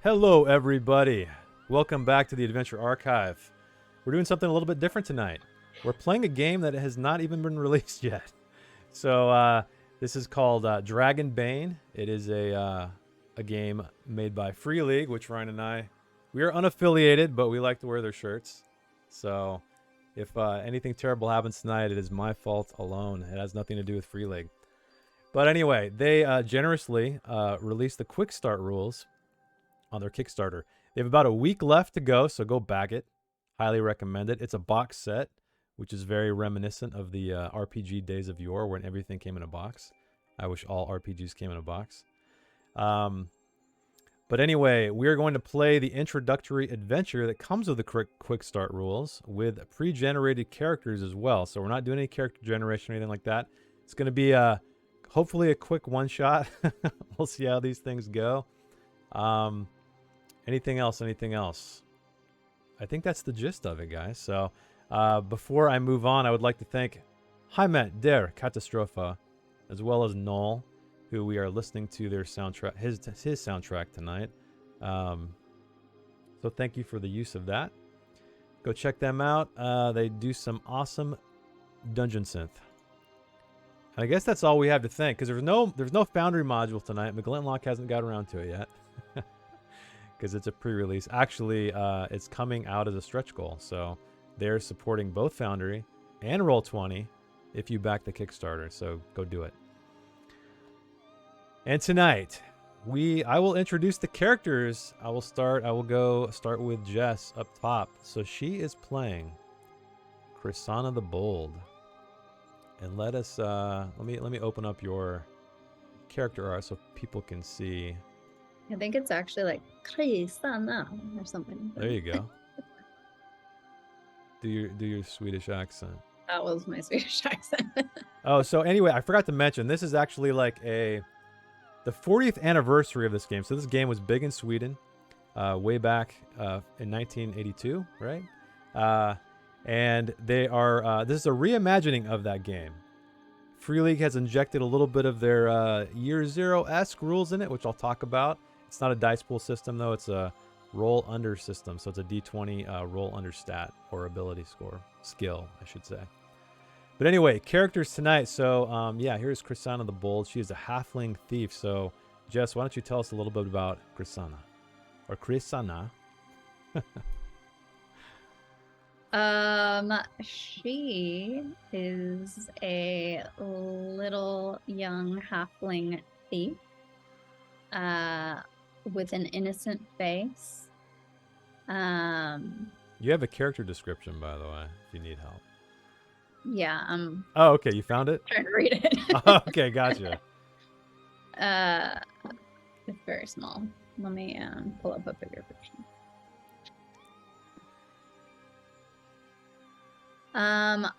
Hello, everybody. Welcome back to the Adventure Archive. We're doing something a little bit different tonight. We're playing a game that has not even been released yet. So this is called Dragonbane. It is a game made by Free League, which Ryan and I, we are unaffiliated, but we like to wear their shirts. So if anything terrible happens tonight, it is my fault alone. It has nothing to do with Free League. But anyway, they generously released the quick start rules on their Kickstarter. They have about a week left to go, so go back it. Highly recommend it. It's a box set, which is very reminiscent of the RPG days of yore when everything came in a box. I wish all RPGs came in a box. But anyway, we're going to play the introductory adventure that comes with the quick start rules with pre-generated characters as well. So we're not doing any character generation or anything like that. It's going to be hopefully a quick one-shot. We'll see how these things go. Anything else? I think that's the gist of it, guys. So before I move on, I would like to thank Heimat der Katastrophe, as well as Noel, who we are listening to their soundtrack, his soundtrack tonight. So thank you for the use of that. Go check them out. They do some awesome dungeon synth. And I guess that's all we have to thank, because there's no Foundry module tonight. McGlinlock hasn't got around to it yet. Because it's a pre-release. Actually, it's coming out as a stretch goal. So they're supporting both Foundry and Roll20 if you back the Kickstarter. So go do it. And tonight, I will introduce the characters. I will go start with Jess up top. So she is playing Krisanna the Bold. And let us let me open up your character art so people can see. I think it's actually like Krisanna or something. There you go. Do your Swedish accent. That was my Swedish accent. Oh, so anyway, I forgot to mention, this is actually like the 40th anniversary of this game. So this game was big in Sweden way back in 1982, right? And they are this is a reimagining of that game. Free League has injected a little bit of their Year Zero-esque rules in it, which I'll talk about. It's not a dice pool system, though. It's a roll under system. So it's a D20 roll under stat or ability skill, I should say. But anyway, characters tonight. So yeah, here's Krisanna the Bold. She is a halfling thief. So Jess, why don't you tell us a little bit about Krisanna? Or Krisanna. She is a little young halfling thief with an innocent face. You have a character description, by the way, if you need help. Yeah. Oh, okay. You found it? Trying to read it. Okay, gotcha. It's very small. Let me pull up a bigger version. I'm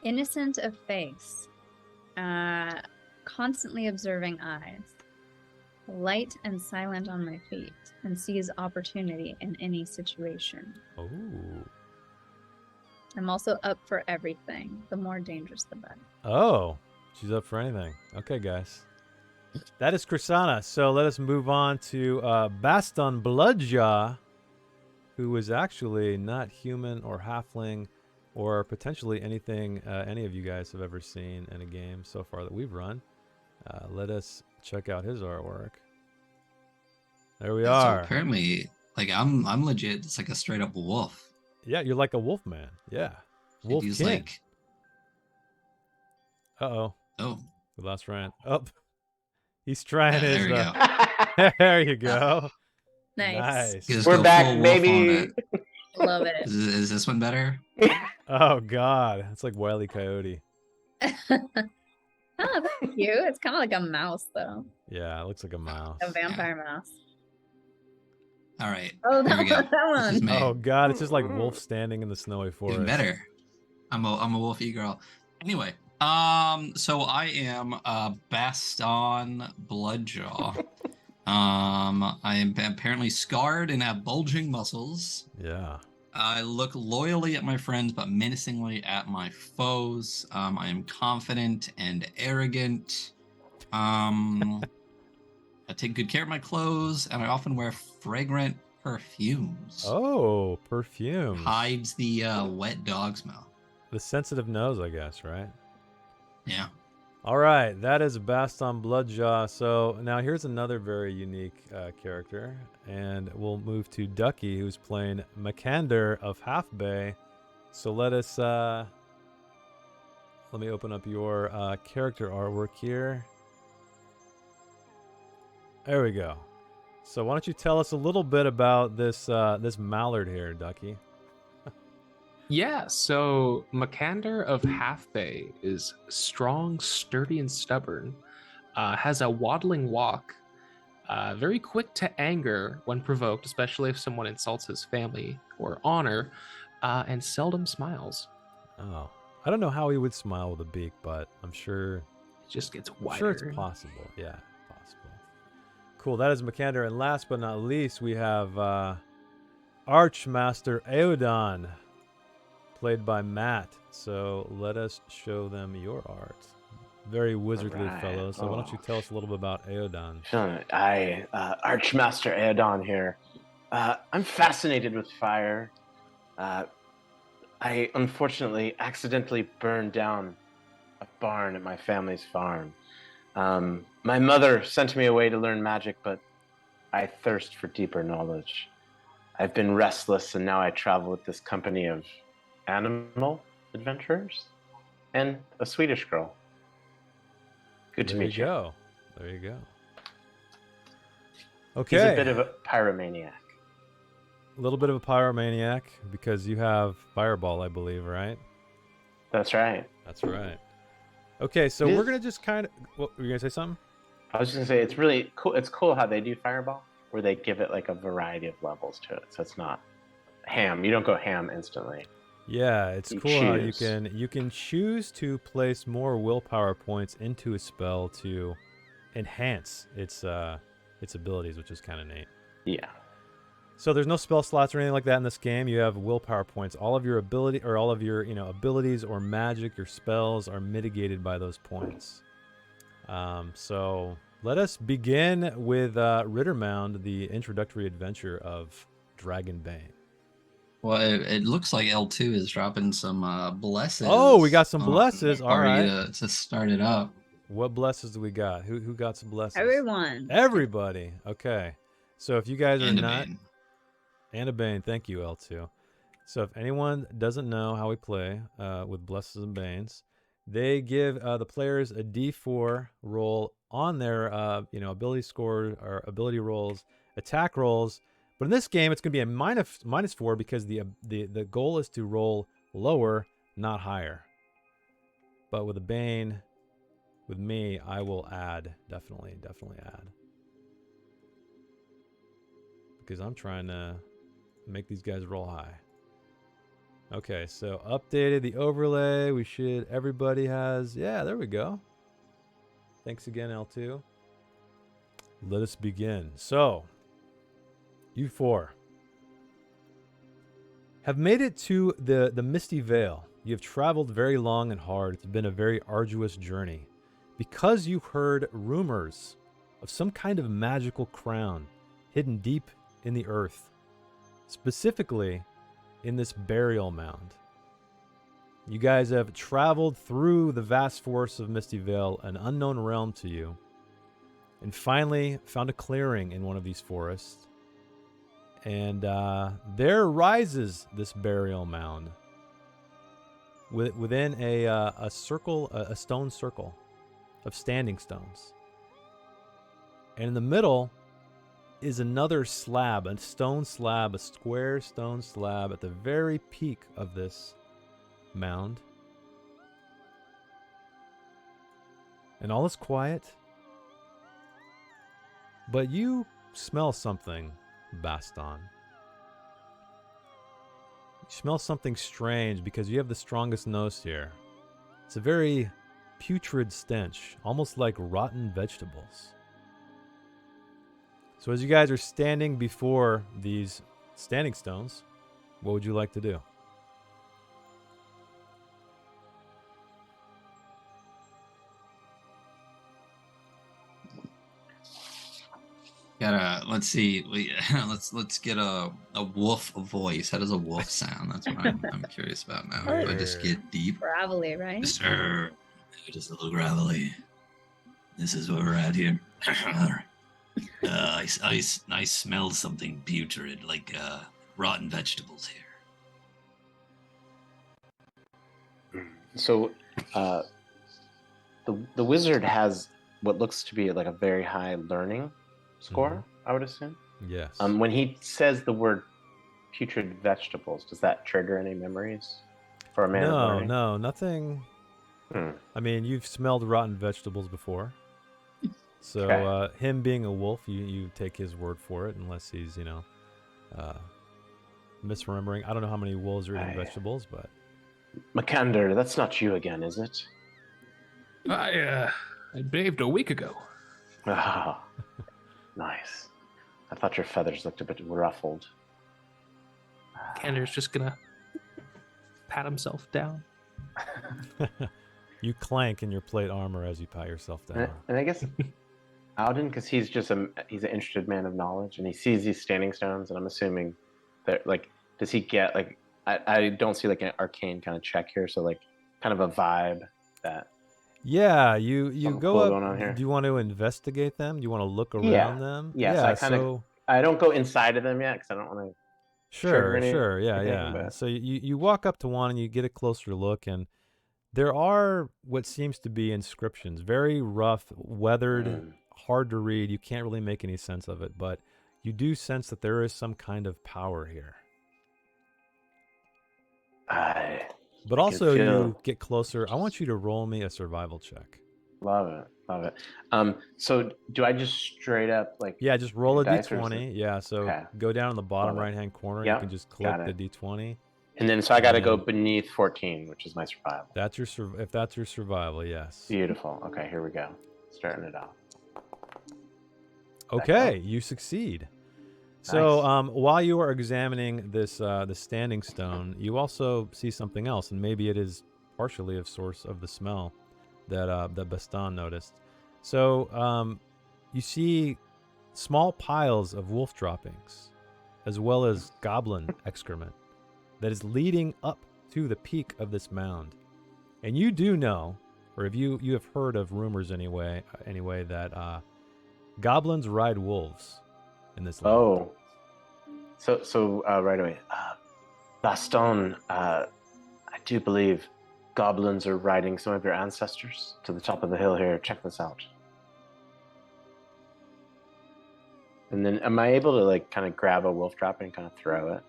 innocent of face, constantly observing eyes, light and silent on my feet, and seize opportunity in any situation. Oh. I'm also up for everything. The more dangerous, the better. Oh, she's up for anything. Okay, guys. That is Krisanna. So let us move on to Baston Bloodjaw, who is actually not human or halfling or potentially anything any of you guys have ever seen in a game so far that we've run. Let us check out his artwork. There we are. So apparently, like I'm legit. It's like a straight up wolf. Yeah, you're like a wolf man. Yeah, wolf He's king. like. Oh. Oh. We lost Ryan. Oh. He's trying his. There we go. There you go. Nice. We're back, baby. Love it. Is this one better? Oh God, it's like Wile E. Coyote. Oh, that's cute. It's kind of like a mouse, though. Yeah, it looks like a mouse. A vampire mouse. All right. Oh, Here we go. that one. This is me. Oh God, it's just like wolf standing in the snowy forest. Even better. I'm a wolfy girl. Anyway, so I am Baston Bloodjaw. I am apparently scarred and have bulging muscles. Yeah. I look loyally at my friends, but menacingly at my foes. I am confident and arrogant. I take good care of my clothes, and I often wear fragrant perfumes. Oh, perfumes. Hides the wet dog smell. The sensitive nose, I guess, right? Yeah. All right, that is Baston Bloodjaw. So now here's another very unique character, and we'll move to Ducky, who's playing Makander of Half Bay. So let me open up your character artwork here. There we go. So why don't you tell us a little bit about this this mallard here, Ducky? Yeah, so Makander of Half Bay is strong, sturdy, and stubborn. Has a waddling walk. Very quick to anger when provoked, especially if someone insults his family or honor, and seldom smiles. Oh, I don't know how he would smile with a beak, but I'm sure. It just gets I'm wider. sure it's possible. Yeah, possible. Cool. That is Makander, and last but not least, we have Archmaster Eodan, played by Matt. So let us show them your art. Very wizardly fellow. So why don't you tell us a little bit about Eodan? Archmaster Eodan here. I'm fascinated with fire. I unfortunately accidentally burned down a barn at my family's farm. My mother sent me away to learn magic, but I thirst for deeper knowledge. I've been restless, and now I travel with this company of animal adventurers and a Swedish girl. Good to meet you. There you go. Okay. He's a bit of a pyromaniac. A little bit of a pyromaniac because you have Fireball, I believe, right? That's right. That's right. Okay, so we're going to just kind of... What, were you going to say something? I was just going to say, it's really cool. It's cool how they do Fireball, where they give it like a variety of levels to it. So it's not ham. You don't go ham instantly. Yeah, it's cool how you can choose to place more willpower points into a spell to enhance its abilities, which is kind of neat. Yeah. So there's no spell slots or anything like that in this game. You have willpower points. All of your abilities or magic or spells are mitigated by those points. So let us begin with Riddermound, the introductory adventure of Dragonbane. Well, it looks like L2 is dropping some blesses. Oh, we got some blesses. All right. To start it up. What blesses do we got? Who got some blesses? Everyone. Everybody. Okay. So if you guys are And a not... Bane. And a Bane. Thank you, L2. So if anyone doesn't know how we play with blesses and banes, they give the players a D4 roll on their ability score or ability rolls, attack rolls. But in this game, it's going to be a minus 4 because the goal is to roll lower, not higher. But with a Bane, with me, I will add, definitely add. Because I'm trying to make these guys roll high. Okay, so updated the overlay. Everybody has, yeah, there we go. Thanks again, L2. Let us begin. So, you four have made it to the Misty Vale. You have traveled very long and hard. It's been a very arduous journey. Because you heard rumors of some kind of magical crown hidden deep in the earth, specifically in this burial mound. You guys have traveled through the vast forests of Misty Vale, an unknown realm to you, and finally found a clearing in one of these forests. And there rises this burial mound within a circle, a stone circle of standing stones. And in the middle is another slab, a stone slab, a square stone slab at the very peak of this mound. And all is quiet. But you smell something, Baston. You smell something strange because you have the strongest nose here. It's a very putrid stench, almost like rotten vegetables. So as you guys are standing before these standing stones, what would you like to do? Let's see. Let's get a wolf voice. How does a wolf sound? That's what I'm curious about now. Do I just get deep? Gravelly, right? Sir, just a little gravelly. This is where we're at here. I smell something putrid, like rotten vegetables here. So, the wizard has what looks to be like a very high learning score, I would assume. Yes. When he says the word putrid vegetables, does that trigger any memories for a man of learning? No, nothing. I mean, you've smelled rotten vegetables before. So Okay. him being a wolf, you take his word for it, unless he's, misremembering. I don't know how many wolves are eating vegetables, but... Makander, that's not you again, is it? I bathed a week ago. Ah, nice. I thought your feathers looked a bit ruffled. Kander's just gonna pat himself down. You clank in your plate armor as you pat yourself down. And I guess Alden, because he's just he's an interested man of knowledge, and he sees these standing stones, and I'm assuming that, like, does he get, like, I don't see, like, an arcane kind of check here, so, like, kind of a vibe that... Yeah, you Something go cool up. going on here. Do you want to investigate them? Do you want to look around Yeah. them? Yes, Yeah, I don't go inside of them yet, because I don't want to... Sure, trigger yeah. anything, but- So you walk up to one and you get a closer look, and there are what seems to be inscriptions, very rough, weathered, hard to read. You can't really make any sense of it, but you do sense that there is some kind of power here. But also, you get closer. I want you to roll me a survival check. Love it. So do I just straight up, like... Yeah, just roll a dice or is d20. Yeah, so go down in the bottom Love it. right-hand corner. Yep, You can just click got the it. d20. And then, so I got to go And- beneath 14, which is my survival. That's your if that's your survival, yes. Beautiful. Okay, here we go. Starting it off. Okay, you succeed. So while you are examining this the standing stone, you also see something else, and maybe it is partially a source of the smell that Baston noticed. So you see small piles of wolf droppings, as well as goblin excrement, that is leading up to the peak of this mound. And you do know, or if you have heard of rumors anyway that goblins ride wolves in this land. Oh. So right away. Baston, I do believe goblins are riding some of your ancestors to the top of the hill here. Check this out. And then, am I able to, like, kind of grab a wolf dropping and kind of throw it?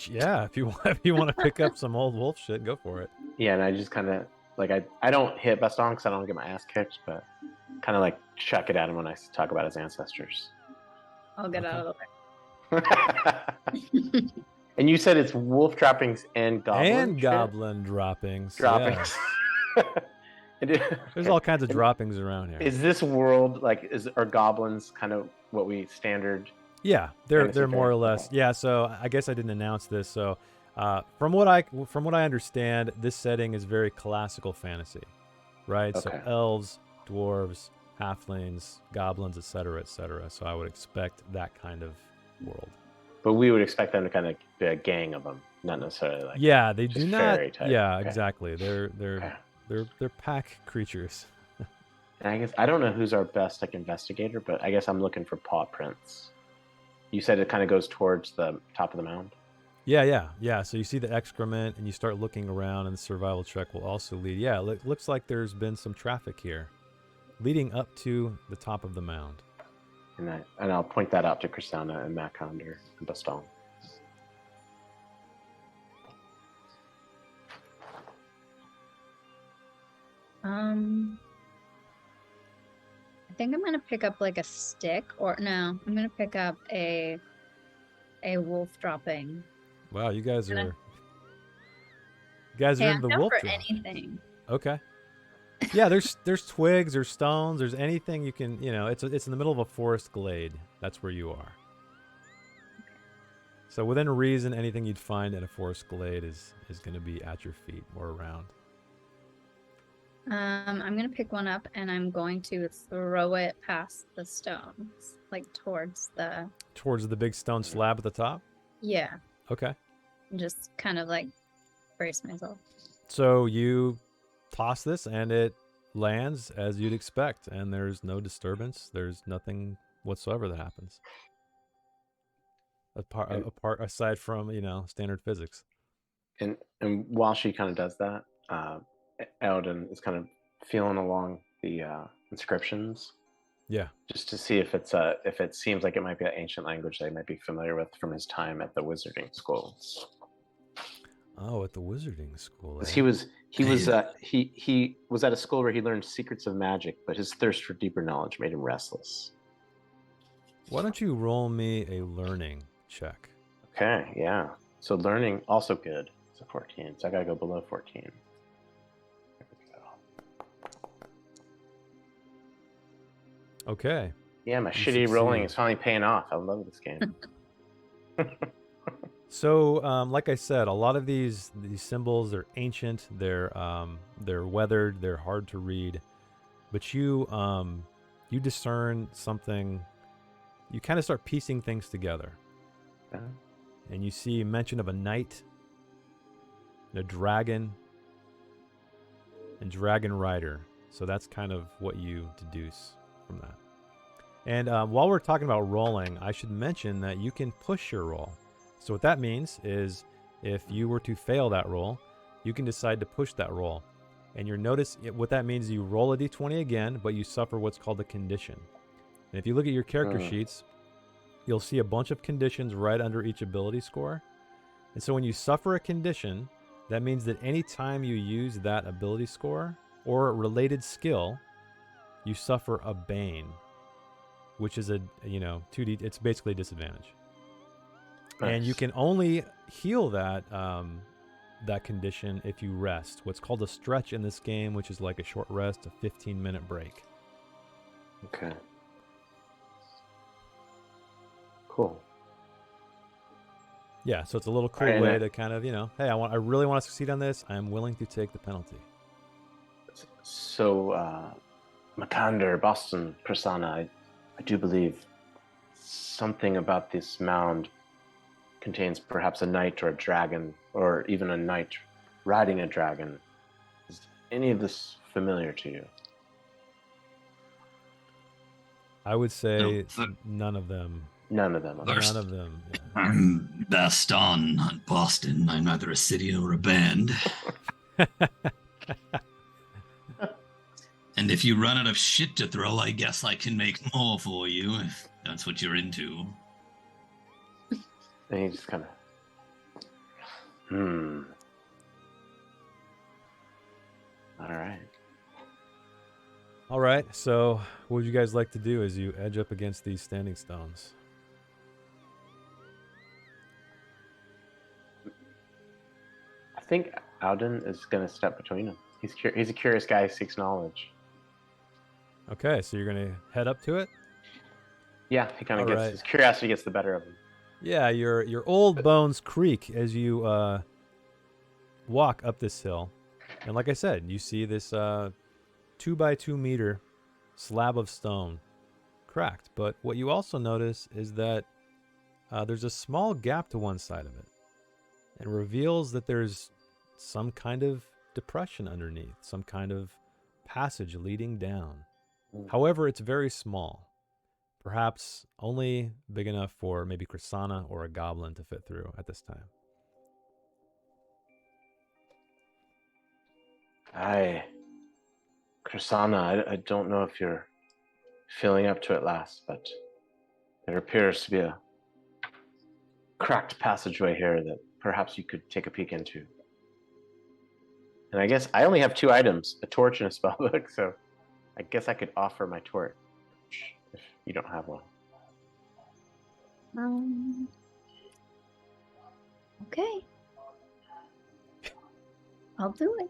Yeah, if you want to pick up some old wolf shit, go for it. Yeah, and I just kind of, like, I don't hit Baston because I don't get my ass kicked, but kind of, like, chuck it at him when I talk about his ancestors. I'll get out of the way. And you said it's wolf droppings and goblin And shit? goblin droppings. Droppings. Yes. There's all kinds of droppings around here. Is this world, like, are goblins kind of what we standard? Yeah, they're fantasy more or fare? less. Okay. Yeah, so I guess I didn't announce this. So from what I understand, this setting is very classical fantasy, right? So Okay. elves, dwarves, halflings, goblins, etc., etc. So I would expect that kind of world. But we would expect them to kind of be a gang of them, not necessarily like... Yeah, they do just not. fairy type. Yeah, Okay. exactly. Okay. They're pack creatures. And I guess I don't know who's our best, like, investigator, but I guess I'm looking for paw prints. You said it kind of goes towards the top of the mound. Yeah. So you see the excrement, and you start looking around, and the survival check will also lead. Yeah, looks like there's been some traffic here, leading up to the top of the mound. And I'll point that out to Christina and Maconder and Baston. I think I'm gonna pick up, like, a stick, or no, I'm gonna pick up a wolf dropping. Wow, you guys And I- are. You guys are Hey, in I'm the down wolf for drop. anything. Okay. Yeah, there's twigs, there's stones, there's anything you can, it's in the middle of a forest glade. That's where you are. So within reason, anything you'd find in a forest glade is going to be at your feet or around. I'm gonna pick one up and I'm going to throw it past the stones, like towards the. Towards the big stone slab at the top? Yeah, Okay. and just kind of like brace myself. So you toss this and it lands as you'd expect, and there's no disturbance. There's nothing whatsoever that happens. Apart aside from, standard physics. And while she kind of does that, Eldon is kind of feeling along the inscriptions, Yeah. just to see if it seems like it might be an ancient language they might be familiar with from his time at the wizarding school. Oh, at the wizarding school. 'Cause Eh? he was at a school where he learned secrets of magic, but his thirst for deeper knowledge made him restless. Why don't you roll me a learning check? Okay, yeah. So learning also good. It's a 14, so I gotta go below 14. There we go. Okay. Yeah, my You shitty rolling succeed. is finally paying off. I love this game. So, like I said, a lot of these symbols are ancient. They're weathered. They're hard to read, but you discern something. You kind of start piecing things together, Okay. and you see mention of a knight, a dragon, and dragon rider. So that's kind of what you deduce from that. And while we're talking about rolling, I should mention that you can push your roll. So what that means is if you were to fail that roll, you can decide to push that roll. And what that means is you roll a d20 again, but you suffer what's called a condition. And if you look at your character sheets, you'll see a bunch of conditions right under each ability score. And so when you suffer a condition, that means that any time you use that ability score or a related skill, you suffer a bane, which is a 2d. It's basically a disadvantage. And you Nice. can only heal that condition if you rest. What's called a stretch in this game, which is like a short rest, a 15-minute break. Okay. Cool. Yeah, so it's a little cool Alright, way and to kind of, hey, I really want to succeed on this. I'm willing to take the penalty. So, Makander, Boston, Prasanna, I do believe something about this mound contains perhaps a knight or a dragon, or even a knight riding a dragon. Is any of this familiar to you? I would say No, none of them. None of them. Okay. First- None of them. Yeah. I'm Baston, not Boston. I'm neither a city nor a band. And if you run out of shit to throw, I guess I can make more for you, if that's what you're into. And he just kind of, All right. All right, so what would you guys like to do as you edge up against these standing stones? I think Alden is going to step between them. He's a curious guy who seeks knowledge. Okay, so you're going to head up to it? Yeah, he kind of All gets right. his curiosity gets the better of him. Yeah, your old bones creak as you walk up this hill. And like I said, you see this 2 by 2 meter slab of stone cracked. But what you also notice is that there's a small gap to one side of it. It reveals that there's some kind of depression underneath, some kind of passage leading down. However, it's very small. Perhaps only big enough for maybe Krisanna or a goblin to fit through at this time. Krisanna, I don't know if you're feeling up to it last, but there appears to be a cracked passageway here that perhaps you could take a peek into. And I guess I only have 2 items, a torch and a spellbook, so I guess I could offer my torch if you don't have one. Okay. I'll do it.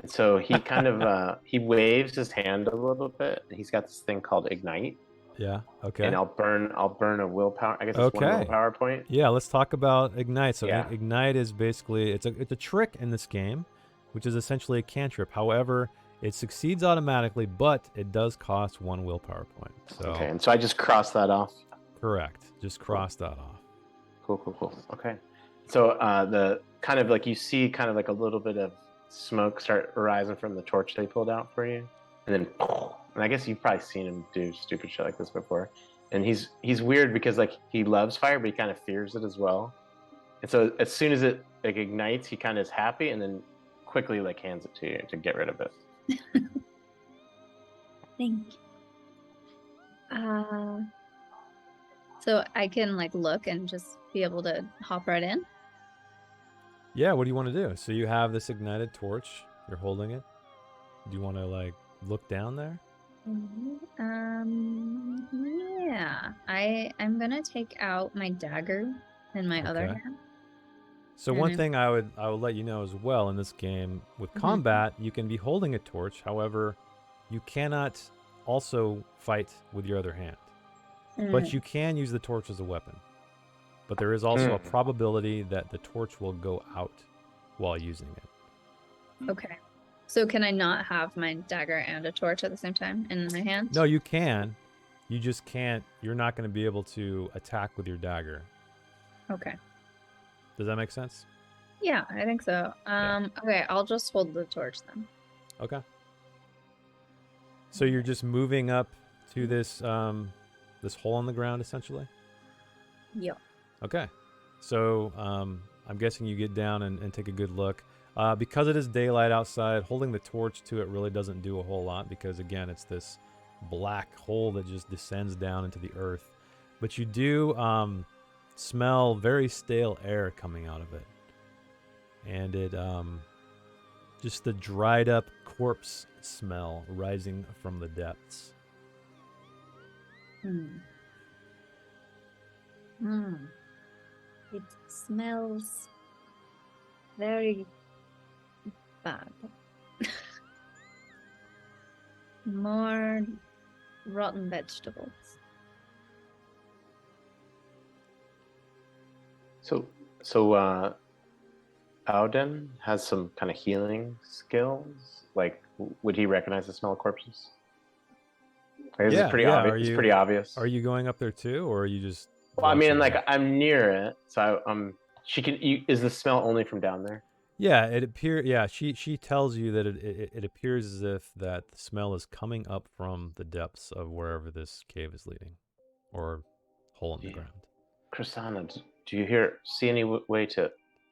And so he kind of he waves his hand a little bit. He's got this thing called ignite, Yeah, okay. and I'll burn a willpower. I guess it's one Okay. willpower point. Yeah, let's talk about Ignite. So Yeah. Ignite is basically it's a trick in this game. which is essentially a cantrip. However, it succeeds automatically, but it does cost 1 willpower point. So Okay, and so I just cross that off. correct. Just cross that off. Cool. Okay. So the kind of like you see kind of like a little bit of smoke start arising from the torch they pulled out for you, and then and I guess you've probably seen him do stupid shit like this before. And he's weird because like he loves fire, but he kind of fears it as well. And so as soon as it like ignites, he kind of is happy, and then quickly like hands it to you to get rid of it. Thank you. So I can like look and just be able to hop right in. Yeah, what do you want to do? So you have this ignited torch. You're holding it. Do you want to like look down there? Yeah. I'm gonna take out my dagger in my other Okay. hand. So one thing I would let you know as well in this game with combat, you can be holding a torch. However, you cannot also fight with your other hand. But you can use the torch as a weapon. But there is also a probability that the torch will go out while using it. Okay. So can I not have my dagger and a torch at the same time in my hand? No, you can. You just can't. You're not going to be able to attack with your dagger. Okay. Does that make sense? Yeah, I think so. Okay, I'll just hold the torch then. Okay. So you're just moving up to this this hole in the ground, essentially? Yep. Okay. So I'm guessing you get down and take a good look. Because it is daylight outside, holding the torch to it really doesn't do a whole lot because, again, it's this black hole that just descends down into the earth. But you do smell very stale air coming out of it. And it just the dried up corpse smell rising from the depths. It smells very bad. More rotten vegetables. So Auden has some kind of healing skills. Like, would he recognize the smell of corpses? Like, it's pretty obvious. It's pretty obvious. Are you going up there too, or are you just? Well, I mean, like I'm near it, so She can. Is the smell only from down there? Yeah, it appears. Yeah, she tells you that it appears as if that the smell is coming up from the depths of wherever this cave is leading, or hole in the ground. Krisanna, do you see any way to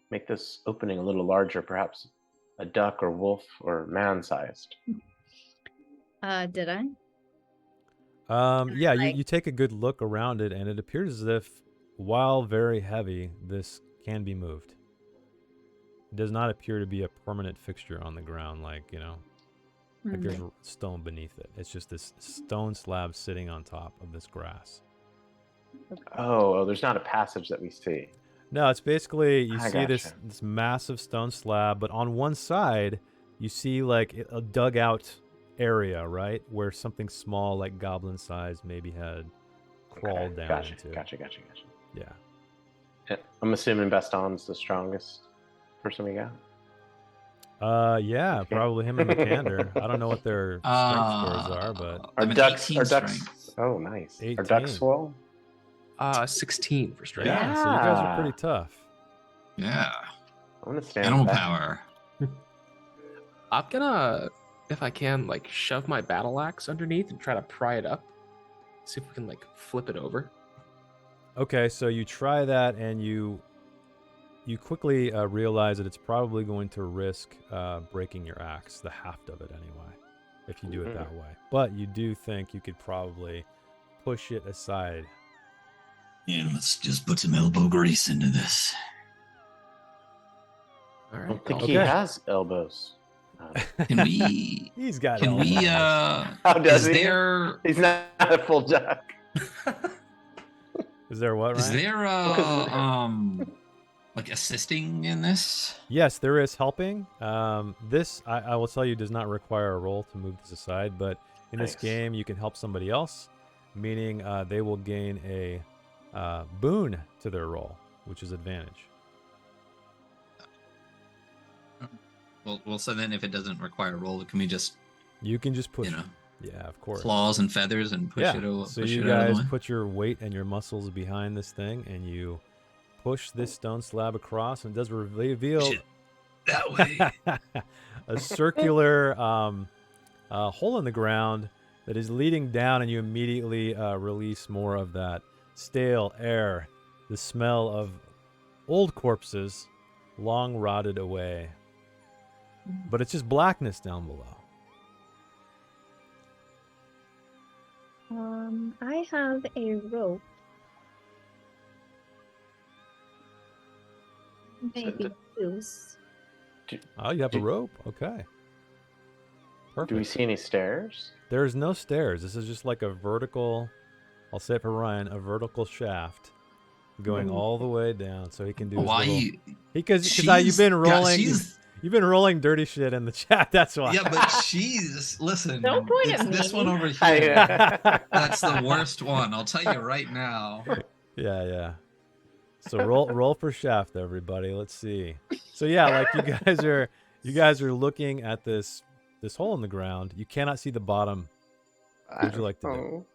make this opening a little larger, perhaps a duck or wolf or man-sized? Did I? Yeah, you take a good look around it, and it appears as if, while very heavy, this can be moved. It does not appear to be a permanent fixture on the ground, like, like there's stone beneath it. It's just this stone slab sitting on top of this grass. Oh, there's not a passage that we see. No, it's basically, you see Gotcha. this massive stone slab, but on one side, you see like a dugout area, right? Where something small, like goblin size, maybe had crawled down into. Gotcha. Yeah. I'm assuming Baston's the strongest person we got. Yeah, probably him and Makander. I don't know what their strength scores are, but Our I'm at ducks. 18 Our ducks. strength. Oh, nice. 18. Our ducks swell. 16 for strength. yeah, so you guys are pretty tough. Yeah. I'm gonna stand Animal back. power. I'm gonna, if I can, like shove my battle axe underneath and try to pry it up. See if we can like flip it over. Okay, so you try that, and you quickly realize that it's probably going to risk breaking your axe, the haft of it anyway, if you do it that way. But you do think you could probably push it aside. Yeah, let's just put some elbow grease into this. All I right. don't think Okay. he has elbows. Can we? He's got Can we? How does Is he? there? He's not a full duck. Is there what, Is Ryan? there like assisting in this? Yes, there is helping. This, I will tell you, does not require a roll to move this aside, but in this Nice. game, you can help somebody else, meaning they will gain a boon to their roll, which is advantage. Well, so then if it doesn't require a roll, can we just, You can just push. you know, Yeah, of course. claws and feathers and push Yeah. it over? So push you it out of the guys way? put your weight and your muscles behind this thing, and you push this stone slab across, and it does reveal Push it that way. a circular hole in the ground that is leading down, and you immediately release more of that stale air, the smell of old corpses long rotted away. But it's just blackness down below. I have a rope. Maybe use. Oh, you have a Do- rope? Okay. Perfect. Do we see any stairs? There's no stairs. This is just like a vertical, I'll say it for Ryan, a vertical shaft going all the way down so he can do his Why little... you? Because you've been rolling... You've been rolling dirty shit in the chat, that's why. Yeah, but she's listen. Don't point it's at this me. one over I- here. That's the worst one. I'll tell you right now. Yeah. So roll for shaft, everybody. Let's see. So yeah, like you guys are looking at this hole in the ground. You cannot see the bottom. What would you like to do?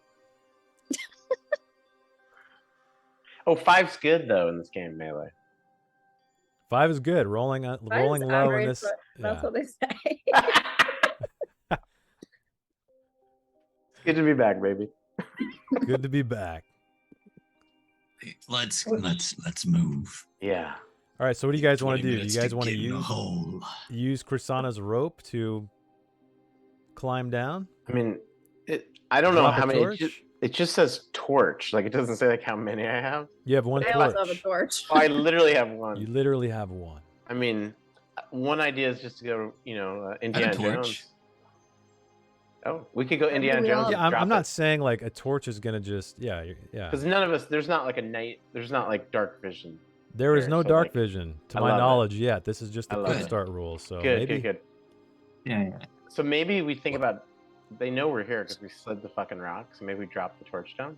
Oh, 5's good though in this game, melee. 5 is good. Rolling low in average, this. That's Yeah. what they say. It's good to be back, baby. Good to be back. Let's move. Yeah. All right. So what do you guys want 20 to do? Do minutes you guys want to get in the use hole. Krisana's rope to climb down? I mean, I don't know Drop a how many. torch? It just says torch. Like, it doesn't say like how many I have. You have one I also have a torch. torch. Oh, I literally have one. You literally have one. I mean, one idea is just to go, Indiana torch. Jones. Oh, we could go Yeah, Indiana we Jones. all- Yeah, I'm not saying like a torch is gonna just yeah. Because none of us, there's not like a night, there's not like dark vision. There is there, no so, dark like, vision to I my love it. knowledge yet. This is just I the love quick it. start rule. So Good, maybe good. Yeah. So maybe we think about, they know we're here because we slid the fucking rock. So maybe we drop the torch down.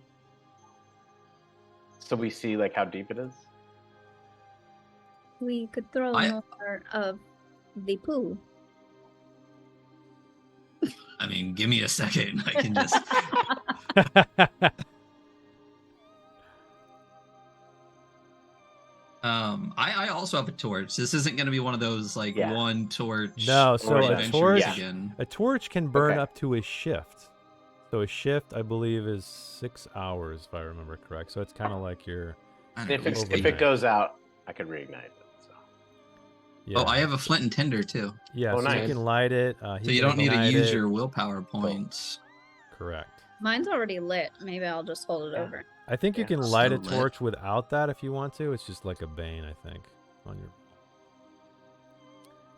So we see like how deep it is. We could throw more of the poo. I mean, give me a second. I can just. I also have a torch. This isn't going to be one of those like Yeah. one torch. No, so a adventures torch- Yeah. again. A torch can burn Okay. up to a shift. So a shift, I believe, is 6 hours, if I remember correct. So it's kind of like your I And don't if know, it, it's if overnight. it goes out, I could reignite it. So. yeah. Oh, I have a flint and tinder too, yeah. Oh, so nice. you can light it. so you don't need to use your willpower points. correct. Mine's already lit. Maybe I'll just hold it Yeah. over. I think you Yeah. can light a Still lit. torch without that if you want to. It's just like a bane, I think, on your.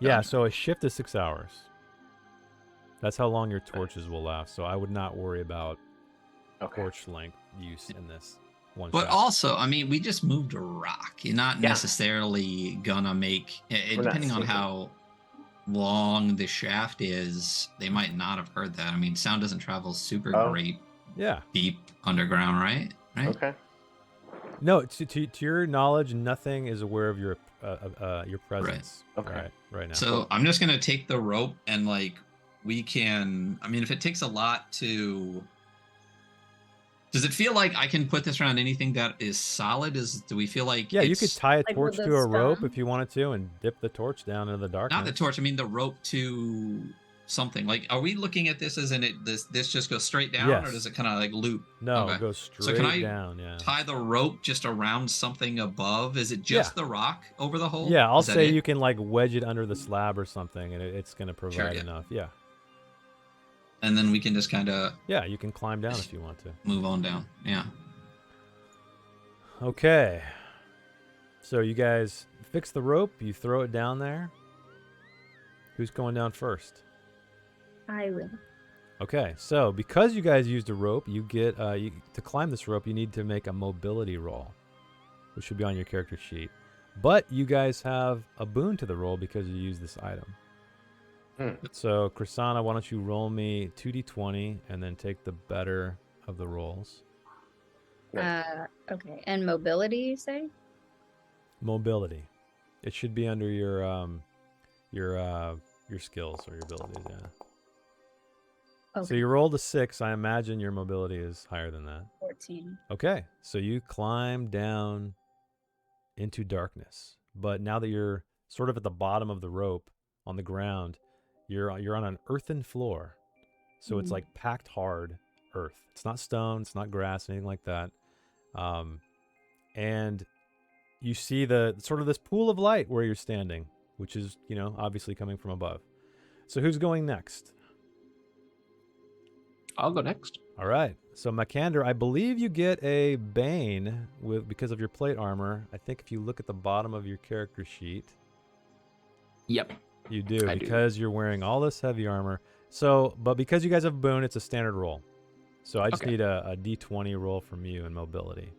Yeah. Gotcha. So a shift is 6 hours. That's how long your torches will last. So I would not worry about Okay. torch length use in this one But shot. also, I mean, we just moved a rock. You're not Yeah. necessarily gonna make it, We're not depending on sinking. how long the shaft is. They might not have heard that. I mean, sound doesn't travel super Oh. great Yeah. deep underground, right? Right. Okay. No, to your knowledge, nothing is aware of your presence. Okay. Right now. So I'm just gonna take the rope and like we can. I mean, if it takes a lot to. Does it feel like I can put this around anything that is solid? Do we feel like yeah, you could it's- tie a like torch with to the a rope stone? if you wanted to, and dip the torch down into the darkness. not the torch? I mean the rope to something. Like, are we looking at this as in it? This just goes straight down, or Yes. does it kind of like loop? No, Okay. it goes So straight can I down. Yeah. Tie the rope just around something above? Is it just the rock over the hole? Yeah, I'll Is that say it? you can like wedge it under the slab or something, and it's going to provide yeah. enough. Yeah. And then we can just kind of Yeah, you can climb down if you want to. move on down. Yeah. Okay. So you guys fix the rope. You throw it down there. Who's going down first? I will. Okay, so because you guys used a rope, you get to climb this rope. You need to make a mobility roll, which should be on your character sheet. But you guys have a boon to the roll because you used this item. So Krisana, why don't you roll me 2d20 and then take the better of the rolls. Okay. And mobility, you say? Mobility. It should be under your your skills or your abilities, yeah. Okay. So you rolled a 6. I imagine your mobility is higher than that. 14. Okay, so you climb down into darkness. But now that you're sort of at the bottom of the rope on the ground, you're on an earthen floor. So it's like packed hard earth. It's not stone, it's not grass, anything like that. And you see the sort of this pool of light where you're standing, which is, obviously coming from above. So who's going next? I'll go next. All right. So Makander, I believe you get a Bane because of your plate armor. I think if you look at the bottom of your character sheet, Yep. you do, I because you're wearing all this heavy armor. So, but because you guys have boon, it's a standard roll. So I just Okay. need a d20 roll from you in mobility.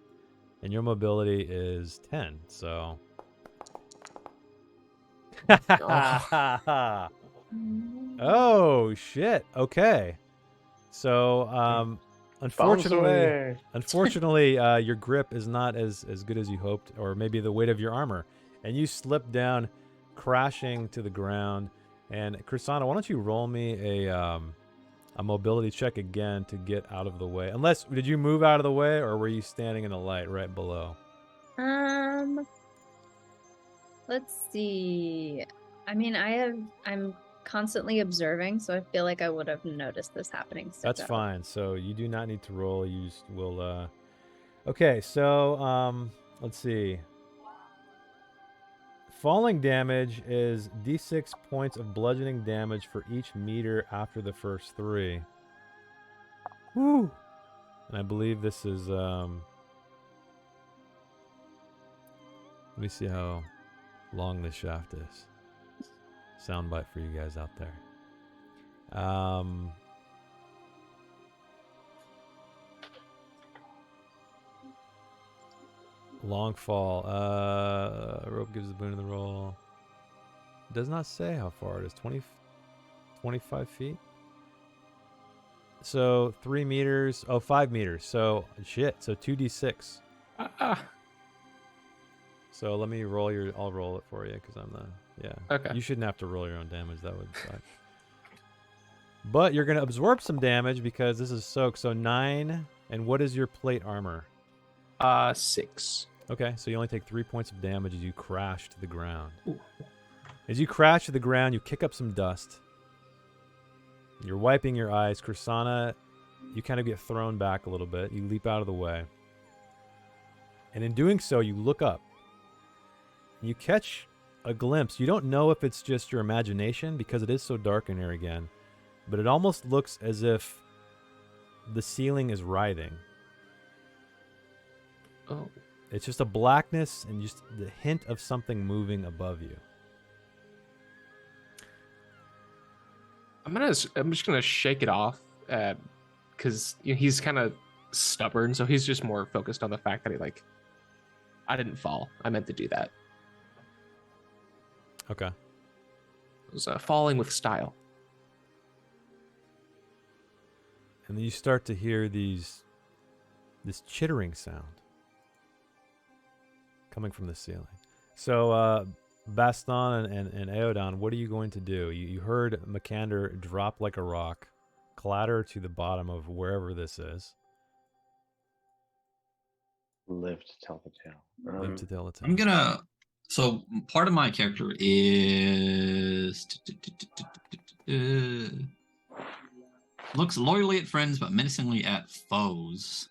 And your mobility is 10, so... Oh, shit. Okay. So, unfortunately, your grip is not as good as you hoped, or maybe the weight of your armor. And you slip down, crashing to the ground. And Krisana, why don't you roll me a mobility check again to get out of the way? Unless, did you move out of the way, or were you standing in the light right below? Let's see. I mean, I'm constantly observing, so I feel like I would have noticed this happening. That's fine. So you do not need to roll. You just will. Okay, so let's see. Falling damage is d6 points of bludgeoning damage for each meter after the first 3. Woo! And I believe this is. Let me see how long this shaft is. Soundbite for you guys out there. Long fall. Rope gives the boon of the roll. Does not say how far it is. 25 feet. So 3 meters. Oh, 5 meters. So shit. So 2d6. So let me roll I'll roll it for you because I'm the. Yeah. Okay. You shouldn't have to roll your own damage. That would suck. But you're going to absorb some damage because this is soak. So 9. And what is your plate armor? 6. Okay, so you only take 3 points of damage as you crash to the ground. Ooh. As you crash to the ground, you kick up some dust. You're wiping your eyes. Krisana, you kind of get thrown back a little bit. You leap out of the way. And in doing so, you look up. You catch a glimpse. You don't know if it's just your imagination because it is so dark in here again. But it almost looks as if the ceiling is writhing. Oh. It's just a blackness and just the hint of something moving above you. I'm just gonna shake it off, because he's kind of stubborn, so he's just more focused on the fact that I didn't fall. I meant to do that. Okay. It was falling with style. And then you start to hear this chittering sound coming from the ceiling. So, Baston and Aeodon, what are you going to do? You heard Makander drop like a rock, clatter to the bottom of wherever this is. Live to tell the tale. Live to tell the tale. I'm gonna. So part of my character is looks loyally at friends but menacingly at foes.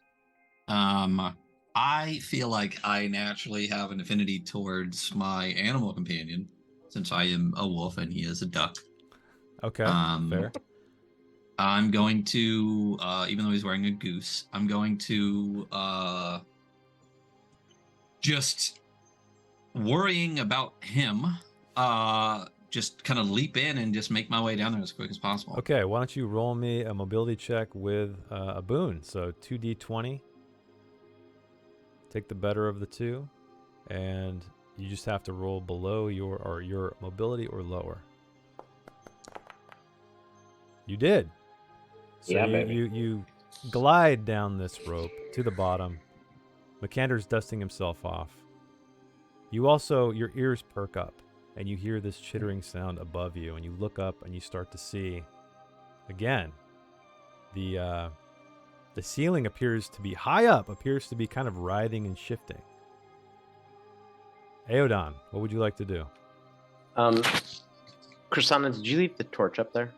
I feel like I naturally have an affinity towards my animal companion, since I am a wolf and he is a duck. Okay, fair. I'm going to, even though he's wearing a goose, I'm going to just worrying about him, just kind of leap in and just make my way down there as quick as possible. Okay, why don't you roll me a mobility check with a boon? So 2d20. Take the better of the two, and you just have to roll below your mobility or lower. You did. So Yeah, you, baby. you glide down this rope to the bottom. Makander's dusting himself off. You also, your ears perk up, and you hear this chittering sound above you, and you look up and you start to see, again, the ceiling appears to be high up, appears to be kind of writhing and shifting. Aeodon, what would you like to do? Chrisana, did you leave the torch up there?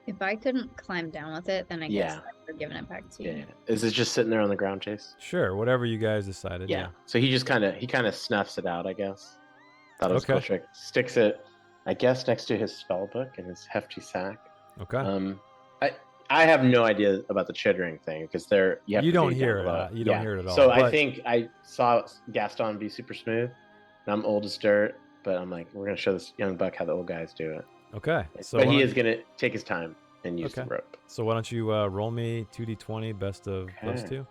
If I couldn't climb down with it, then I guess Yeah. I would have given it back to Yeah. you. Is it just sitting there on the ground, Chase? Sure, whatever you guys decided. Yeah. So he just kind of snuffs it out, I guess. Thought it was a cool Okay. trick. Sticks it, I guess, next to his spell book and his hefty sack. Okay. I have no idea about the chittering thing because You don't hear it. You don't hear it at all. So I but- think I saw Gaston be super smooth, and I'm old as dirt. But I'm like, we're gonna show this young buck how the old guys do it. Okay. So but why he don't- is gonna take his time and use the Okay. rope. So why don't you roll me 2d20 best of those Okay. two?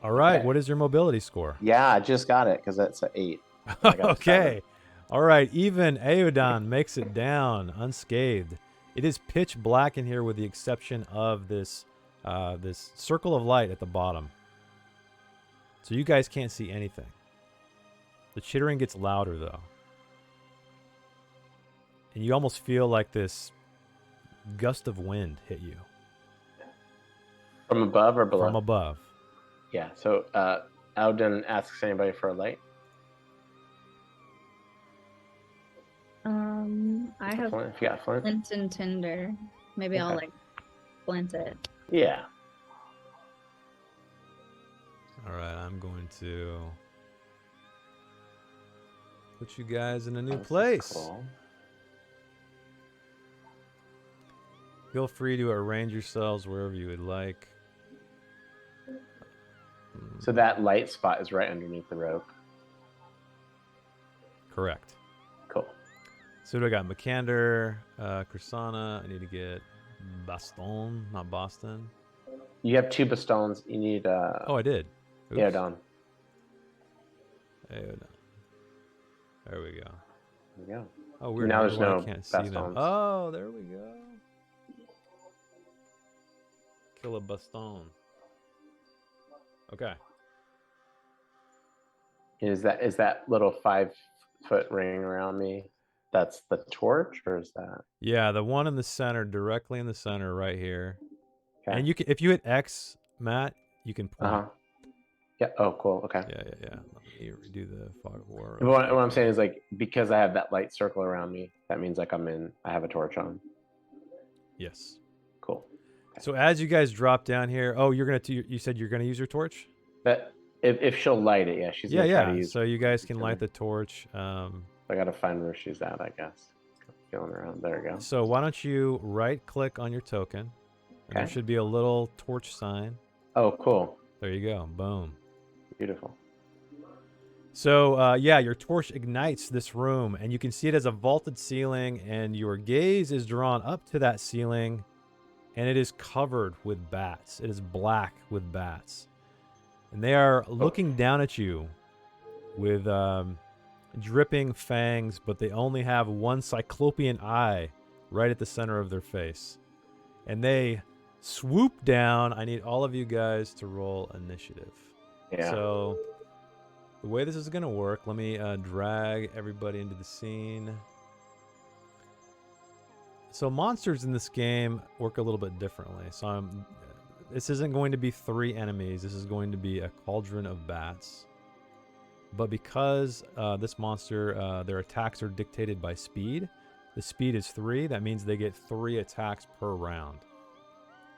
All right. Okay. What is your mobility score? Yeah, I just got it because that's an 8. I got a Okay. All right. Even Aeodon makes it down unscathed. It is pitch black in here with the exception of this this circle of light at the bottom. So you guys can't see anything. The chittering gets louder though. And you almost feel like this gust of wind hit you From above or below? from above. Yeah. So Alden asks anybody for a light. I have Flint, if you got flint. flint and tinder. Maybe I'll Okay. like flint it. Yeah. All right, I'm going to put you guys in a new This is place. cool. Feel free to arrange yourselves wherever you would like. So that light spot is right underneath the rope. Correct. Cool. So do I got Makander, Chrisana. I need to get Baston, not Boston. You have 2 bastons. You need Oh, I did. Oops. Aeodon. Aeodon. There we go. There we go. Oh, weird. Now I there's don't know why no I can't see them. Bastons. Oh, there we go. Kill a Baston. Okay. Is that little 5-foot ring around me? That's the torch, or is that? Yeah, the one in the center, directly in the center, right here. Okay. And you can, if you hit X, Matt, you can point. Uh huh. Yeah. Oh, cool. Okay. Yeah. Let me redo the fog of war. But what I'm saying is, like, because I have that light circle around me, that means like I have a torch on. Yes. Cool. So as you guys drop down here, oh, you said you're gonna use your torch? But if she'll light it, yeah, she's gonna try to use. So you guys can Okay. light the torch. I gotta find where she's at, I guess. Feeling around. There we go. So why don't you right-click on your token? And there Okay. should be a little torch sign. Oh, cool. There you go. Boom. Beautiful. So yeah, your torch ignites this room, and you can see it as a vaulted ceiling, and your gaze is drawn up to that ceiling, and it is covered with bats. It is black with bats, and they are looking down at you with dripping fangs, but they only have one cyclopean eye right at the center of their face, and they swoop down. I need all of you guys to roll initiative. Yeah. So the way this is going to work, let me drag everybody into the scene. So monsters in this game work a little bit differently. So this isn't going to be 3 enemies. This is going to be a cauldron of bats. But because this monster, their attacks are dictated by speed, the speed is 3. That means they get 3 attacks per round.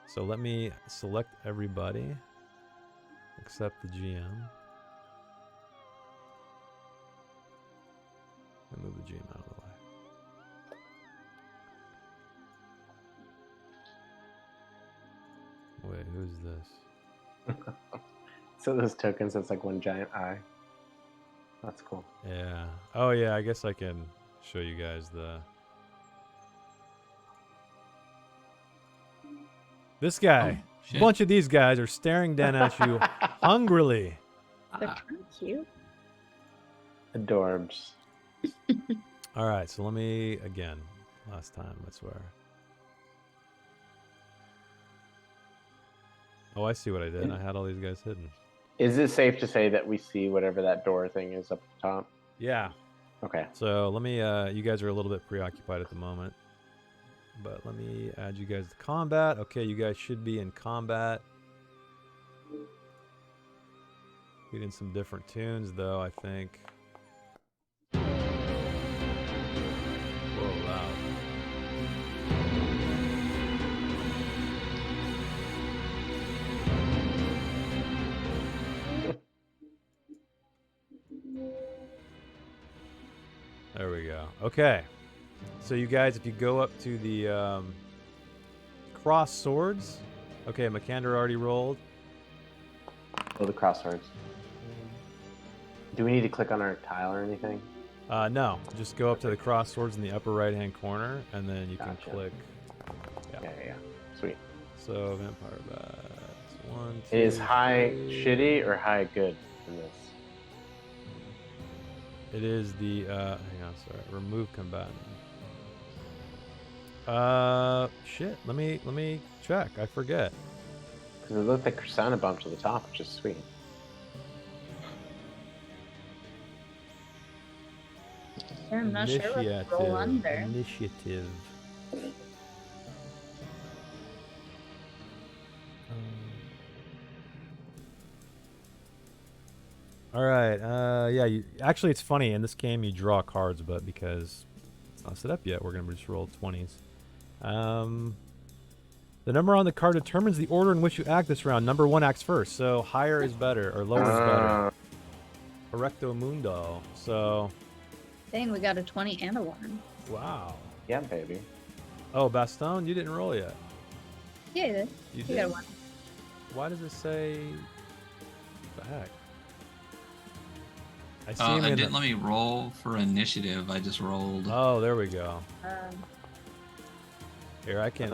So let me select everybody except the GM. And move the GM out of the way. Wait, who's this? So those tokens, it's like one giant eye. That's cool. Yeah. Oh, yeah, I guess I can show you guys the... This guy. Oh, A shit. bunch of these guys are staring down at you hungrily. They're kind of cute. Adorbs. All right, so let me, again, last time, I swear. Oh, I see what I did. I had all these guys hidden. Is it safe to say that we see whatever that door thing is up top? Yeah. Okay. So let me. You guys are a little bit preoccupied at the moment, but let me add you guys to combat. Okay, you guys should be in combat. Getting some different tunes though, I think. Whoa, loud. There we go. Okay. So you guys, if you go up to the cross swords. Okay, Makander already rolled. Oh, the crosswords. Do we need to click on our tile or anything? No, just go up to the cross swords in the upper right-hand corner, and then you Gotcha. can click. Yeah. Sweet. So vampire bats. 1, 2, Is high 3. shitty or high good in this? It is the hang on, sorry. Remove combatant. Shit. Let me check. I forget. Because it looked like Crescenta bump to the top, which is sweet. Yeah, I'm not sure what to roll under. Initiative. All right. Yeah. Actually, it's funny. In this game, you draw cards, but because it's not set up yet, we're gonna just roll 20s. The number on the card determines the order in which you act this round. Number 1 acts first, so higher is better or lower is better. Erecto mundo. So. Dang, we got a 20 and a 1. Wow. Yeah, baby. Oh, Baston, you didn't roll yet. Yeah, you did. You You did. got a 1. Why does it say? What the heck? I see him It in didn't let me roll for initiative. I just rolled. Oh, there we go. Um, Here, I can.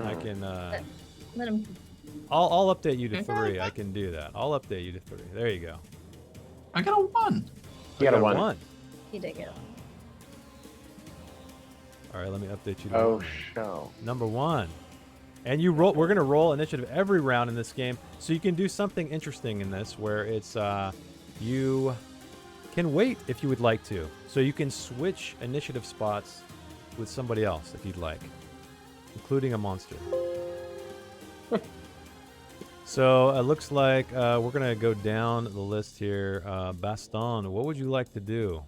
let him. I'll update you to Okay. 3. I can do that. I'll update you to 3. There you go. I got a 1. You got a one. 1. He did get a 1. All right, let me update you to Oh, 1. show. Number 1. And you roll. We're gonna roll initiative every round in this game, so you can do something interesting in this, where it's you can wait if you would like to. So you can switch initiative spots with somebody else if you'd like, including a monster. So it looks like we're gonna go down the list here. Baston, what would you like to do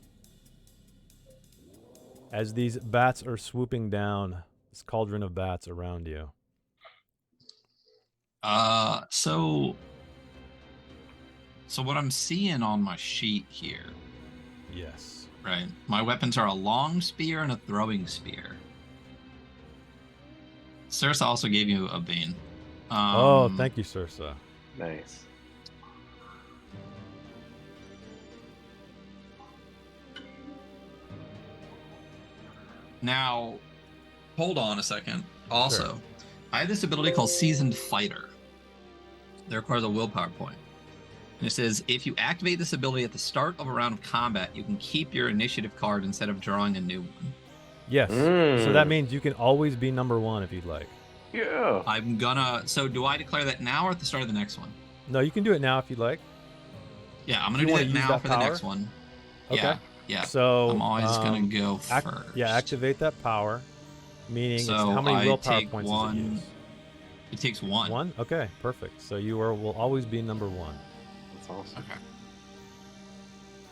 as these bats are swooping down this cauldron of bats around you? So what I'm seeing on my sheet here, Yes. right? My weapons are a long spear and a throwing spear. Circe also gave you a bane. Oh, thank you, Sursa. Nice. Now, hold on a second. Also, Sure. I have this ability called Seasoned Fighter. That requires a willpower point. And it says, if you activate this ability at the start of a round of combat, you can keep your initiative card instead of drawing a new one. Yes. So that Mm. means you can always be number 1 if you'd like. Yeah. I'm gonna... So do I declare that now or at the start of the next one? No, you can do it now if you'd like. Yeah, I'm Do gonna you do wanna that use now that for the power? next one. Okay. Yeah, yeah. So I'm always gonna go Ac- first. yeah, activate that power. Meaning, it's So how many I willpower take points one. does it use? It takes one. 1? Okay, perfect. So you will always be number 1. That's awesome. Okay.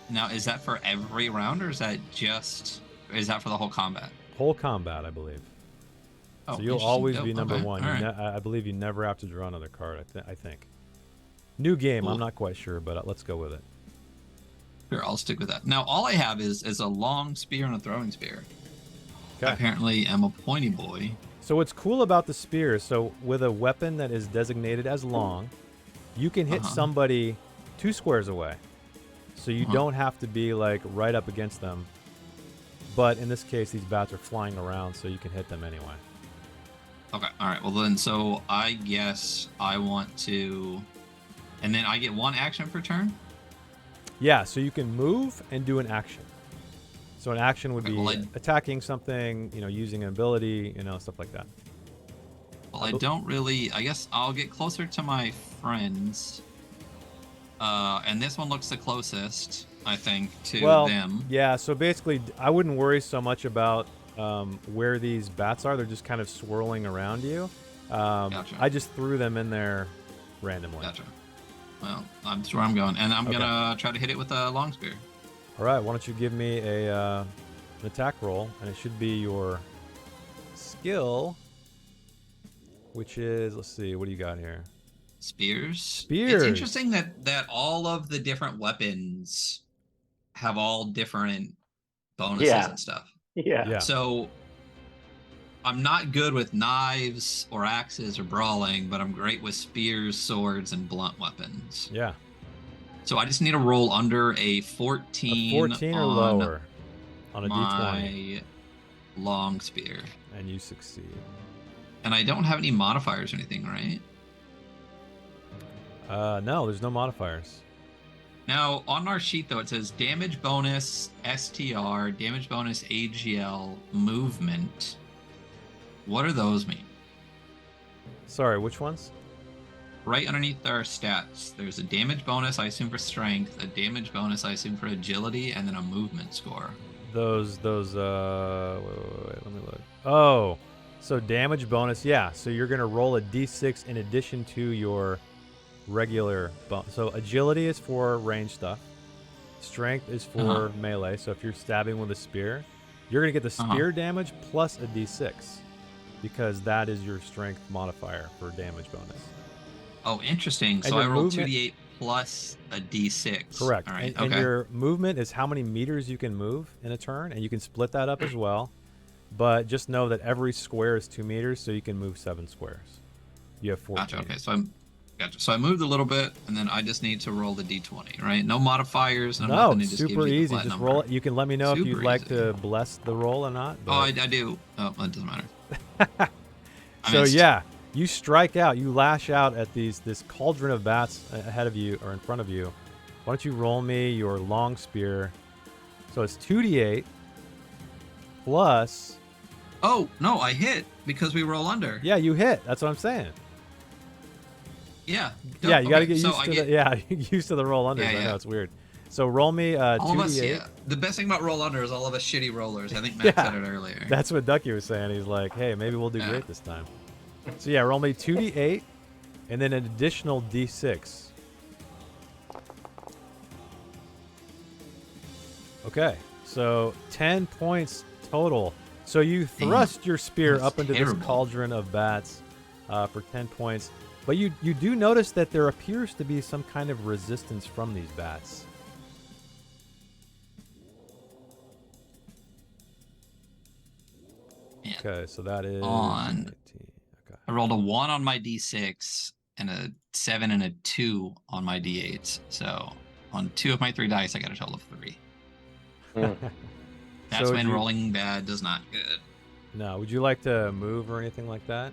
Now, is that for every round, or is that just... Is that for the whole combat? Whole combat, I believe. Oh, So you'll interesting. always Dope. be number Okay. 1. All You right. I believe you never have to draw another card. I think. New game. I'm Cool. not quite sure, but let's go with it. Sure, I'll stick with that. Now, all I have is a long spear and a throwing spear. I Okay. apparently am a pointy boy. So what's cool about the spear? So with a weapon that is designated as long, you can hit somebody 2 squares away. So you don't have to be like right up against them. But in this case, these bats are flying around, so you can hit them anyway. Okay, all right. Well, then, so I guess I want to... And then I get 1 action per turn? Yeah, so you can move and do an action. So an action would Okay, be well, attacking something, using an ability, stuff like that. Well, I don't really... I guess I'll get closer to my friends. And this one looks the closest, I think, to them. Yeah, so basically, I wouldn't worry so much about where these bats are. They're just kind of swirling around you. Gotcha. I just threw them in there randomly. Gotcha. Well, that's where I'm going. And I'm going to try to hit it with a long spear. All right, why don't you give me an attack roll, and it should be your skill, which is, let's see, what do you got here? Spears. Spears. It's interesting that all of the different weapons have all different bonuses and stuff. Yeah. So I'm not good with knives or axes or brawling, but I'm great with spears, swords, and blunt weapons. Yeah. So I just need to roll under a 14. A 14 or lower on a my d20. Long spear. And you succeed. And I don't have any modifiers or anything, right? No, there's no modifiers. Now, on our sheet, though, it says damage bonus STR, damage bonus AGL, movement. What do those mean? Sorry, which ones? Right underneath our stats, there's a damage bonus, I assume, for strength, a damage bonus, I assume, for agility, and then a movement score. Wait, let me look. Oh, so damage bonus, yeah. So you're going to roll a d6 in addition to your regular bonus. So agility is for range stuff. Strength is for melee. So if you're stabbing with a spear, you're going to get the spear damage plus a d6 because that is your strength modifier for damage bonus. Oh, interesting. And so I rolled movement... 2d8 plus a d6. Correct. All right. And your movement is how many meters you can move in a turn, and you can split that up as well. But just know that every square is 2 meters, so you can move 7 squares. You have 14. Gotcha. Okay, so I moved a little bit, and then I just need to roll the d20, right? No modifiers, no nothing. It just super gives you easy. the Just number. roll it. You can let me know if Super you'd like easy. to bless the roll or not. Oh, I do. Oh, it doesn't matter. So yeah, you strike out. You lash out at this cauldron of bats ahead of you or in front of you. Why don't you roll me your long spear? So it's 2d8 plus. Oh no, I hit because we roll under. Yeah, you hit. That's what I'm saying. Yeah. Yeah, you got to Okay, get so used to used to the roll under. Yeah, I yeah. know it's weird. So roll me all 2d8. of us, yeah. The best thing about roll under is all of us shitty rollers. I think Matt said it earlier. That's what Ducky was saying. He's like, hey, maybe we'll do great this time. So yeah, roll me 2d8 and then an additional d6. Okay, so 10 points total. So you thrust your spear That's up into terrible. this cauldron of bats for 10 points. But you do notice that there appears to be some kind of resistance from these bats. Yeah. Okay, so that is On. 19. Okay. I rolled a 1 on my d6 and a 7 and a 2 on my d8. So on 2 of my 3 dice, I got a total of 3. That's So when you- rolling bad does not good. No, would you like to move or anything like that?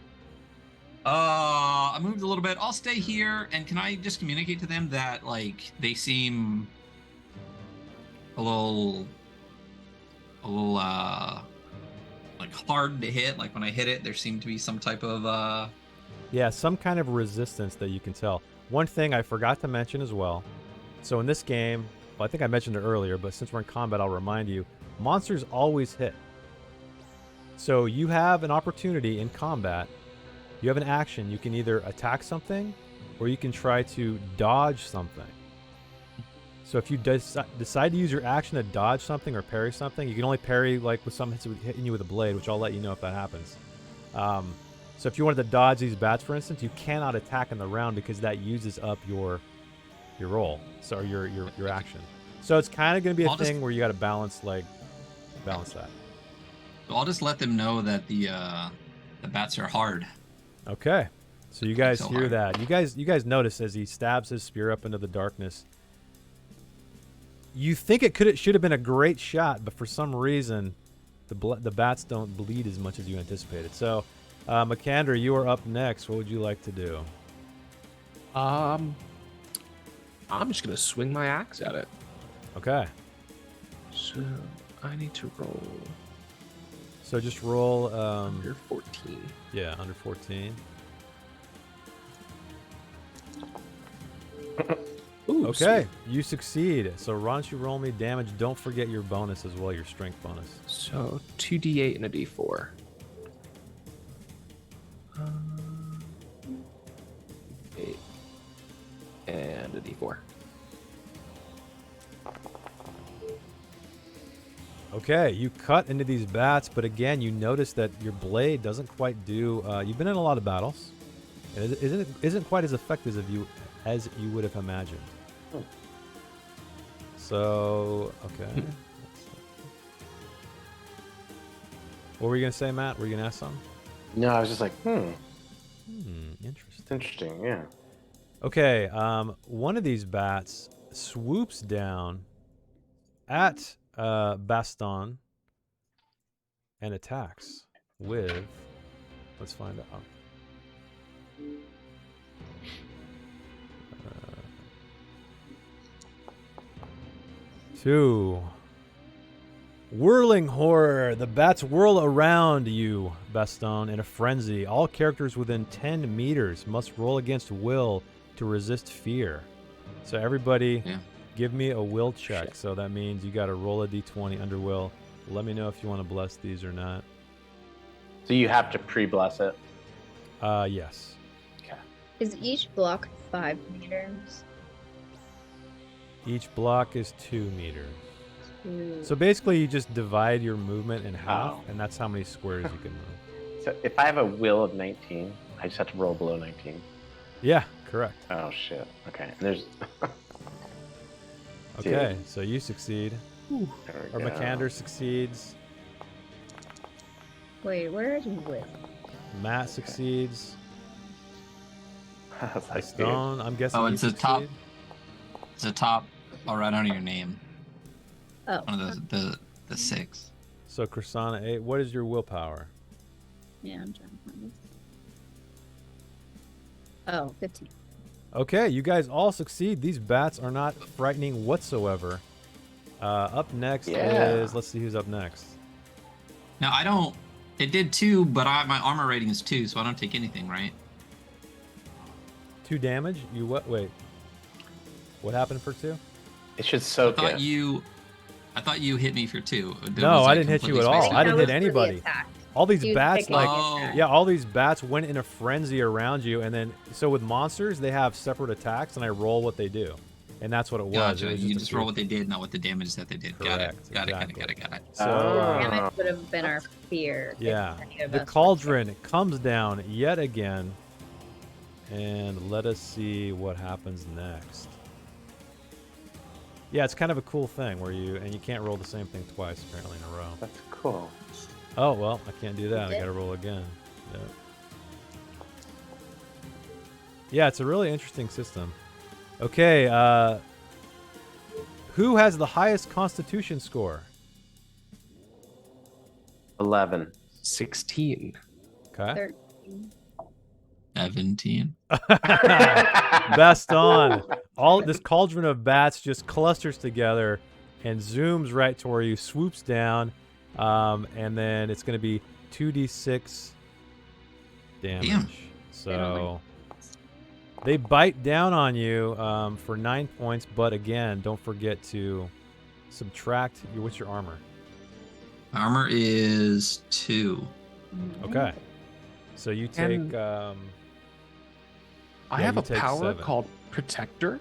I moved a little bit. I'll stay here, and can I just communicate to them that like they seem a little like hard to hit. Like when I hit it, there seemed to be some type of Yeah, some kind of resistance that you can tell. One thing I forgot to mention as well. So in this game, well, I think I mentioned it earlier, but since we're in combat, I'll remind you, monsters always hit. So you have an opportunity in combat. You have an action. You can either attack something or you can try to dodge something. So if you decide to use your action to dodge something or parry something, you can only parry like with some hits hitting you with a blade, which I'll let you know if that happens. So if you wanted to dodge these bats, for instance, you cannot attack in the round because that uses up your roll, so your action. So it's kind of going to be a thing where you got to balance that. So I'll just let them know that the bats are hard. Okay. So you guys so hear hard. that. You guys notice as he stabs his spear up into the darkness. You think it should have been a great shot, but for some reason, the bats don't bleed as much as you anticipated. So, Makander, you are up next. What would you like to do? I'm just gonna swing my axe at it. Okay. So I need to roll So just roll. under 14. Yeah, under 14. Ooh, Okay, sweet. you succeed. So why don't you roll me damage? Don't forget your bonus as well, your strength bonus. So 2d8 and a d4. 8 and a d4. Okay, you cut into these bats, but again, you notice that your blade doesn't quite do. You've been in a lot of battles. And it isn't quite as effective as you would have imagined. Hmm. So okay. What were you gonna say, Matt? Were you gonna ask something? No, I was just like, Interesting. interesting. Yeah. Okay, one of these bats swoops down at Baston and attacks with. Let's find out. 2. Whirling horror. The bats whirl around you, Baston, in a frenzy. All characters within 10 meters must roll against will to resist fear. So everybody, give me a will check. Shit. So that means you got to roll a d20 under will. Let me know if you want to bless these or not. So you have to pre-bless it. Yes. Okay. Is each block 5 meters? Each block is 2 meters. Ooh. So basically, you just divide your movement in half, Oh. and that's how many squares you can move. So if I have a will of 19, I just have to roll below 19. Yeah, correct. Oh shit. Okay. And there's. Okay, so you succeed. There Or we go. Makander succeeds. Wait, where is with? Matt succeeds. I was like, dude. Stone, I'm guessing Oh, you it's the top. succeed. It's the top, right under your name. Oh, One of the 6. So Kursana 8. What is your willpower? yeah, I'm trying to find this. Oh, 15. Okay, you guys all succeed. These bats are not frightening whatsoever. Up next Yeah. is, let's see who's up next. Now I don't. It did 2, but my armor rating is 2, so I don't take anything, right? 2 damage. You what? Wait. What happened for 2? It should soak I it. thought you hit me for 2. No, I didn't hit you at all. completely I didn't hit That was for the anybody. attack. All these You'd bats, pick like, Oh. attack. yeah, all these bats went in a frenzy around you, and then, so with monsters, they have separate attacks, and I roll what they do. And that's what it was. Gotcha. It was You a just roll what they did, not what the damage that they did. Correct, Got it. exactly. So, Oh. Damage would have been our fear. if Yeah. any of The us were cauldron comes down yet again. And let us see what happens next. Yeah, it's kind of a cool thing where you can't roll the same thing twice apparently in a row. That's cool. Oh, well, I can't do that. I did? got to roll again. Yeah. Yeah, it's a really interesting system. Okay, who has the highest constitution score? 11. 16. Okay. 13. 17. Best on. All this cauldron of bats just clusters together and zooms right toward you, swoops down, and then it's going to be 2d6 damage. Damn. So they bite down on you for 9 points, but again, don't forget to subtract. What's your armor? Armor is 2. Okay. So you take. And- I Yeah, have you a take power 7. called Protector,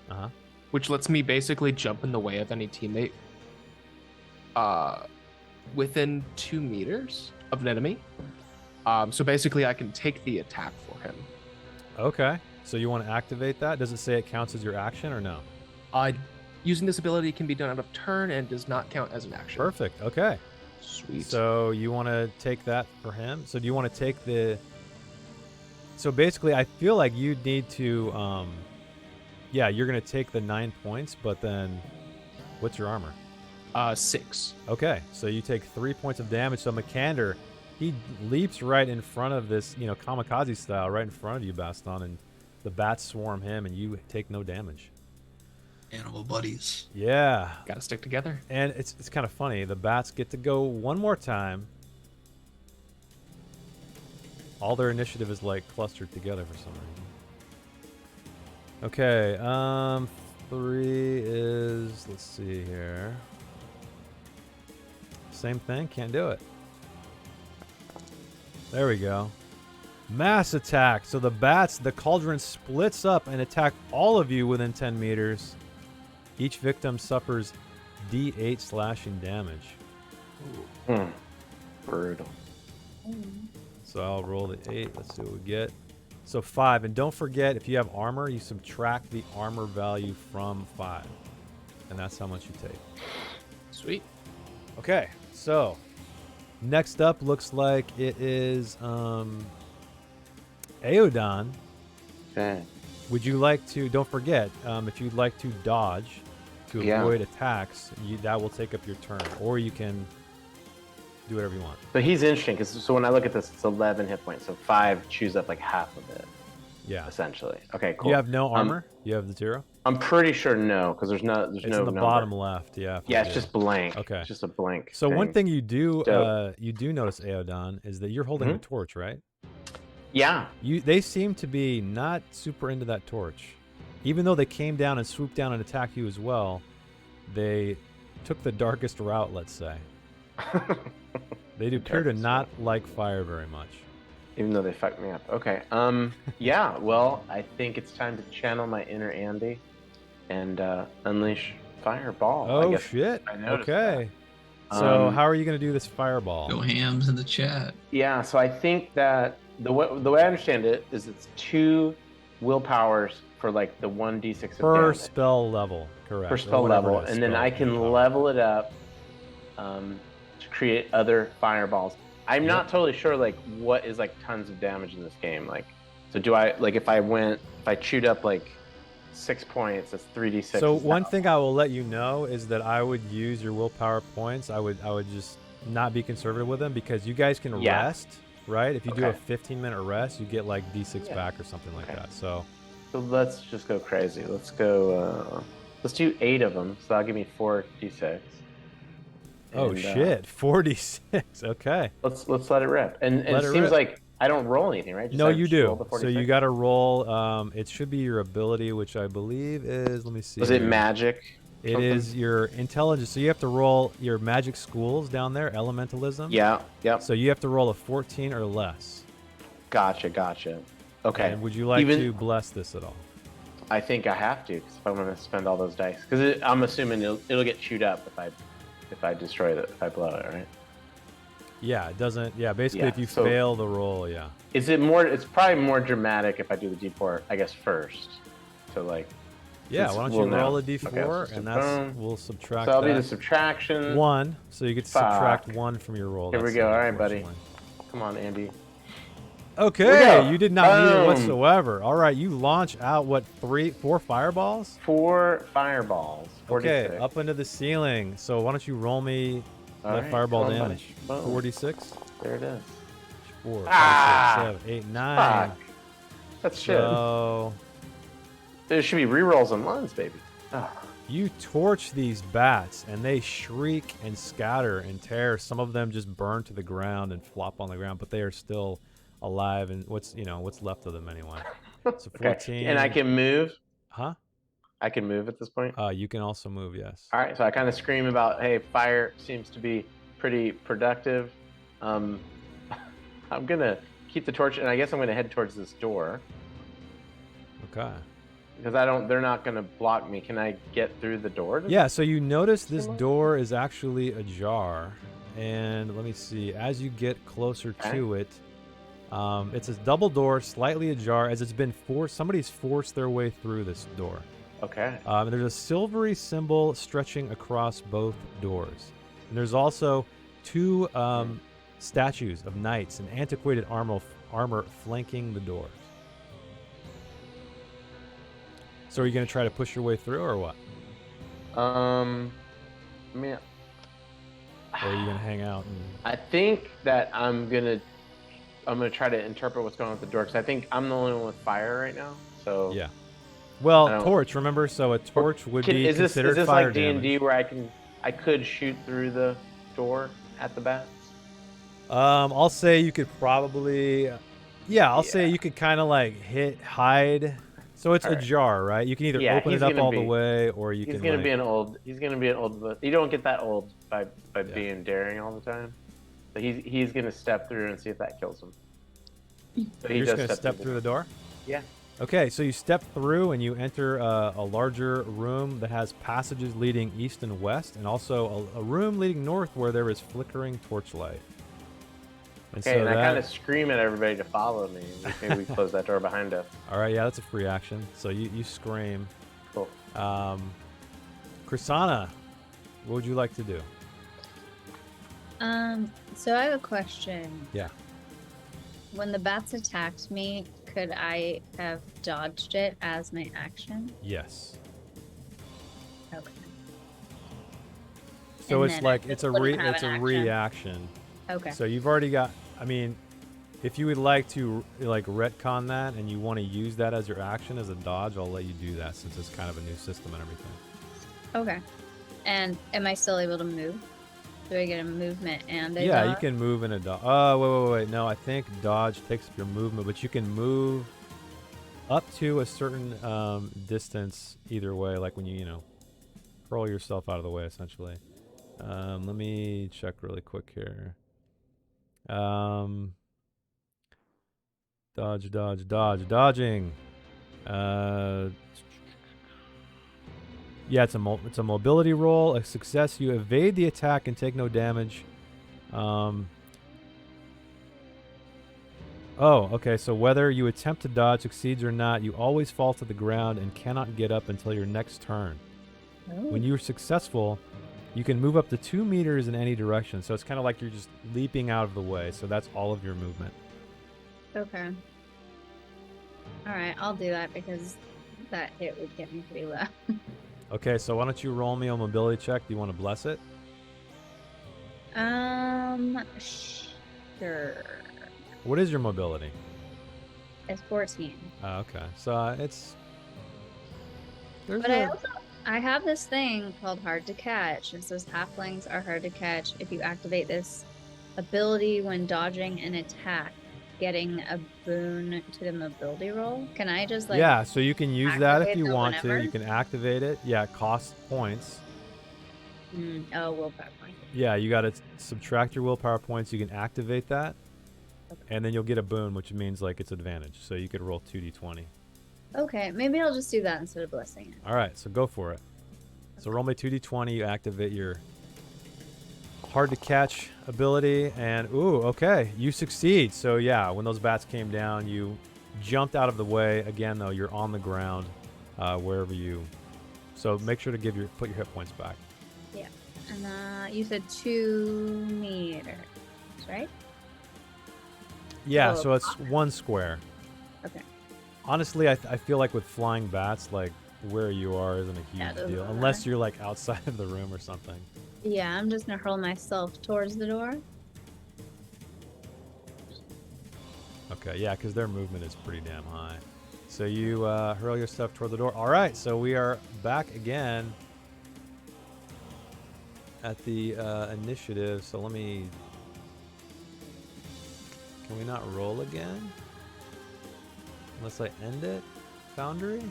Uh-huh. which lets me basically jump in the way of any teammate within 2 meters of an enemy. So basically, I can take the attack for him. Okay. So you want to activate that? Does it say it counts as your action or no? Using this ability can be done out of turn and does not count as an action. Perfect. Okay. Sweet. So you want to take that for him? So do you want to take the... So basically, I feel like you need to... Yeah, you're going to take the 9 points, but then... What's your armor? 6. Okay, so you take 3 points of damage. So Makander, he leaps right in front of this, kamikaze style, right in front of you, Baston, and the bats swarm him, and you take no damage. Animal buddies. Yeah. Got to stick together. And it's kind of funny. The bats get to go one more time. All their initiative is like clustered together for some reason. Okay, 3 is, let's see here. Same thing, can't do it. There we go. Mass attack. So the cauldron splits up and attack all of you within 10 meters. Each victim suffers D8 slashing damage. Brutal. So I'll roll the 8. Let's see what we get. So 5. And don't forget, if you have armor, you subtract the armor value from 5. And that's how much you take. Sweet. Okay, so next up looks like it is Aeodon. Okay. Would you like to, don't forget, if you'd like to dodge to avoid attacks, that will take up your turn. Or you can do whatever you want. But he's interesting because so when I look at this, it's 11 hit points. So 5 chews up like half of it. Yeah. Essentially. Okay, cool. You have no armor? You have the 0? I'm pretty sure no, because there's no It's no in the number. bottom left, yeah. Yeah, it's just blank. Okay. It's just a blank. So one thing you do Dope. notice, Aeodon, is that you're holding a torch, right? Yeah. They seem to be not super into that torch. Even though they came down and swooped down and attacked you as well, they took the darkest route, let's say. They do appear to not like fire very much. Even though they fucked me up. Okay. Yeah, well, I think it's time to channel my inner Andy and unleash fireball. I Oh, guess shit. I noticed Okay. So Um, how are you going to do this fireball? Go hams in the chat. Yeah, so I think that the way I understand it is it's 2 willpowers for like the 1d6 of Per damage. spell level, correct. Per or spell whatever level, it is, and then spell I can power. level it up to create other fireballs. I'm not totally sure like what is like tons of damage in this game. Like, so do I like if I chewed up like 6 points, that's 3d6. So is one not- thing I will let you know is that I would use your willpower points. I would just not be conservative with them because you guys can Yeah. rest, right? If you do a Okay. 15-minute rest, you get like d6 Yeah. back or something like Okay. that. So So let's just go crazy. Let's go. Let's do 8 of them. So that'll give me 4d6. oh And, shit, 46. Okay. Let's let it rip. And Let it it seems rip. like I don't roll anything, right? Just No, I you just roll do. the So you 46? got to roll. It should be your ability, which I believe is. Let me see. Was it here. magic? It something? is your intelligence. So you have to roll your magic schools down there, elementalism. Yeah. Yep. So you have to roll a 14 or less. Gotcha. Okay. And would you like Even- to bless this at all? I think I have to because if I'm going to spend all those dice, because I'm assuming it'll get chewed up if I destroy it, if I blow it, right? Yeah, it doesn't. Yeah, basically, Yeah, if you so- fail the roll, yeah. Is it more? It's probably more dramatic if I do the D4, I guess, first. So like. Yeah, since why don't we'll you know. roll a Okay, d4, so and that's boom. we'll subtract So I'll do the that. subtraction. 1, so you get to Fuck. subtract 1 from your roll. Here we That's go. it, All right, buddy. unfortunately. Come on, Andy. Okay, go. you did not need it Boom. whatsoever. All right, you launch out, what, 4 fireballs? 4 fireballs. 46. Okay, up into the ceiling. So why don't you roll me All that right, fireball come on, damage? buddy. Boom. 46? There it is. 4, 5, Ah! 6, 7, 8, 9. Fuck. That's shit. So There should be rerolls on ones, baby. Ah. you torch these bats, and they shriek and scatter and tear. Some of them just burn to the ground and flop on the ground, but they are still alive. And what's left of them anyway? So 14. Okay. And I can move. Huh? I can move at this point. You can also move. Yes. All right. So I kind of scream about, hey, fire seems to be pretty productive. I'm gonna keep the torch, and I guess I'm gonna head towards this door Okay. because they're not gonna block me. Can I get through the door? Yeah. So you notice this Similar? door is actually ajar, and let me see. As you get closer Okay. to it, it's a double door, slightly ajar, as it's been forced. Somebody's forced their way through this door. Okay. There's a silvery symbol stretching across both doors. And there's also 2 statues of knights in antiquated armor flanking the doors. So are you going to try to push your way through or what? I mean, Or are you going to hang out? And... I think that I'm gonna try to interpret what's going on with the door because I think I'm the only one with fire right now. So Yeah. Well, I don't- torch, remember? So a torch would be is this considered fire like D&D damage. where I could shoot through the door at the bats? I'll say you could probably... Yeah, I'll say you could kind of like hide So it's All right. ajar, right? You can either Yeah, open he's it up gonna all be- the way, or you He's can. gonna like, be an old. He's gonna be an old. You don't get that old by Yeah. being daring all the time. So he's gonna step through and see if that kills him. So he You're just does gonna step through the door. Yeah. Okay, so you step through and you enter a larger room that has passages leading east and west, and also a room leading north where there is flickering torchlight. And Okay, and I that- kind of scream at everybody to follow me. Maybe we close that door behind us. All right, yeah, that's a free action. So you scream. Cool. Krisana, what would you like to do? So I have a question. Yeah. When the bats attacked me, could I have dodged it as my action? Yes. Okay. So And it's then like I it's a wouldn't have it's a an action. reaction. Okay. So you've already got. I mean, if you would like to like retcon that and you want to use that as your action as a dodge, I'll let you do that since it's kind of a new system and everything. Okay. And am I still able to move? Do I get a movement and a Yeah, you dodge? can move in a dodge. Oh, wait. No, I think dodge takes up your movement, but you can move up to a certain distance either way, like when you hurl yourself out of the way, essentially. Let me check really quick here. Dodging. Yeah, it's a mobility roll. A success, you evade the attack and take no damage. Oh, okay. So whether you attempt to dodge succeeds or not, you always fall to the ground and cannot get up until your next turn. When you're successful, you can move up to 2 meters in any direction. So it's kind of like you're just leaping out of the way. So that's all of your movement. Okay. All right, I'll do that because that hit would get me pretty low. Okay, so why don't you roll me a mobility check? Do you want to bless it? Sure. What is your mobility? It's 14. Okay, so it's. There's But a, I have this thing called Hard to Catch. It says halflings are hard to catch. If you activate this ability when dodging an attack, getting a boon to the mobility roll. Can I just like? yeah, so you can use that if activate you it want whenever? to. You can activate it. Yeah, it costs points. Oh, willpower point. Yeah, you got to subtract your willpower points. You can activate that, and then you'll get a boon, which means like it's advantage. So you could roll 2d20. Okay, maybe I'll just do that instead of blessing it. All right, so go for it. So roll me 2d20. You activate your hard to catch ability, and ooh, okay, you succeed. So yeah, when those bats came down, you jumped out of the way. Again, though, you're on the ground, wherever you. So make sure to put your hit points back. Yeah, and you said 2 meters, right? Yeah, Oh, so it's 1 square. Okay. Honestly, I feel like with flying bats, like where you are isn't a Yeah, huge doesn't deal, matter. unless you're like outside of the room or something. Yeah, I'm just gonna hurl myself towards the door. Okay, yeah, because their movement is pretty damn high. So you hurl your stuff toward the door. All right, so we are back again at the initiative. So let me. Can we not roll again? Unless I end it? Foundry?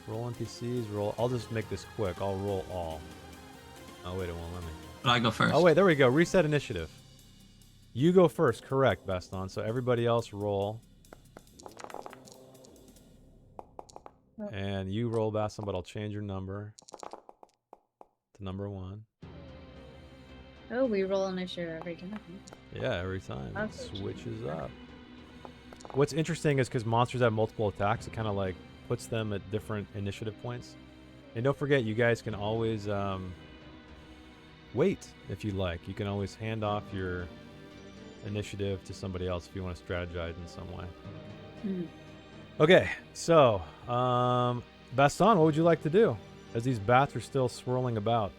Roll NPCs, roll. I'll just make this quick. I'll roll all. Oh, wait, it won't let me. But I go first. Oh, wait, there we go. Reset initiative. You go first, correct, Baston. So everybody else roll. And you roll, Baston, but I'll change your number to number 1. Oh, we roll initiative every time. Yeah, every time. It Okay. switches up. What's interesting is because monsters have multiple attacks, it kind of like puts them at different initiative points. And don't forget, you guys can always wait if you like. You can always hand off your initiative to somebody else if you want to strategize in some way. Hmm. Okay, so Baston, what would you like to do as these bats are still swirling about?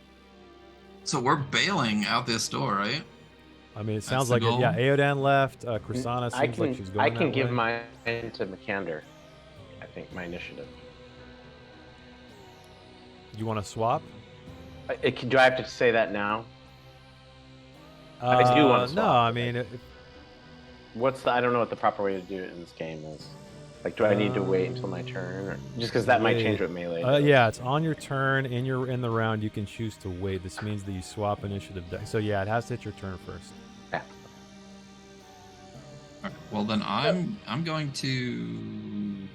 So we're bailing out this door, right? I mean, it That's sounds the like it. goal? Yeah, Aodan left. Krisana seems like she's going I can that give way. mine to Makander. I think my initiative. You want to swap? Do I have to say that now? I do want to No, swap. I mean, I don't know what the proper way to do it in this game is. Like, do I need to wait until my turn, or just because that might change what melee does? Yeah, it's on your turn. In the round, you can choose to wait. This means that you swap initiative. So yeah, it has to hit your turn first. Yeah. All right, well, then I'm going to.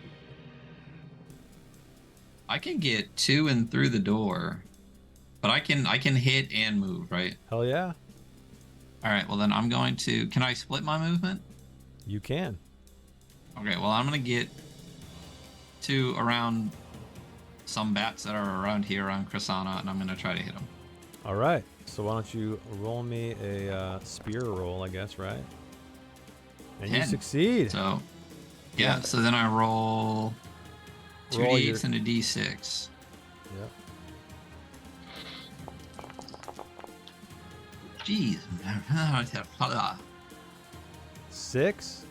I can get 2 and through the door, but I can hit and move, right? Hell yeah, All right. Well, then I'm going to. Can I split my movement? you can. Okay. Well, I'm gonna get to around some bats that are around here around Krasana, and I'm gonna try to hit them. All right. So why don't you roll me a spear roll, I guess, right? And 10. you succeed. So, yeah. So then I roll 2 Roll d8s and a d6. Yep. Jeez. 6.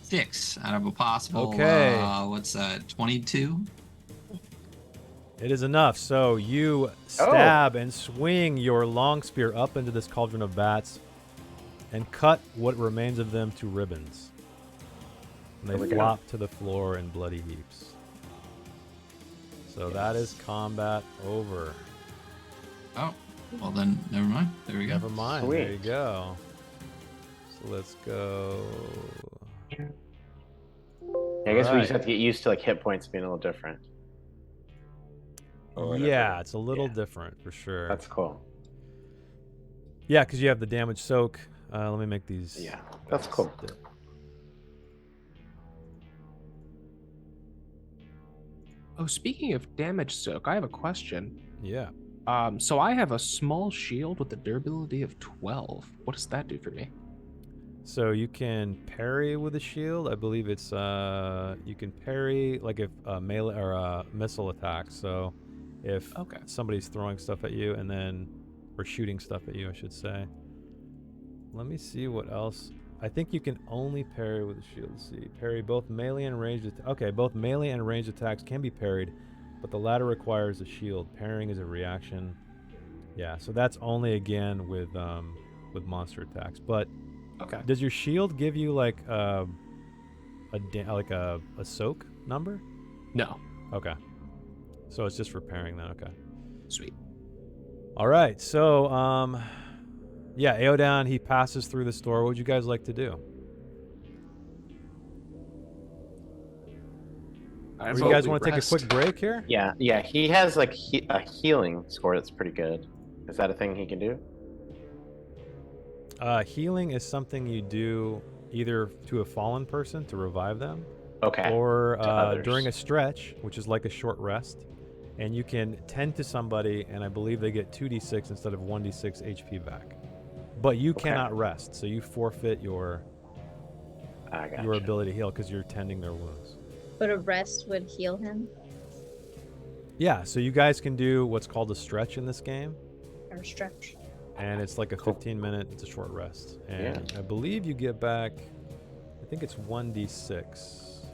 6 out of a possible. Okay. What's that? 22. It is enough. So you stab and swing your long spear up into this cauldron of bats and cut what remains of them to ribbons. And There we they go. flop to the floor in bloody heaps. So that is combat over. Oh. Well then, never mind. There we go. Never mind. There you Sweet. go. So let's go. Yeah, I guess we Alright. just have to get used to like hit points being a little different. Or whatever. Yeah, it's a little Yeah. different for sure. That's cool. Yeah, because you have the damage soak. Let me make these. Yeah, that's cool. Oh, speaking of damage soak, I have a question. Yeah. So I have a small shield with a durability of 12. What does that do for me? So you can parry with a shield. I believe it's you can parry like if melee or missile attacks. So if somebody's throwing stuff at you and then or shooting stuff at you, I should say. Let me see what else. I think you can only parry with a shield. Let's see, parry both melee and ranged. Okay, both melee and ranged attacks can be parried, but the latter requires a shield. Parrying is a reaction. Yeah, so that's only again with monster attacks. But Okay. does your shield give you like a soak number? No. Okay. So it's just for parrying then. Okay. Sweet. All right. So yeah, Aodan, he passes through this door. What would you guys like to do? I Or you vote guys we want to take a rest. quick break here? Yeah, he has like a healing score that's pretty good. Is that a thing he can do? Healing is something you do either to a fallen person to revive them, Okay. or To others. during a stretch, which is like a short rest, and you can tend to somebody, and I believe they get 2d6 instead of 1d6 HP back. But you Okay. cannot rest, so you forfeit your I gotcha. your ability to heal because you're tending their wounds. But a rest would heal him Yeah, so you guys can do what's called a stretch in this game, or stretch. and it's like a Cool. 15-minute, it's a short rest. And Yeah. I believe you get back, I think it's 1d6.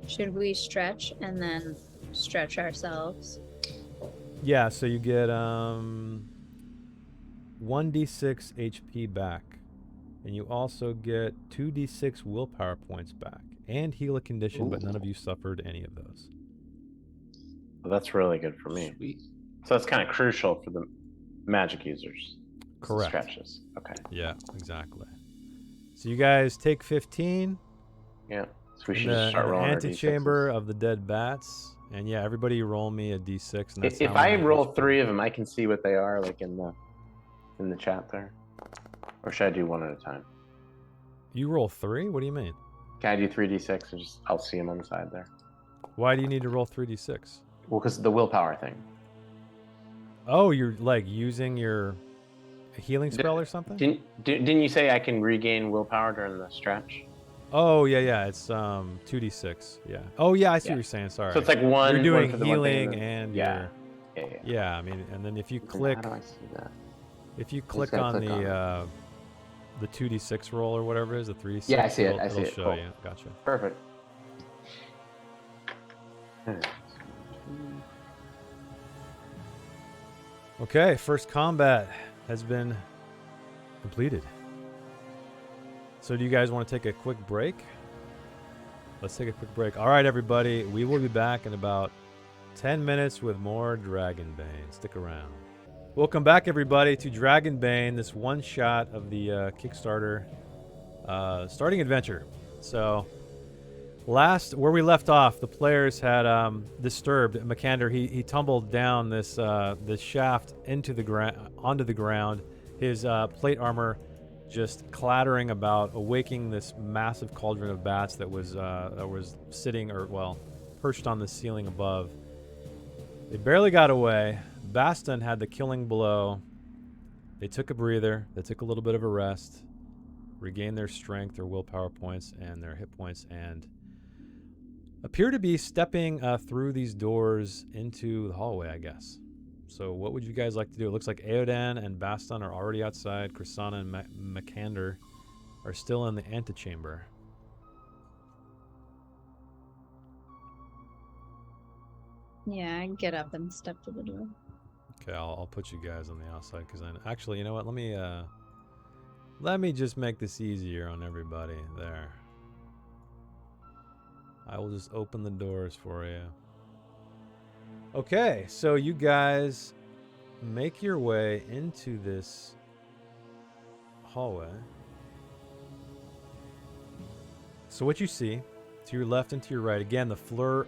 Should we stretch and then stretch ourselves? Yeah, so you get 1d6 HP back, and you also get 2d6 willpower points back, and heal a condition, but none of you suffered any of those. Well, that's really good for me. Sweet. So that's kind of crucial for the magic users. Correct. Stretches. Okay. Yeah, exactly. So you guys take 15 Yeah. So we in should the, just start rolling our antechamber D6s. of the dead bats, and yeah, everybody roll me a d6. And that's If how I many roll HP. 3 of them, I can see what they are, like in the chat there. Or should I do one at a time? You roll 3? What do you mean? Can I do 3d6 and just I'll see them on the side there? Why do you need to roll 3d6? Well, because the willpower thing. Oh, you're like using your healing spell or something? Didn't you say I can regain willpower during the stretch? Oh yeah, it's 2d6. Yeah. Oh yeah, I see Yeah. what you're saying. Sorry. So it's like one. You're doing one for the one thing healing then- and yeah. your Yeah. yeah. I mean, and then if you Then click How do I see that? if you click gotta on click on the 2d6 roll or whatever it is, the 3d6. Yeah, I see it, it'll- I see it'll it, show cool. you. Gotcha. Perfect. Okay, first combat has been completed. So do you guys want to take a quick break? Let's take a quick break. All right, everybody. We will be back in about 10 minutes with more Dragonbane. Stick around. Welcome back, everybody, to Dragonbane, this one shot of the Kickstarter starting adventure. So, where we left off, the players had disturbed Makander. He tumbled down this shaft onto the ground. His plate armor just clattering about, awaking this massive cauldron of bats that was sitting, perched on the ceiling above. They barely got away. Baston had the killing blow. They took a breather. They took a little bit of a rest, regained their strength, their willpower points, and their hit points, and appear to be stepping through these doors into the hallway, I guess. So what would you guys like to do? It looks like Aodan and Baston are already outside. Krisana and Makander are still in the antechamber. Yeah, I get up and step to the door. Okay, I'll put you guys on the outside because actually, you know what? Let me just make this easier on everybody. There. I will just open the doors for you. Okay, so you guys make your way into this hallway. So what you see to your left and to your right, again, the floor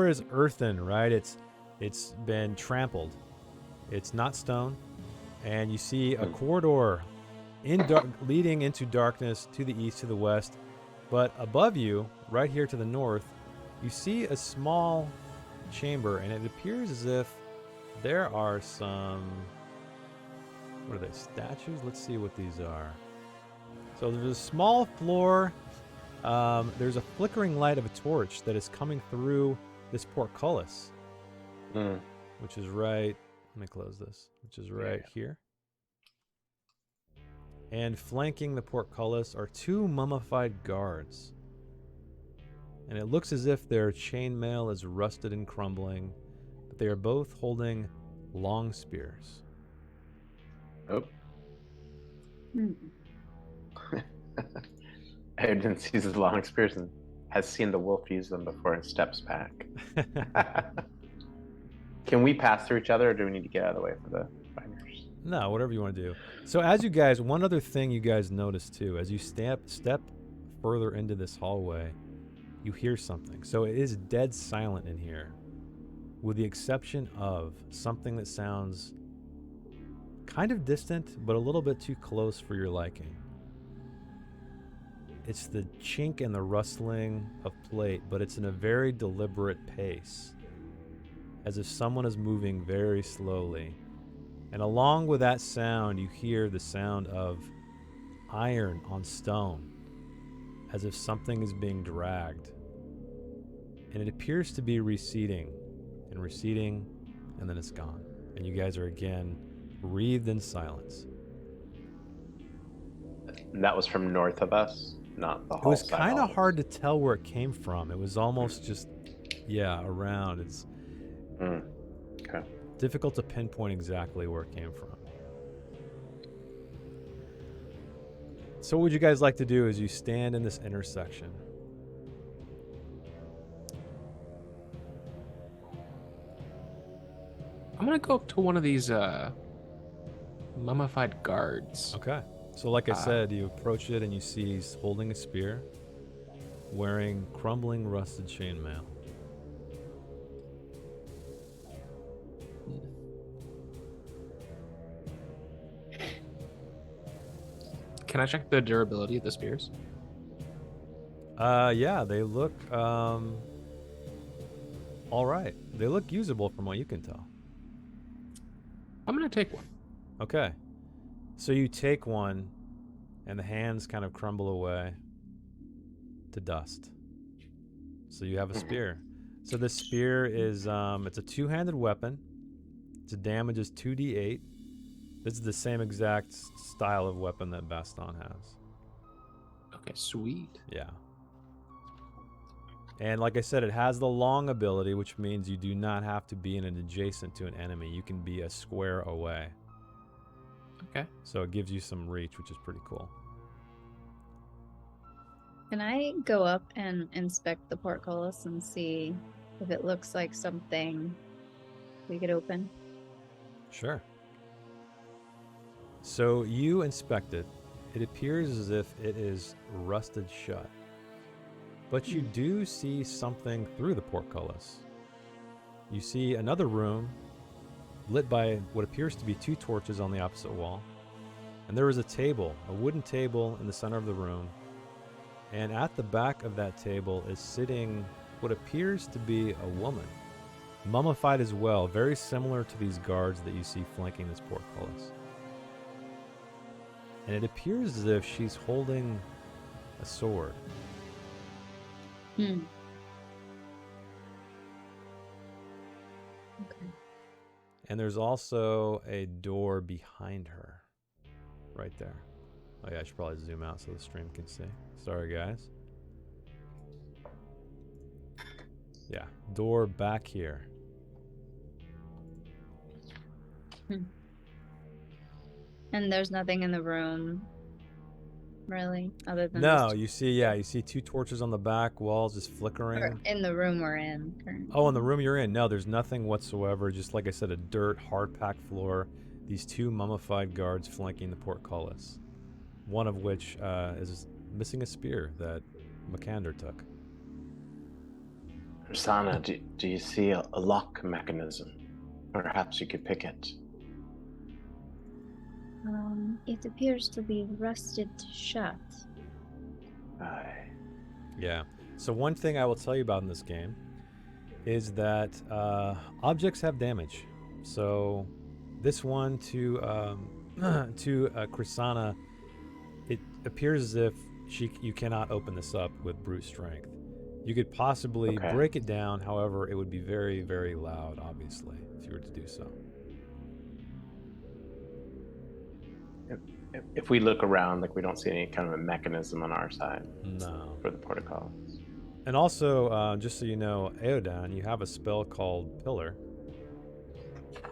is earthen, right? It's been trampled. It's not stone, and you see a corridor leading into darkness to the east, to the west. But above you, right here to the north, you see a small chamber, and it appears as if there are some, what are they, statues? Let's see what these are. So there's a small floor. There's a flickering light of a torch that is coming through this portcullis, which is right, let me close this, which is right here. And flanking the portcullis are two mummified guards. And it looks as if their chainmail is rusted and crumbling, but they are both holding long spears. Oh. Aodan sees his long spears and has seen the wolf use them before and steps back. Can we pass through each other, or do we need to get out of the way for the fighters? No, whatever you want to do. So as you guys, one other thing you guys notice too, as you step further into this hallway, you hear something. So it is dead silent in here, with the exception of something that sounds kind of distant, but a little bit too close for your liking. It's the chink and the rustling of plate, but it's in a very deliberate pace, as if someone is moving very slowly. And along with that sound, you hear the sound of iron on stone, as if something is being dragged. And it appears to be receding, and then it's gone. And you guys are again wreathed in silence. And that was from north of us, not the hall. It was kind of hard to tell where it came from. It was almost just, around. It's okay. Difficult to pinpoint exactly where it came from. So what would you guys like to do as you stand in this intersection? I'm gonna go up to one of these mummified guards. Okay. So like I said, you approach it and you see he's holding a spear, wearing crumbling rusted chainmail. Can I check the durability of the spears? Yeah, they look all right. They look usable from what you can tell. I'm gonna take one. Okay. So you take one, and the hands kind of crumble away to dust. So you have a spear. So this spear is, it's a two-handed weapon. Its damage is 2d8. This is the same exact style of weapon that Baston has. Okay, sweet. Yeah. And like I said, it has the long ability, which means you do not have to be in an adjacent to an enemy. You can be a square away. Okay. So it gives you some reach, which is pretty cool. Can I go up and inspect the portcullis and see if it looks like something we could open? Sure. So you inspect it. It appears as if it is rusted shut. But you do see something through the portcullis. You see another room lit by what appears to be 2 torches on the opposite wall. And there is a table, a wooden table in the center of the room. And at the back of that table is sitting what appears to be a woman, mummified as well, very similar to these guards that you see flanking this portcullis. And it appears as if she's holding a sword. Hmm. Okay. And there's also a door behind her, right there. Oh yeah, I should probably zoom out so the stream can see. Sorry, guys. Yeah, door back here. And there's nothing in the room, really, other than No, this- you see 2 torches on the back walls just flickering. or in the room we're in currently. Oh, in the room you're in? No, there's nothing whatsoever. Just like I said, a dirt, hard-packed floor. These 2 mummified guards flanking the portcullis. One of which is missing a spear that Makander took. Rosanna, do you see a lock mechanism? Perhaps you could pick it. It appears to be rusted shut. Aye. Yeah. So one thing I will tell you about in this game is that objects have damage. So this one to Krisana, it appears as if you cannot open this up with brute strength. You could possibly Okay. break it down, however, it would be very, very loud, obviously, if you were to do so. If we look around, like we don't see any kind of a mechanism on our side No. for the protocol. And also, just so you know, Eodan, you have a spell called Pillar.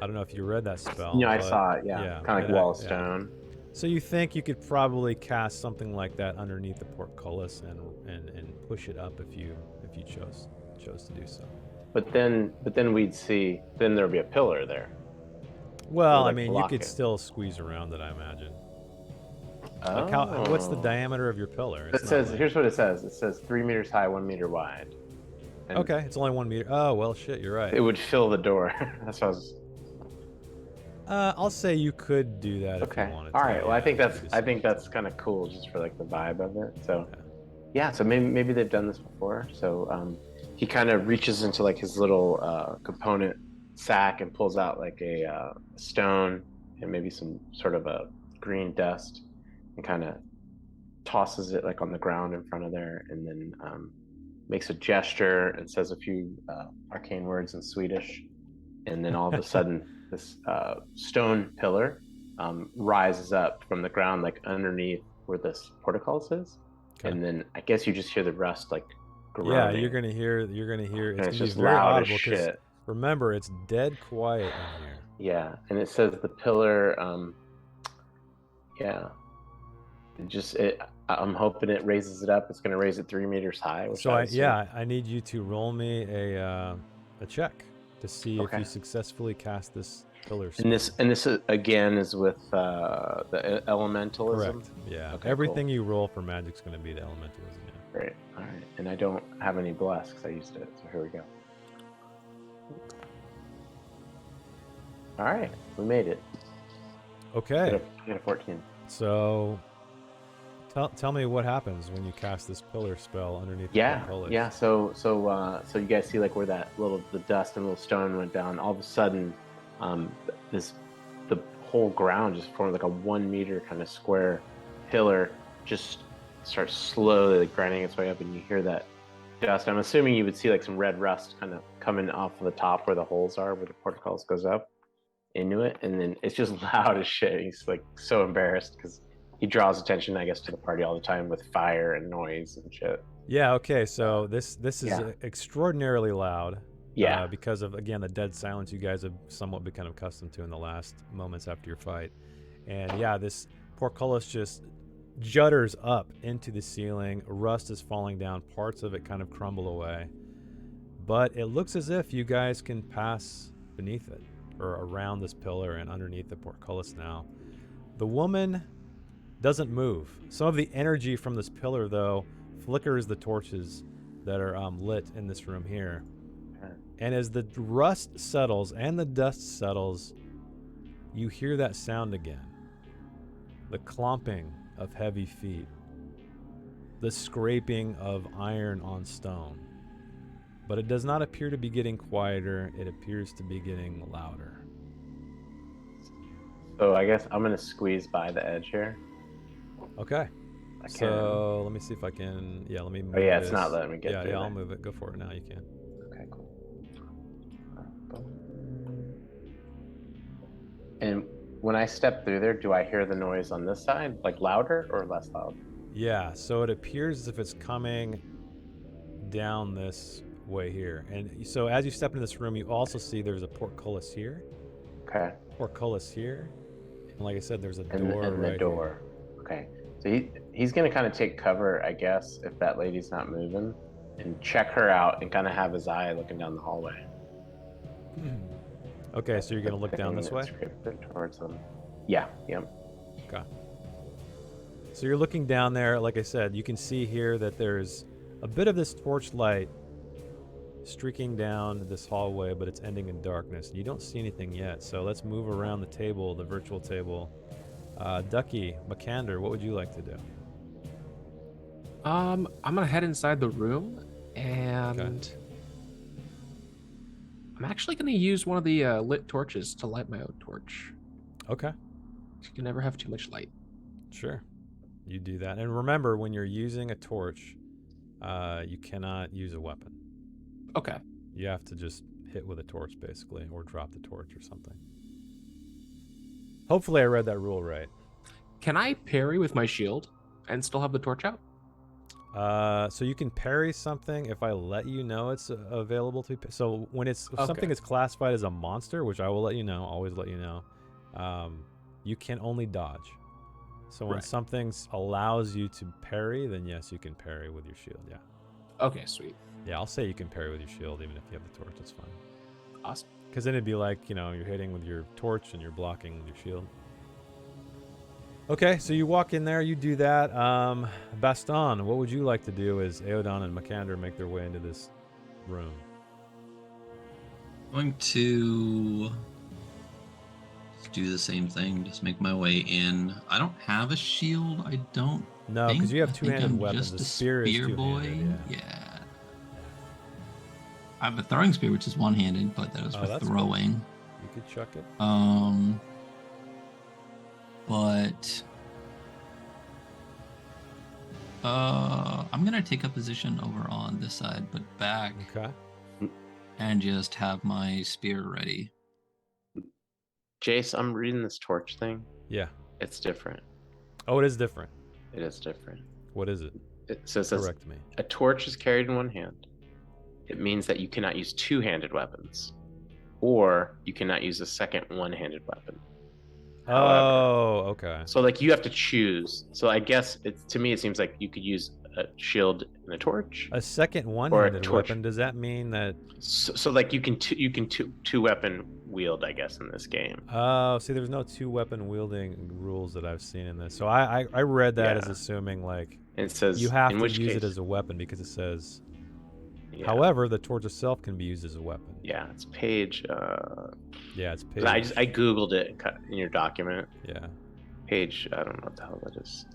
I don't know if you read that spell. I but saw it. Yeah, kind of like wall of stone. So you think you could probably cast something like that underneath the portcullis and push it up if you chose to do so. But then we'd see. Then there'd be a pillar there. Well, Or, I like, mean, you block could it. still squeeze around it, I imagine. Oh. Like what's the diameter of your pillar? It It's not says. like- Here's what it says. It says 3 meters high, 1 meter wide. And Okay, it's only 1 meter. Oh well, shit, you're right. It would fill the door. That's what I was. I'll say you could do that if Okay. you wanted. All to. right. Well, I yeah, think if that's. you I just- think that's kind of cool, just for like the vibe of it. So. Yeah. Yeah. So maybe they've done this before. So he kind of reaches into like his little component sack and pulls out like a stone and maybe some sort of a green dust and kind of tosses it like on the ground in front of there, and then makes a gesture and says a few arcane words in Swedish, and then all of a sudden this stone pillar rises up from the ground like underneath where this portcullis is, Okay. and then I guess you just hear the rust like Yeah, groaning. you're gonna hear. It's and gonna it's be just very loud audible as 'cause shit. remember, it's dead quiet in here. Yeah, and it says the pillar. Yeah, I'm hoping it raises it up. It's going to raise it 3 meters high. Which So assume- I need you to roll me a check to see if Okay. you successfully cast this pillar. And this again is with the elementalism. Correct. Yeah. Okay, Everything you roll for magic's going to be the elementalism. Yeah. Great. All right, and I don't have any bless because I used it. So here we go. All right, we made it. Okay. Got a 14. So tell me what happens when you cast this pillar spell underneath the Yeah, portcullis. yeah. So you guys see like where the dust and little stone went down. All of a sudden, the whole ground just formed like a 1 meter kind of square pillar. Just starts slowly like, grinding its way up, and you hear that dust. I'm assuming you would see like some red rust kind of coming off of the top where the holes are, where the portcullis goes up into it, and then it's just loud as shit. He's like so embarrassed because he draws attention, I guess, to the party all the time with fire and noise and shit. Yeah. Okay. So this is Yeah. extraordinarily loud. Yeah. Because of, again, the dead silence you guys have somewhat become accustomed to in the last moments after your fight. And yeah, this portcullis just jutters up into the ceiling. Rust is falling down. Parts of it kind of crumble away. But it looks as if you guys can pass beneath it, or around this pillar and underneath the portcullis now. The woman doesn't move. Some of the energy from this pillar, though, flickers the torches that are lit in this room here. And as the rust settles and the dust settles, you hear that sound again. The clomping of heavy feet. The scraping of iron on stone. But it does not appear to be getting quieter. It appears to be getting louder. So I guess I'm going to squeeze by the edge here. Okay. I can. So let me see if I can. Yeah, let me move Oh, yeah, this. it's not letting me get Yeah, through yeah, I'll there. move it. Go for it now. You can. Okay, cool. And when I step through there, do I hear the noise on this side, like louder or less loud? Yeah, so it appears as if it's coming down this way here. And so as you step into this room, you also see there's a portcullis here, Okay. portcullis here. And like I said, there's a And, door and right the door. Okay. So he's going to kind of take cover, I guess, if that lady's not moving, and check her out and kind of have his eye looking down the hallway. here. Okay, so you're going to look down this way? Towards them. Yeah, yep. Okay. So you're looking down there. Like I said, you can see here that there's a bit of this torchlight streaking down this hallway, but it's ending in darkness. You don't see anything yet, so let's move around the table, the virtual table. Ducky, Makander, what would you like to do? I'm gonna head inside the room, and I'm actually gonna use one of the lit torches to light my own torch. Okay, You can never have too much light. sure. You do that. And remember, when you're using a torch, you cannot use a weapon. Okay. You have to just hit with a torch, basically, or drop the torch or something. Hopefully I read that rule right. Can I parry with my shield and still have the torch out? So you can parry something if I let you know it's available to be. So when it's if something is classified as a monster, which I will let you know, always let you know, you can only dodge. So when something allows you to parry, then yes, you can parry with your shield. Yeah. Okay, sweet. Yeah, I'll say you can parry with your shield even if you have the torch. That's fine. Awesome. Because then it'd be like, you know, you're hitting with your torch and you're blocking with your shield. Okay, so you walk in there, you do that. Baston, what would you like to do as Aodon and Makander make their way into this room? Going to just do the same thing, just make my way in. I don't have a shield, I don't. No, because you have I think two-handed I'm weapons. just The a spear is spear two-handed, boy. Yeah. I have a throwing spear, which is one-handed, but that was for that's throwing. You could chuck it. But I'm gonna take a position over on this side, but back, Okay. and just have my spear ready. Jace, I'm reading this torch thing. Yeah. It's different. Oh, it is different. It is different. What is it? So it says Correct me. a torch is carried in one hand. It means that you cannot use two-handed weapons, or you cannot use a second one-handed weapon. Oh, okay. So like you have to choose. So I guess to me it seems like you could use a shield and a torch. A second one-handed torch. weapon. Does that mean that? So like you can two weapon wield, I guess, in this game. Oh, see, there's no two-weapon wielding rules that I've seen in this. So I read that as Yeah. assuming like And it says you have in to which use case, it as a weapon because it says. yeah. However, the torch itself can be used as a weapon. Yeah, it's page. Yeah, it's page. I googled it in your document. Yeah. Page. I don't know what the hell that is.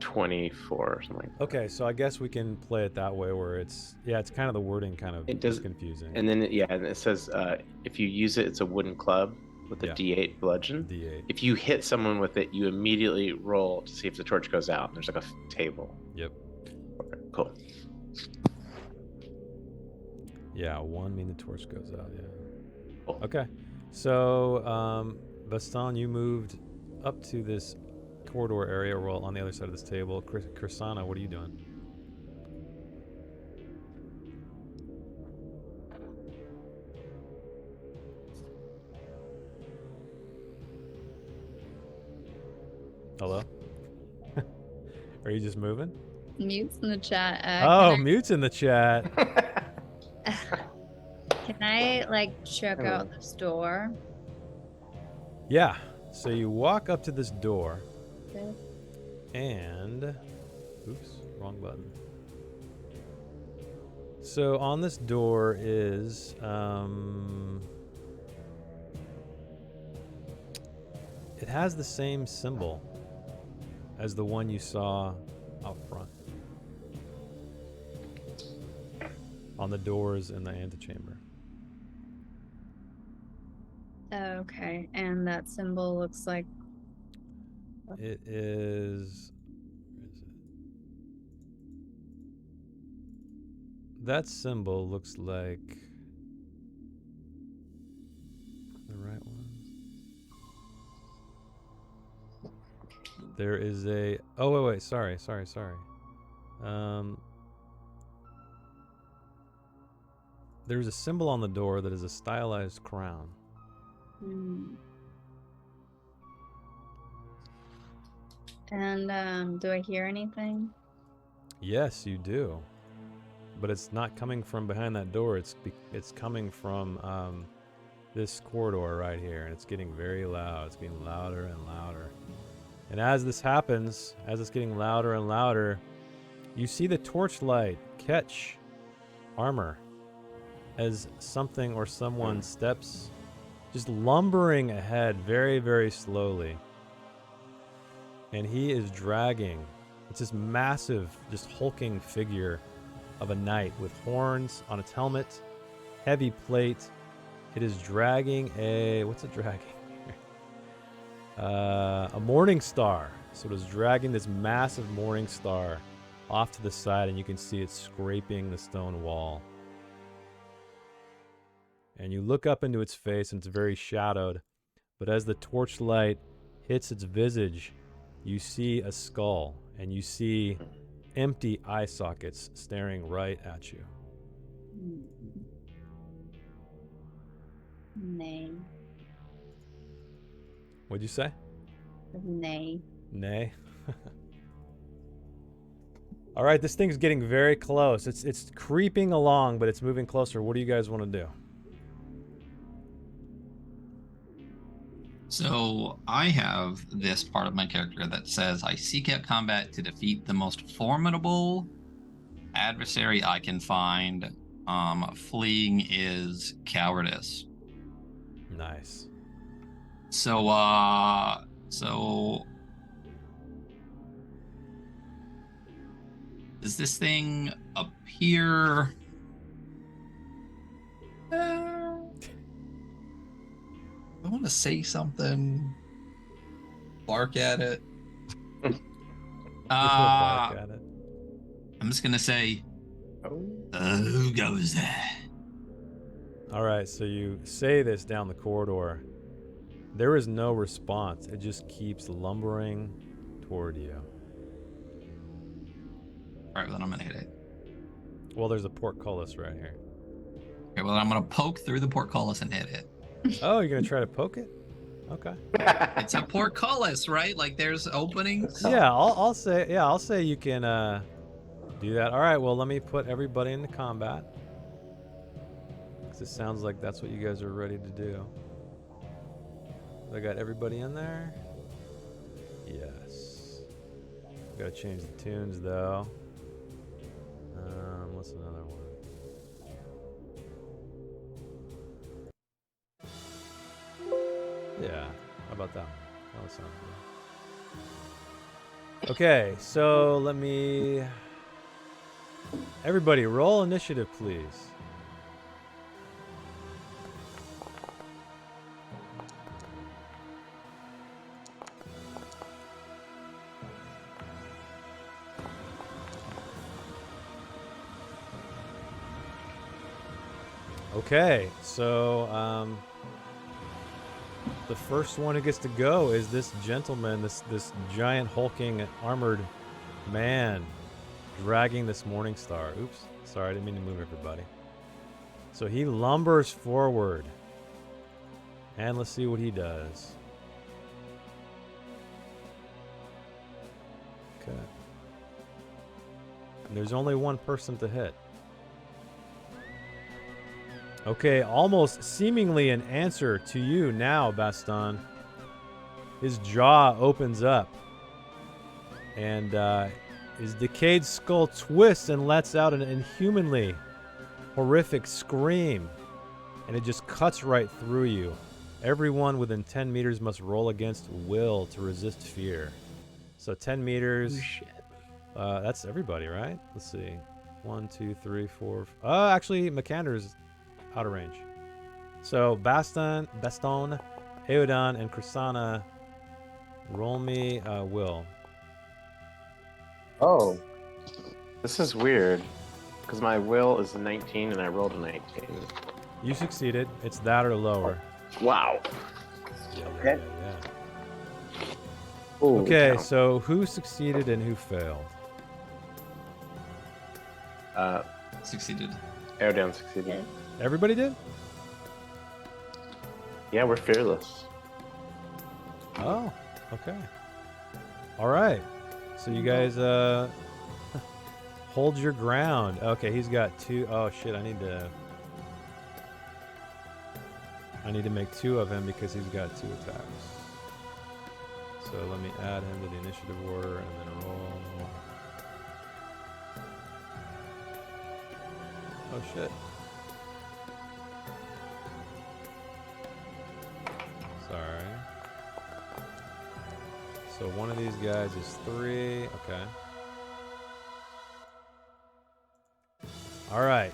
24 or something like that. Okay, so I guess we can play it that way, where it's kind of the wording kind of It does- is confusing. And then and it says if you use it, it's a wooden club with a Yeah. D8 bludgeon. D8. If you hit someone with it, you immediately roll to see if the torch goes out. There's like a table. Yep. Okay, cool. Yeah, one mean the torch goes out. Yeah. Cool. Okay, so Baston, you moved up to this corridor area, well, on the other side of this table. Krisana, what are you doing? Hello? Are you just moving? Mute's in the chat. Oh, Mute's in the chat. Can I like check out this door? Yeah. So you walk up to this door, Okay. and oops, wrong button. So on this door is it has the same symbol as the one you saw out front on the doors in the antechamber. Okay, and that symbol looks like It is. Where is it? That symbol looks like the right ones. There is a. Oh wait. Sorry. There's a symbol on the door that is a stylized crown. And do I hear anything? Yes, you do. But it's not coming from behind that door. It's coming from this corridor right here, and it's getting very loud. It's getting louder and louder. And as this happens, as it's getting louder and louder, you see the torchlight catch armor as something or someone steps, just lumbering ahead very, very slowly. And he is dragging. It's this massive, just hulking figure of a knight with horns on its helmet, heavy plate. It is dragging a... What's it dragging? A morning star. So it is dragging this massive morning star off to the side, and you can see it scraping the stone wall. And you look up into its face, and it's very shadowed. But as the torchlight hits its visage, you see a skull, and you see empty eye sockets staring right at you. Nay. What'd you say? Nay. Nay. All right, this thing's getting very close. It's creeping along, but it's moving closer. What do you guys want to do? So I have this part of my character that says I seek out combat to defeat the most formidable adversary I can find. Fleeing is cowardice. Nice. So does this thing appear? I want to say something. Bark at it. Bark at it. I'm just gonna say, who goes there? All right, so you say this down the corridor. There is no response. It just keeps lumbering toward you. All right, well, then I'm gonna hit it. Well, there's a portcullis right here. Okay, well, I'm gonna poke through the portcullis and hit it. Oh, you're gonna try to poke it? Okay. It's a portcullis, right? Like there's openings. Yeah, I'll say you can do that. All right. Well, let me put everybody into combat, because it sounds like that's what you guys are ready to do. I got everybody in there. Yes. Gotta change the tunes though. What's another one? Yeah, how about that one? That sounds good. Okay, so let me... Everybody, roll initiative, please. Okay, so the first one who gets to go is this gentleman, this giant hulking armored man dragging this morning star. Oops, sorry, I didn't mean to move everybody. So he lumbers forward, and let's see what he does. Okay. And there's only one person to hit. Okay, almost seemingly an answer to you now, Baston. His jaw opens up. And his decayed skull twists and lets out an inhumanly horrific scream. And it just cuts right through you. Everyone within 10 meters must roll against will to resist fear. So 10 meters. Oh, shit. That's everybody, right? Let's see. 1, 2, 3, 4. Actually, Makander's out of range. So Baston, Eodan, and Krisana, roll me will. Oh. This is weird. Because my will is a 19 and I rolled a 19. You succeeded. It's that or lower. Wow. Yeah. Okay. Ooh, Okay, cow. so who succeeded and who failed? Succeeded. Airdown succeeded. Yes. Everybody did? Yeah, we're fearless. Oh, okay. All right. So you guys hold your ground. Okay, he's got 2. Oh shit, I need to make 2 of him because he's got 2 attacks. So let me add him to the initiative order and then roll. Oh shit. Sorry. So one of these guys is 3. Okay. All right.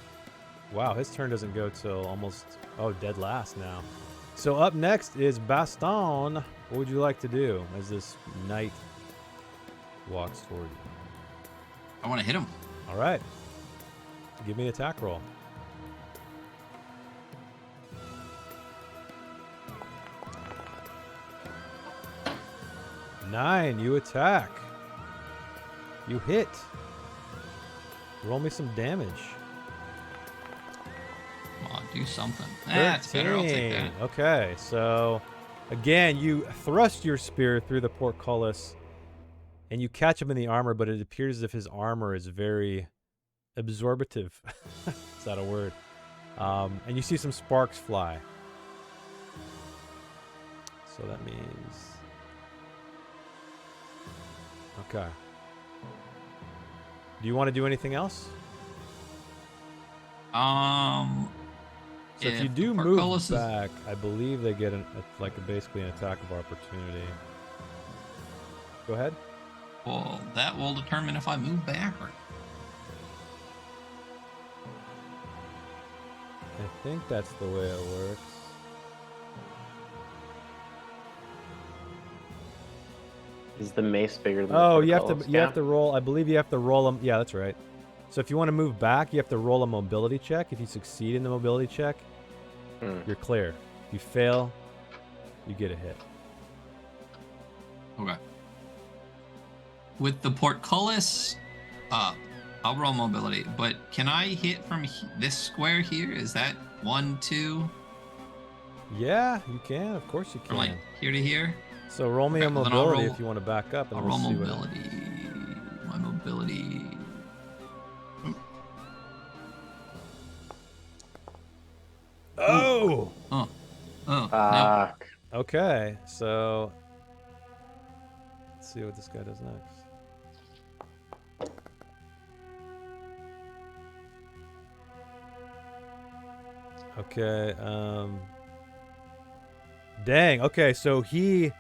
Wow, his turn doesn't go till almost, dead last now. So up next is Baston. What would you like to do as this knight walks toward you? I want to hit him. All right. Give me an attack roll. Nine, you attack. You hit. Roll me some damage. Come on, do something. That's better. I'll take that. Okay, so again, you thrust your spear through the portcullis and you catch him in the armor, but it appears as if his armor is very absorbative. Is that a word? And you see some sparks fly. So that means... Okay. Do you want to do anything else? So if you do move back, I believe they get basically an attack of opportunity. Go ahead. Well, that will determine if I move back or... I think that's the way it works. Is the mace bigger than Oh, the you portcullis? have to roll. I believe you have to roll them. Yeah, that's right. So if you want to move back, you have to roll a mobility check. If you succeed in the mobility check, you're clear. If you fail, you get a hit. Okay. With the portcullis up, I'll roll mobility. But can I hit from this square here? Is that 1, 2? Yeah, you can. Of course you can. From like here to here? So roll me a Okay, well, then mobility if you want to back up. And I'll we'll roll see mobility. My mobility. Oh! Oh. No. Fuck. Okay, so let's see what this guy does next. Okay, dang, okay, so he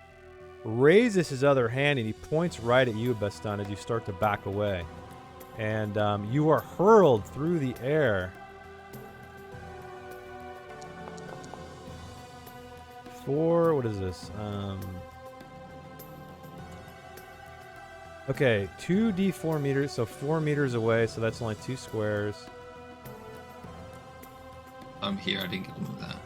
raises his other hand and he points right at you, Baston, as you start to back away. And you are hurled through the air. What is this? Okay, 2d4 meters, so 4 meters away, so that's only 2 squares. I'm here. I didn't get to move that.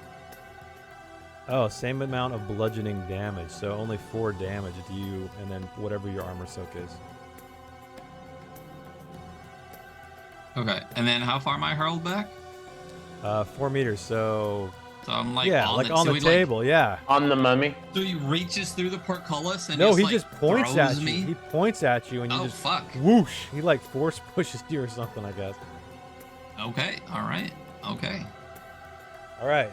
Oh, same amount of bludgeoning damage, so only 4 damage to you, and then whatever your armor soak is. Okay, and then how far am I hurled back? 4 meters, so So I'm like, yeah, like on so the he, table. Yeah. On the mummy. So he reaches through the portcullis and No, he like, just points throws at you. me. He points at you, and you Oh, just fuck. whoosh. He like force pushes you or something, I guess. Okay. All right. Okay. All right.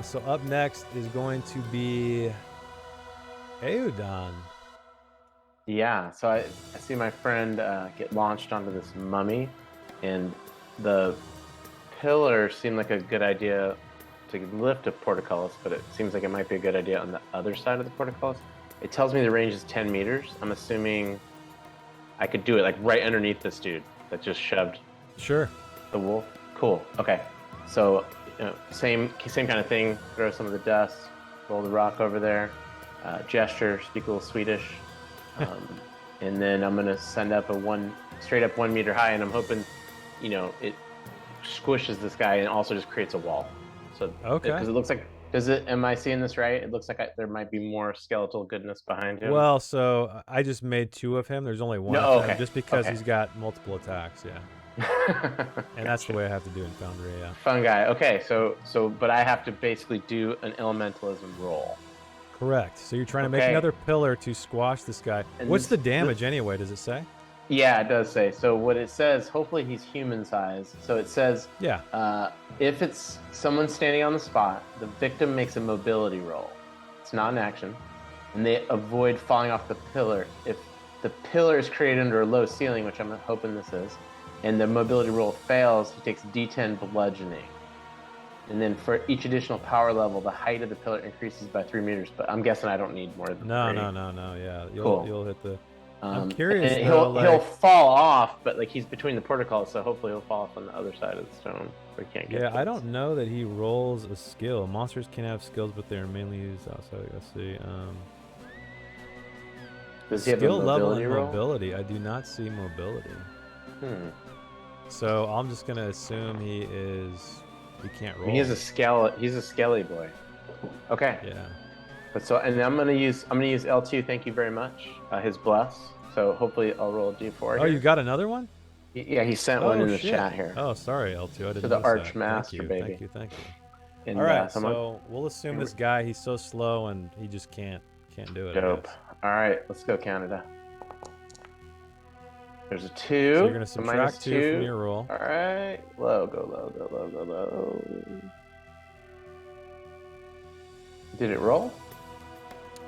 So up next is going to be Aeodon. Yeah, so I see my friend get launched onto this mummy, and the pillar seemed like a good idea to lift a portcullis, but it seems like it might be a good idea on the other side of the portcullis. It tells me the range is 10 meters. I'm assuming I could do it like right underneath this dude that just shoved Sure. the wolf. Cool. Okay. So same kind of thing. Throw some of the dust, roll the rock over there, gesture, speak a little Swedish, and then I'm gonna send up straight up 1 meter high, and I'm hoping, it squishes this guy and also just creates a wall. So Okay. because it looks like, am I seeing this right? It looks like there might be more skeletal goodness behind him. Well, so I just made 2 of him. There's only 1 No, of him, okay. just because Okay. he's got multiple attacks. Yeah, and that's the way I have to do it in Foundry. Yeah. Fun guy. Okay, so but I have to basically do an elementalism roll. Correct. So you're trying to make Okay. another pillar to squash this guy. And What's this- the damage anyway? Does it say? Yeah, it does say. So what it says, hopefully he's human size. So it says, Yeah. if it's someone standing on the spot, the victim makes a mobility roll. It's not an action. And they avoid falling off the pillar. If the pillar is created under a low ceiling, which I'm hoping this is, and the mobility roll fails, he takes D10 bludgeoning. And then for each additional power level, the height of the pillar increases by 3 meters. But I'm guessing I don't need more than 3. No. Yeah. Cool. You'll hit the. I'm curious. And though, he'll like- fall off, but like he's between the portals, so hopefully he'll fall off on the other side of the stone where he can't get. Yeah, to I it. don't know that he rolls a skill. Monsters can have skills, but they're mainly used outside. Let's see. Does he have a Skill level mobility and roll? mobility. I do not see mobility. So I'm just gonna assume he can't roll. He is he's a skelly boy. Okay. Yeah. But and I'm gonna use L2. Thank you very much. His bless. So hopefully I'll roll a D4. Oh, here. you got another one? Yeah, he sent one in the chat here. Oh, sorry, L2. I didn't To the notice that. Archmaster, Thank you, baby. Thank you. And, All right, someone- so we'll assume this guy, he's so slow and he just can't do it. I Dope. guess. All right, let's go Canada. There's a 2. So you're gonna a subtract minus 2 from your roll. All right, low, go low, go low, go low. Did it roll?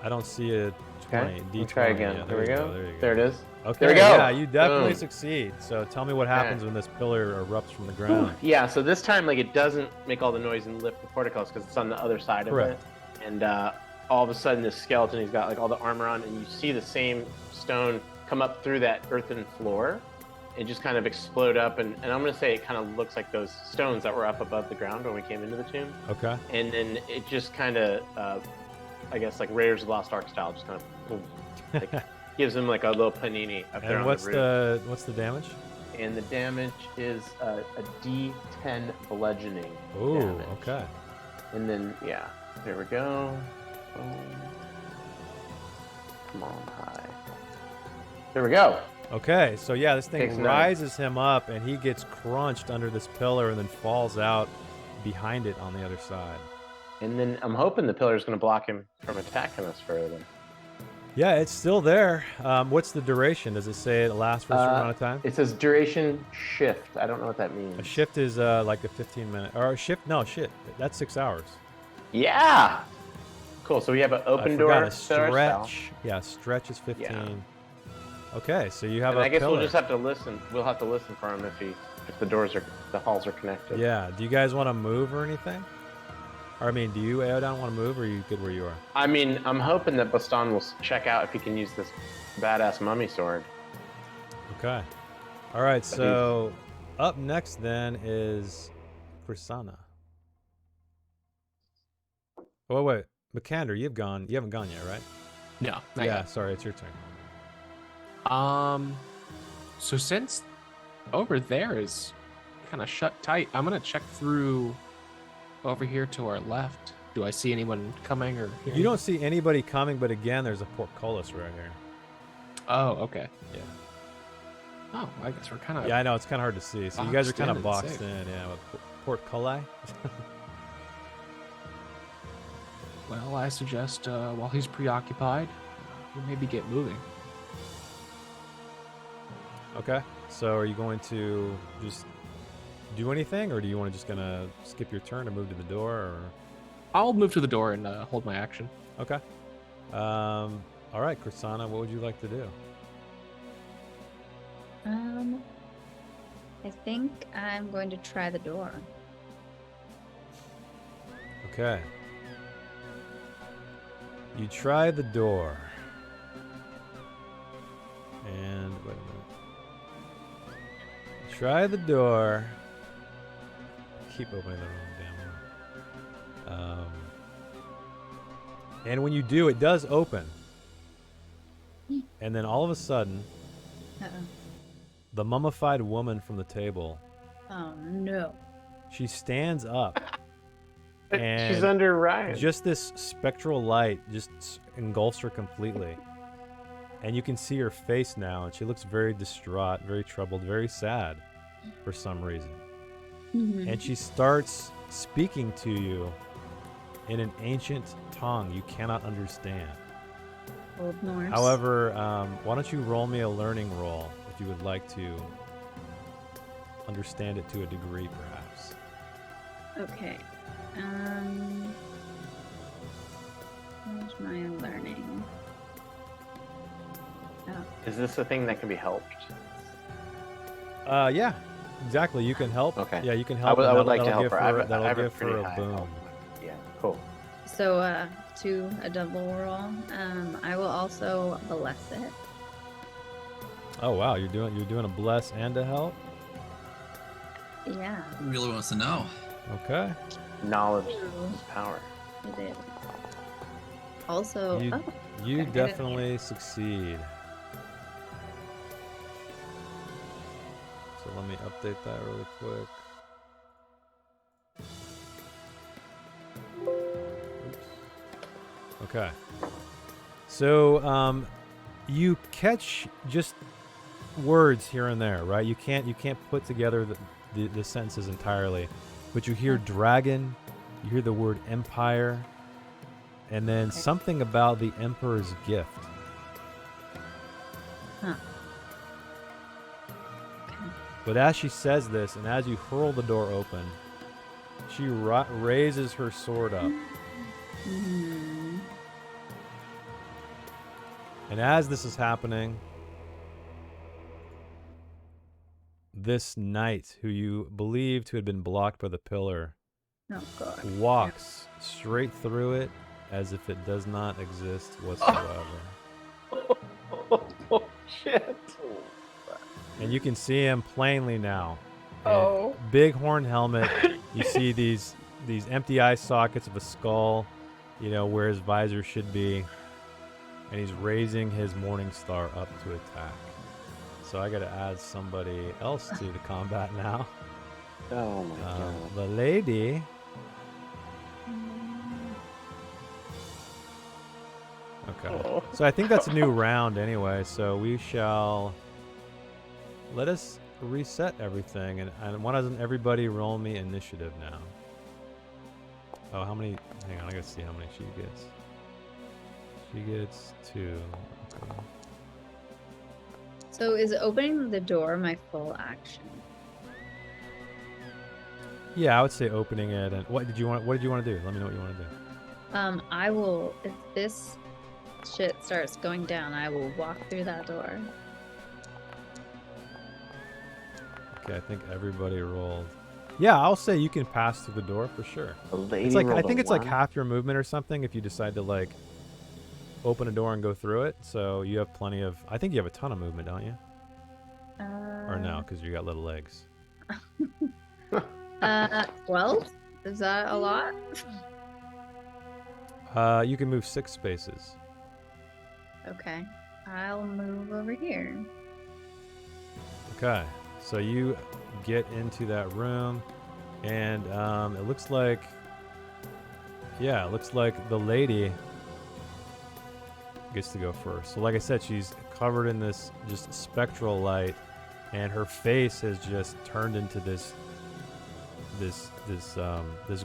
I don't see a 20. Okay, D20. let's try again. Yeah, There we go. There you go. There it is. Okay, There we go. yeah, you definitely Boom. succeed. So tell me what happens when this pillar erupts from the ground. Yeah, so this time, like, it doesn't make all the noise and lift the portcullis because it's on the other side Correct. of it. And all of a sudden, this skeleton, he's got like all the armor on, and you see the same stone come up through that earthen floor and just kind of explode up. And I'm going to say it kind of looks like those stones that were up above the ground when we came into the tomb. Okay. And then it just kind of, I guess, like Raiders of the Lost Ark style, just kind of boom, like, gives him like a little panini up there And on what's the roof. what's the damage? And the damage is a D10 bludgeoning Oh, damage. okay. And then, yeah, there we go. Boom. Come on, high. There we go. Okay, so yeah, this thing Takes 9. rises him up and he gets crunched under this pillar and then falls out behind it on the other side. And then I'm hoping the pillar is going to block him from attacking us further. Yeah, it's still there. What's the duration? Does it say it lasts for a certain amount of time? It says duration shift. I don't know what that means. A shift is like a 15-minute, or a shift? No, shit, that's 6 hours. Yeah. Cool. So we have an open I door. forgot a pillar cell. stretch. Yeah, stretch is 15. Yeah. Okay, so you have And a I guess pillar. we'll just have to listen. We'll have to listen for him if the halls are connected. Yeah. Do you guys want to move or anything? Or I mean, do you, Aeodon, want to move, or are you good where you are? I mean, I'm hoping that Baston will check out if he can use this badass mummy sword. Okay. All right. So up next then is Prasanna. Oh wait, Makander, you haven't gone yet, right? No. not Yeah. yet. Sorry, it's your turn. So since over there is kind of shut tight, I'm gonna check through over here to our left. Do I see anyone coming or? You don't see anybody coming, but again, there's a portcullis right here. Oh, okay. Yeah. Oh, I guess we're kind of. Yeah, I know it's kind of hard to see. So you guys are boxed kind in of and boxed safe. in, yeah, with portcullis. Well, I suggest while he's preoccupied, we maybe get moving. Okay. So are you going to just do anything, or do you want to just gonna skip your turn and move to the door? Or I'll move to the door and hold my action. okay. All right, Krisana, what would you like to do? I think I'm going to try the door. Okay. You try the door. And wait a minute. You try the door. Keep opening the wrong damn one. And when you do, it does open. And then all of a sudden, Uh-oh. the mummified woman from the table, Oh, no. she stands up. And She's under Ryan. just this spectral light just engulfs her completely. And you can see her face now, and she looks very distraught, very troubled, very sad for some reason. Mhm. And she starts speaking to you in an ancient tongue you cannot understand. Old Norse. However, why don't you roll me a learning roll if you would like to understand it to a degree, perhaps. Okay. Where's my learning? Oh. Is this a thing that can be helped? Yeah, exactly. You can help. Okay. Yeah, you can I help. would, and I would that'll- like to that'll help give her. I have, a- that'll I have a give pretty her a high boon. help. Yeah, cool. So, a double roll. I will also bless it. Oh wow, you're doing a bless and a help. Yeah, Who really wants to know? Okay. Knowledge Ooh. is power. it is. Also, You oh, you okay. definitely succeed. So let me update that really quick. Oops. Okay. So you catch just words here and there, right? You can't put together the sentences entirely, but you hear dragon, you hear the word empire, and then Okay. something about the emperor's gift. Huh. Okay. But as she says this, and as you hurl the door open, she raises her sword up. Mhm. And as this is happening, this knight, who you believed to had been blocked by the pillar, Oh god. walks straight through it as if it does not exist whatsoever. Oh, shit. And you can see him plainly now. Oh. Big horn helmet. You see these empty eye sockets of a skull, where his visor should be. And he's raising his morning star up to attack. So I got to add somebody else to the combat now. Oh my god. The lady. Okay. Oh. So I think that's a new round anyway. So we shall let us reset everything, and why doesn't everybody roll me initiative now? Oh, how many? Hang on, I gotta see how many she gets. She gets 2. Okay. So is opening the door my full action? Yeah, I would say opening it. And what did you want to do? Let me know what you want to do. I will, if this shit starts going down, I will walk through that door. Okay, I think everybody rolled. Yeah, I'll say you can pass through the door for sure. The lady It's like I rolled a think it's like 1. half your movement or something if you decide to like open a door and go through it. So you have plenty of. I think you have a ton of movement, don't you? Or no, because you got little legs. 12? Is that a lot? You can move 6 spaces. Okay. I'll move over here. Okay, so you get into that room, and it looks like, yeah, it looks like the lady gets to go first. So like I said, she's covered in this just spectral light, and her face has just turned into this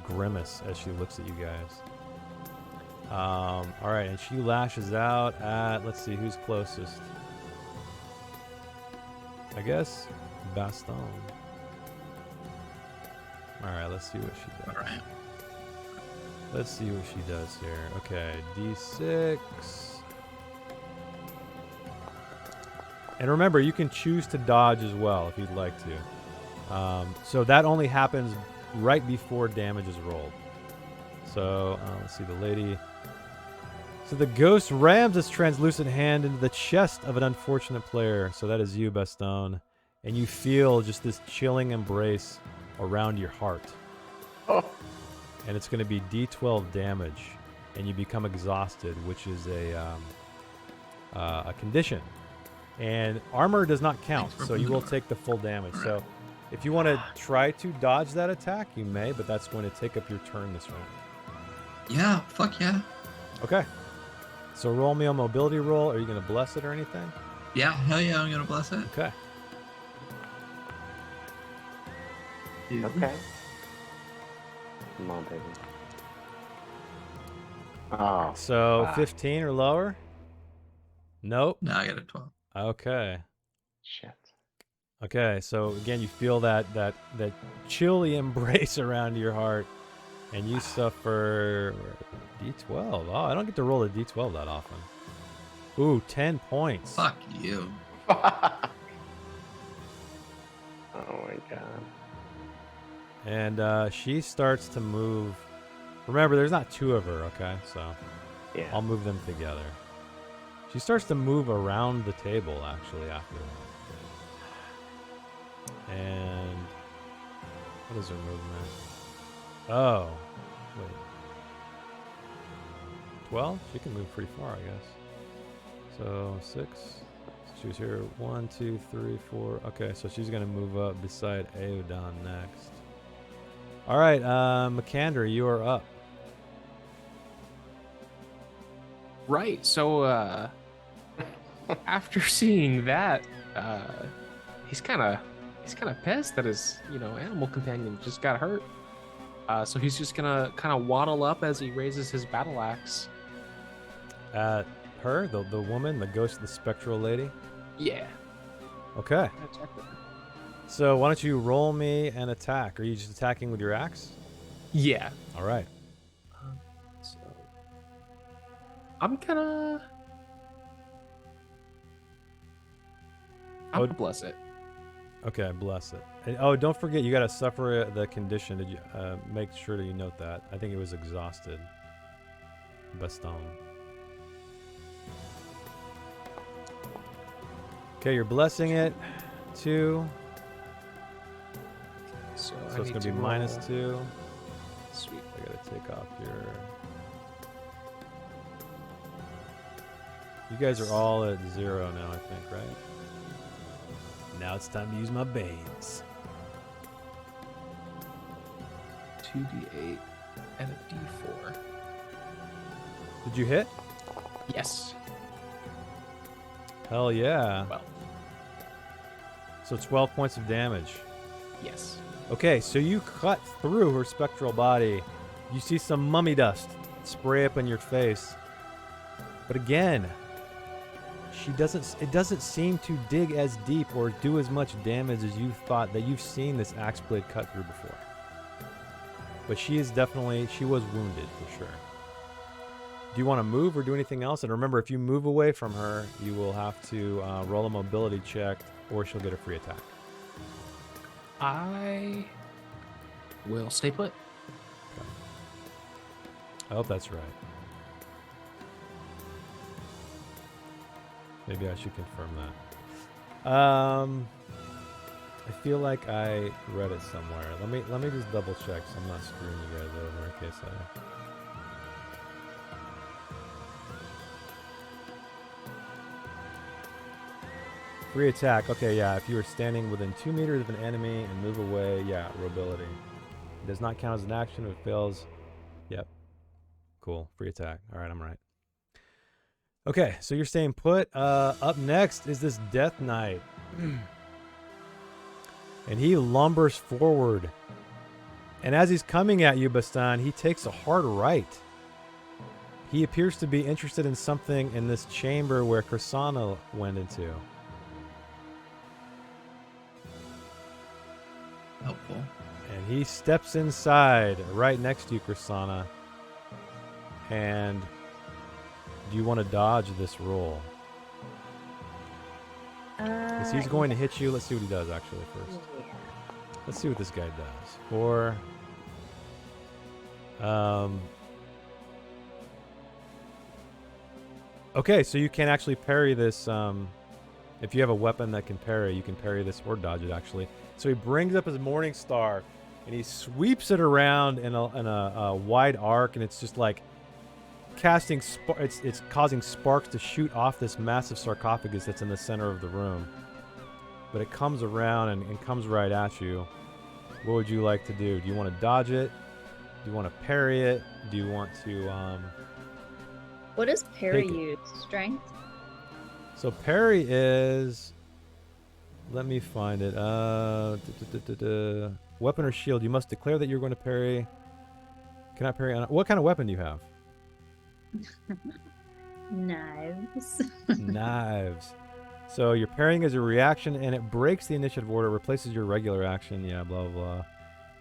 grimace as she looks at you guys. All right, and she lashes out at, let's see, who's closest? I guess Baston. All right, let's see what she does. All right. Let's see what she does here. Okay, D6. And remember, you can choose to dodge as well if you'd like to. So that only happens right before damage is rolled. So let's see, the lady. So the ghost rams its translucent hand into the chest of an unfortunate player. So that is you, Baston. And you feel just this chilling embrace around your heart. Oh. And it's going to be D12 damage. And you become exhausted, which is a condition. And armor does not count, so you will take the full damage. So if you want to try to dodge that attack, you may, but that's going to take up your turn this round. Yeah, fuck yeah. Okay. So roll me a mobility roll. Are you going to bless it or anything? Yeah, hell yeah, I'm gonna bless it. Okay. Okay. Come on, baby. Oh. So fuck. 15 or lower? Nope. No, I got a 12. Okay. Shit. Okay, so again, you feel that chilly embrace around your heart, and you suffer D12. Oh, I don't get to roll a D12 that often. Ooh, 10 points. Fuck you. Oh my god. And she starts to move. Remember, there's not two of her, okay? So Yeah. I'll move them together. She starts to move around the table, actually, after that. And what is her movement? Oh, wait. 12? She can move pretty far, I guess. So 6. She was here. 1, 2, 3, 4. Okay, so she's going to move up beside Aodon next. All right, Makander, you are up. Right. So after seeing that, he's kind of pissed that his animal companion just got hurt. So he's just gonna kind of waddle up as he raises his battle axe. At her, the woman, the ghost, the spectral lady. Yeah. Okay. Attack her. So why don't you roll me an attack? Are you just attacking with your axe? Yeah. All right. So I'm gonna bless it. Okay, bless it. And, oh, don't forget, you got to suffer the condition. Did you make sure that you note that? I think it was exhausted. Baston. Okay, you're blessing it. 2. So So it's going to be minus roll. 2. Sweet. I got to take off your... You guys are all at 0 now, I think, right? Now it's time to use my banes. 2d8 and a d4. Did you hit? Yes. Hell yeah. Well. So 12 points of damage. Yes. Okay, so you cut through her spectral body. You see some mummy dust spray up in your face. But again, it doesn't seem to dig as deep or do as much damage as you thought that you've seen this axe blade cut through before. But she was wounded for sure. Do you want to move or do anything else? And remember, if you move away from her, you will have to roll a mobility check or she'll get a free attack. I will stay put. I hope that's right. Maybe I should confirm that. I feel like I read it somewhere. Let me just double check so I'm not screwing you guys over in case I... Free attack. Okay, yeah. If you are standing within 2 meters of an enemy and move away, yeah, robility. It does not count as an action if it fails. Yep. Cool. Free attack. All right, I'm right. Okay, so you're staying put. Up next is this Death Knight. And he lumbers forward. And as he's coming at you, Bastan, he takes a hard right. He appears to be interested in something in this chamber where Kursana went into. Helpful. And he steps inside right next to you, Kursana. And do you want to dodge this roll? Because he's going to hit you. Let's see what he does actually first. Yeah. Let's see what this guy does. Okay, so you can actually parry this. If you have a weapon that can parry, you can parry this or dodge it actually. So he brings up his Morning Star and he sweeps it around in a wide arc, and it's just like casting. It's causing sparks to shoot off this massive sarcophagus that's in the center of the room. But it comes around and comes right at you. What would you like to do? Do you want to dodge it? Do you want to parry it? Do you want to What does parry Take it. use? Strength? So parry is, let me find it. Weapon or shield. You must declare that you're going to parry. Cannot parry on. What kind of weapon do you have? Knives. Knives. So you're parrying as a reaction, and it breaks the initiative order, replaces your regular action. Yeah, blah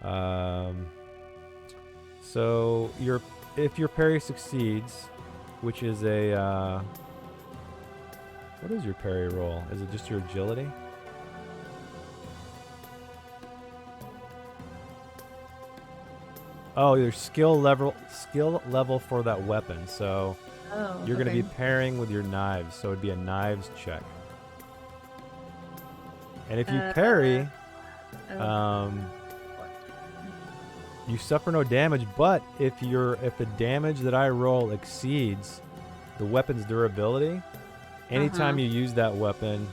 blah. So if your parry succeeds, which is a what is your parry roll? Is it just your agility? Oh, your skill level for that weapon. So Oh, you're going to okay. be parrying with your knives, so it'd be a knives check. And if you parry, Oh, you suffer no damage. But if the damage that I roll exceeds the weapon's durability, anytime you use that weapon,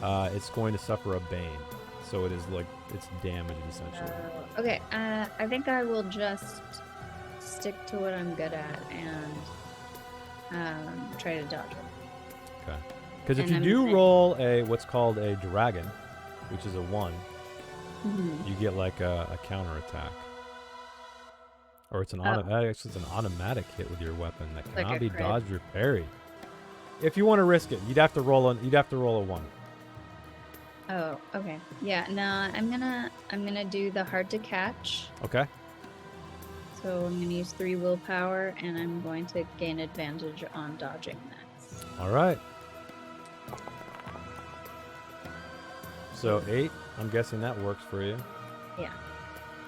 it's going to suffer a bane. So it is like it's damaged essentially. okay, I think I will just stick to what I'm good at and try to dodge it. Okay. Because if And you I'm do saying- roll what's called a dragon, which is a 1, Mhm. you get like a counter attack. Or it's actually it's an automatic hit with your weapon that Like cannot a be crit. dodged or parried. If you want to risk it, you'd have to roll a 1. Oh, okay. Yeah, no, I'm gonna do the hard to catch. Okay. So I'm gonna use 3 willpower, and I'm going to gain advantage on dodging next. All right. So 8, I'm guessing that works for you. Yeah.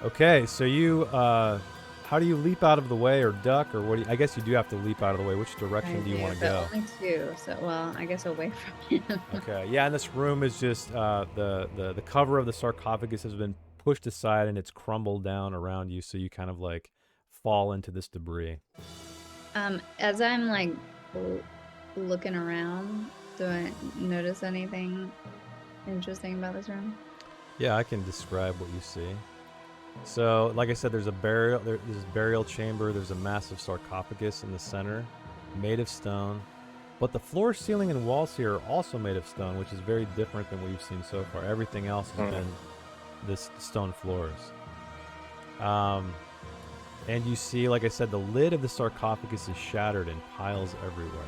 Okay, so you how do you leap out of the way or duck, or what do you, I guess you do have to leap out of the way. Which direction do you want to go? Only 2, so well, I guess away from him. Okay, yeah, and this room is just the cover of the sarcophagus has been pushed aside and it's crumbled down around you, so you kind of like fall into this debris. As I'm like looking around, do I notice anything interesting about this room? Yeah, I can describe what you see. So, like I said, there's this burial chamber. There's a massive sarcophagus in the center, made of stone. But the floor, ceiling, and walls here are also made of stone, which is very different than what you've seen so far. Everything else has been this stone floors. And you see, like I said, the lid of the sarcophagus is shattered in piles everywhere.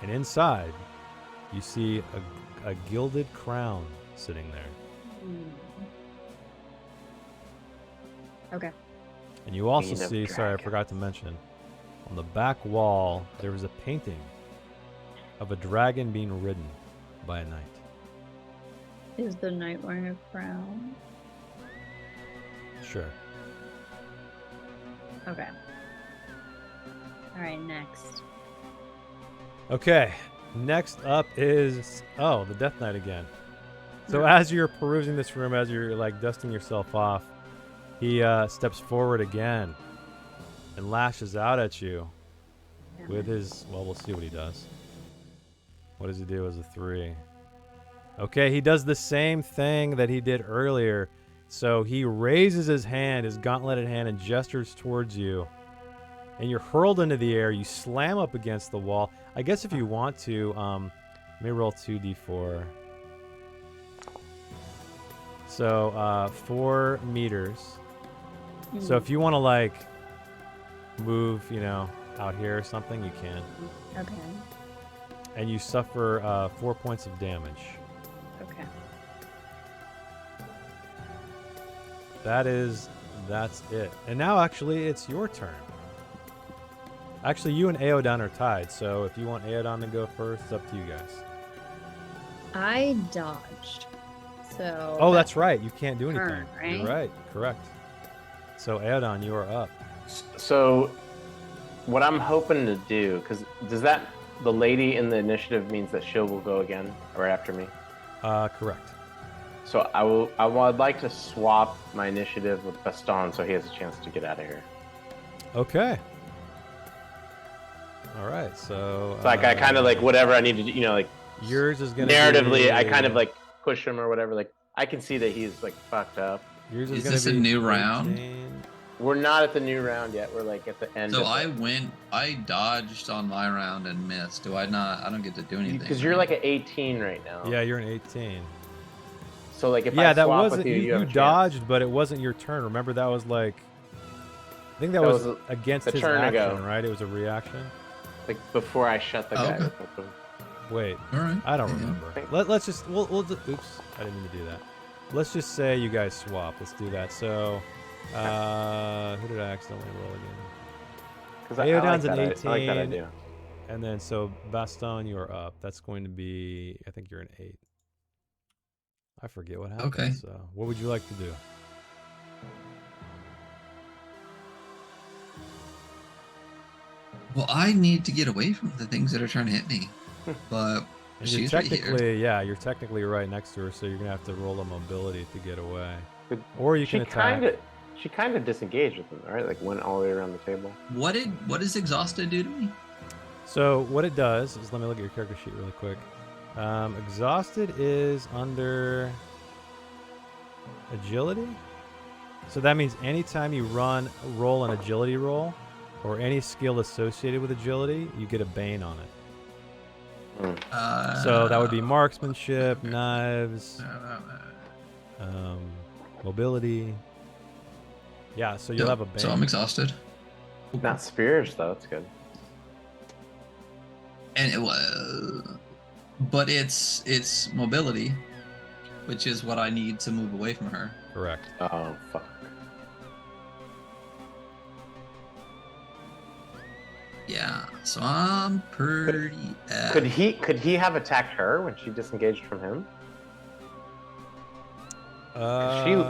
And inside, you see a gilded crown sitting there. Okay. And you also Queen of see, sorry, I Dragons. forgot to mention, on the back wall, there was a painting of a dragon being ridden by a knight. Is the knight wearing a crown? Sure. Okay. Alright, next. Okay, next up is, the Death Knight again. So No. as you're perusing this room, as you're like dusting yourself off, he steps forward again and lashes out at you with his, well, we'll see what he does. What does he do as a 3? Okay, he does the same thing that he did earlier. So he raises his hand, his gauntleted hand, and gestures towards you. And you're hurled into the air. You slam up against the wall. I guess if you want to, let me roll 2d4. So 4 meters. So if you want to like move, out here or something, you can. Okay. And you suffer 4 points of damage. Okay. That's it. And now actually it's your turn. Actually, you and Aodon are tied, so if you want Aodon to go first, it's up to you guys. I dodged. So. Oh, that's right. You can't do anything. Turn, right? You're right. Correct. So Aodon, you are up. So, what I'm hoping to do, because the lady in the initiative means that she will go again right after me. Correct. So I'd like to swap my initiative with Baston so he has a chance to get out of here. Okay. All right. So. So I kind of like whatever I need to do, yours is gonna narratively, be, I kind of like push him or whatever. Like I can see that he's like fucked up. Yours is Is gonna this a be new round? 18. We're not at the new round yet. We're like at the end. So of I dodged on my round and missed. Do I not? I don't get to do anything. because you're like at 18 right now. Yeah, you're an 18. So like if I that swap wasn't with you, you have a chance. dodged, but it wasn't your turn. Remember that was like, I think that was against the his turn action, ago. right? It was a reaction. Like before I shut the guy. Okay. with the- Wait, All right. I don't Yeah. remember. Let's just we'll just, oops, I didn't mean to do that. Let's just say you guys swap. Let's do that. So, who did I accidentally roll again? 'Cause I like Aodon's an that. I like that 18. idea. And then so Baston, you are up. That's going to be, I think you're an 8. I forget what happened. Okay. So, what would you like to do? Well, I need to get away from the things that are trying to hit me, but And you're she's right here. technically, you're technically right next to her, so you're gonna have to roll a mobility to get away, But or you can attack. She kind of disengaged with him, right? Like went all the way around the table. What does exhausted do to me? So what it does is, let me look at your character sheet really quick. Exhausted is under agility, so that means anytime you roll an agility roll, or any skill associated with agility, you get a bane on it. So that would be marksmanship, knives, mobility. Yeah, so you'll have a bane. So I'm exhausted. Not spears though. That's good. And it was, but it's mobility, which is what I need to move away from her. Correct. Oh fuck. Yeah, so I'm pretty. Could he have attacked her when she disengaged from him?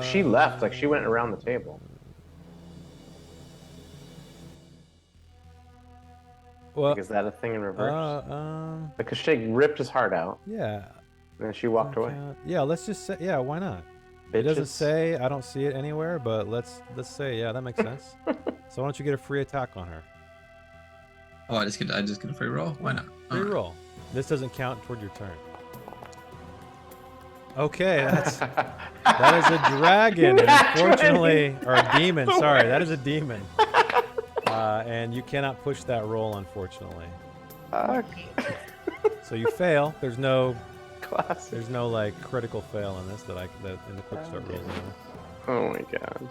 She left, like she went around the table. Well, Like, is that a thing in reverse? um, Because she ripped his heart out, yeah. and then she walked away. Yeah, let's just say, yeah, why not? It doesn't Bitches. say, I don't see it anywhere, but let's say, yeah, that makes sense. So why don't you get a free attack on her? Oh, I just get a free roll. Why not? Free Alright. roll. This doesn't count toward your turn. Okay, that is a dragon, and unfortunately, or a demon. Sorry, that is a demon. And you cannot push that roll, unfortunately. Fuck. So you fail. There's no Classic. like critical fail in this that in the quick start rolls. Anyway. Oh my god.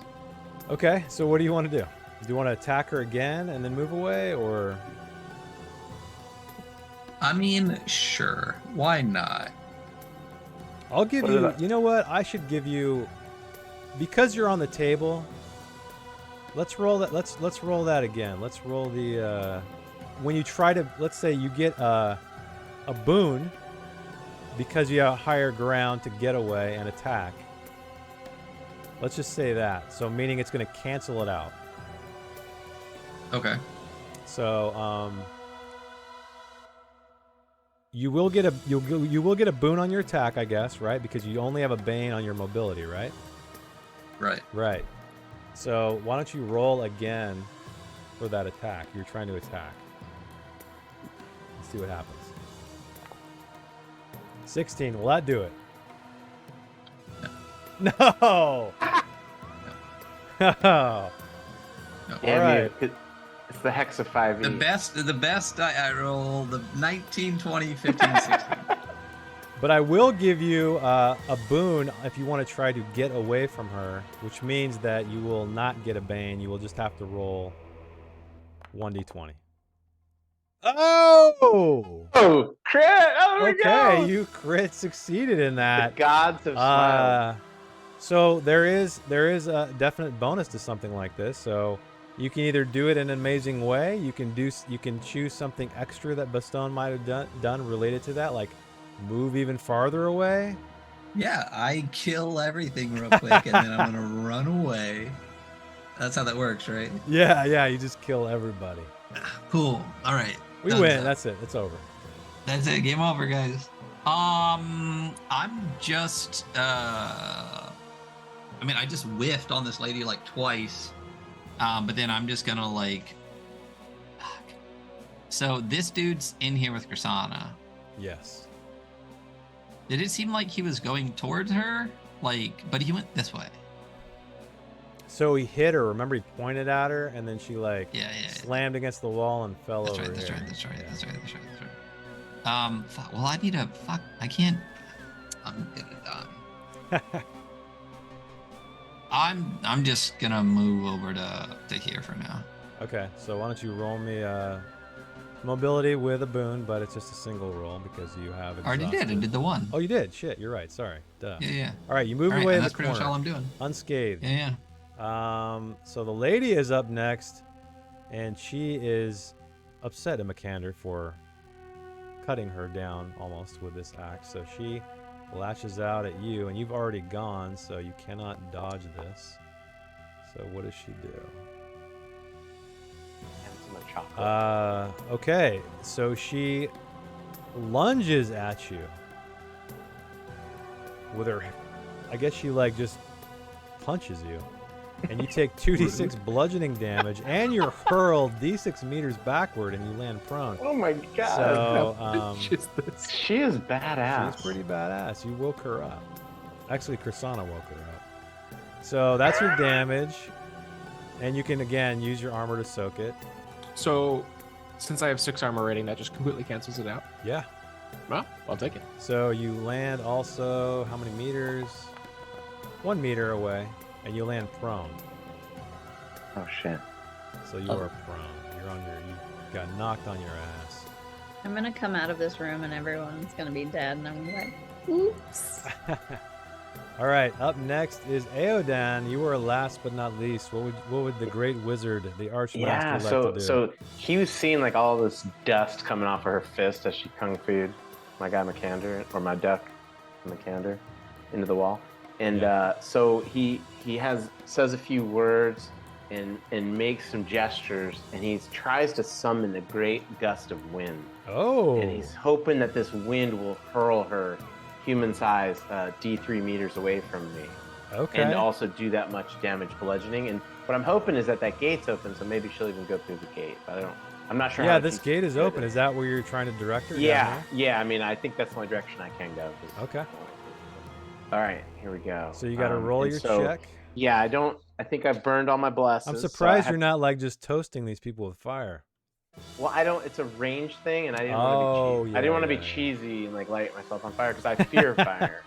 Okay, so what do you want to do? Do you want to attack her again and then move away, or? I mean, sure. Why not? I'll give What you. did I- You know what? I should give you, because you're on the table. Let's roll that. Let's roll that again. Let's roll the. When you try to, let's say you get a boon because you have higher ground to get away and attack. Let's just say that. So meaning it's going to cancel it out. Okay. So you will get a you will get a boon on your attack, I guess, right? Because you only have a bane on your mobility, right? Right. Right. So why don't you roll again for that attack? You're trying to attack. Let's see what happens. 16. Will that do it? No. No. Damn All right. you. It's the hex of 5e. The best I roll the 19, 20, 15, 16. But I will give you a boon if you want to try to get away from her, which means that you will not get a bane. You will just have to roll 1d20. Oh! Oh, crit! Oh my Okay, God! you crit succeeded in that. The gods have smiled. So there is a definite bonus to something like this. So you can either do it in an amazing way. You can choose something extra that Baston might have done related to that, like move even farther away. Yeah, I kill everything real quick, and then I'm gonna run away. That's how that works, right? Yeah, you just kill everybody. Cool. All right. We Done win. that. That's it. It's over. That's it. Game over, guys. I'm just. I mean, I just whiffed on this lady like twice, but then I'm just gonna like. Fuck. So this dude's in here with Grisana. Yes. Did it seem like he was going towards her? Like, but he went this way. So he hit her. Remember, he pointed at her, and then she like Yeah. slammed against the wall and fell That's over right. That's here. right. That's right. Yeah. That's right. That's right. That's right. Fuck, well, I need a fuck. I can't. I'm gonna die. I'm just gonna move over to here for now. Okay, so why don't you roll me mobility with a boon, but it's just a single roll because you have I already did. I exhausted. did the one. Oh, you did? Shit, you're right. Sorry. Duh. Yeah. All right, you move All right, away and in that's the pretty corner. much all I'm doing. Unscathed. Yeah. So the lady is up next, and she is upset at Makander for cutting her down almost with this axe. So she lashes out at you, and you've already gone, so you cannot dodge this. So what does she do? And some chocolate. Okay, so she lunges at you with her. I guess she like just punches you, and you take 2d6 bludgeoning damage, and you're hurled d6 meters backward, and you land prone. Oh my God! So She is badass. she's pretty badass. You woke her up. Actually, Krisana woke her up. So that's your damage, and you can again use your armor to soak it. So, since I have 6 armor rating, that just completely cancels it out. Yeah. Well, I'll take it. So you land also how many meters? 1 meter away, and you land prone. Oh shit! So you are prone. You got knocked on your ass. I'm gonna come out of this room and everyone's gonna be dead, and I'm gonna be like, oops. All right, up next is Aodan. You were last but not least. What would the great wizard, the archmaster, Yeah. like to do? So he was seeing like all this dust coming off of her fist as she kung fu'd my guy Makander, or my duck Makander, into the wall. And so he says a few words and makes some gestures, and he tries to summon a great gust of wind. Oh. And he's hoping that this wind will hurl her human-sized D3 meters away from me. Okay. And also do that much damage bludgeoning. And what I'm hoping is that gate's open, so maybe she'll even go through the gate. But I'm not sure. Yeah, how this deep gate is she could. open. Is that where you're trying to direct her? Yeah, down yeah. I mean, I think that's the only direction I can go. Okay. All right, here we go. So you got to roll and your so, check. Yeah, I think I've burned all my blesses. I'm so surprised I you're not like just toasting these people with fire. Well, it's a range thing, and I didn't Oh, want to be cheesy. yeah, I didn't want to yeah, be yeah. cheesy and like light myself on fire because I fear fire.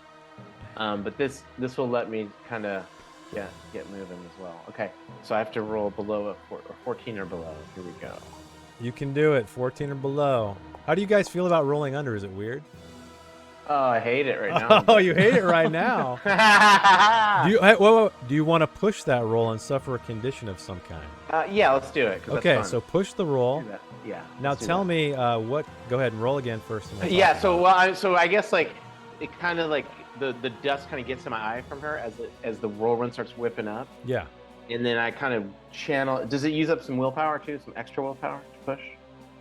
But this will let me kind of get moving as well. Okay, so I have to roll below or 14 or below. Here we go. You can do it. 14 or below. How do you guys feel about rolling under? Is it weird? Oh, I hate it right now. Oh, you hate it right now. Do you want to push that roll and suffer a condition of some kind? Yeah, let's do it. 'cause that's Okay, fun. so push the roll. Do that. Yeah. Now let's do tell that. me what. Go ahead and roll again first. And we'll Yeah. talk So about it. I guess like it kind of like the dust kind of gets in my eye from her as the roll run starts whipping up, Yeah. and then I kind of channel. Does it use up some willpower too? Some extra willpower to push?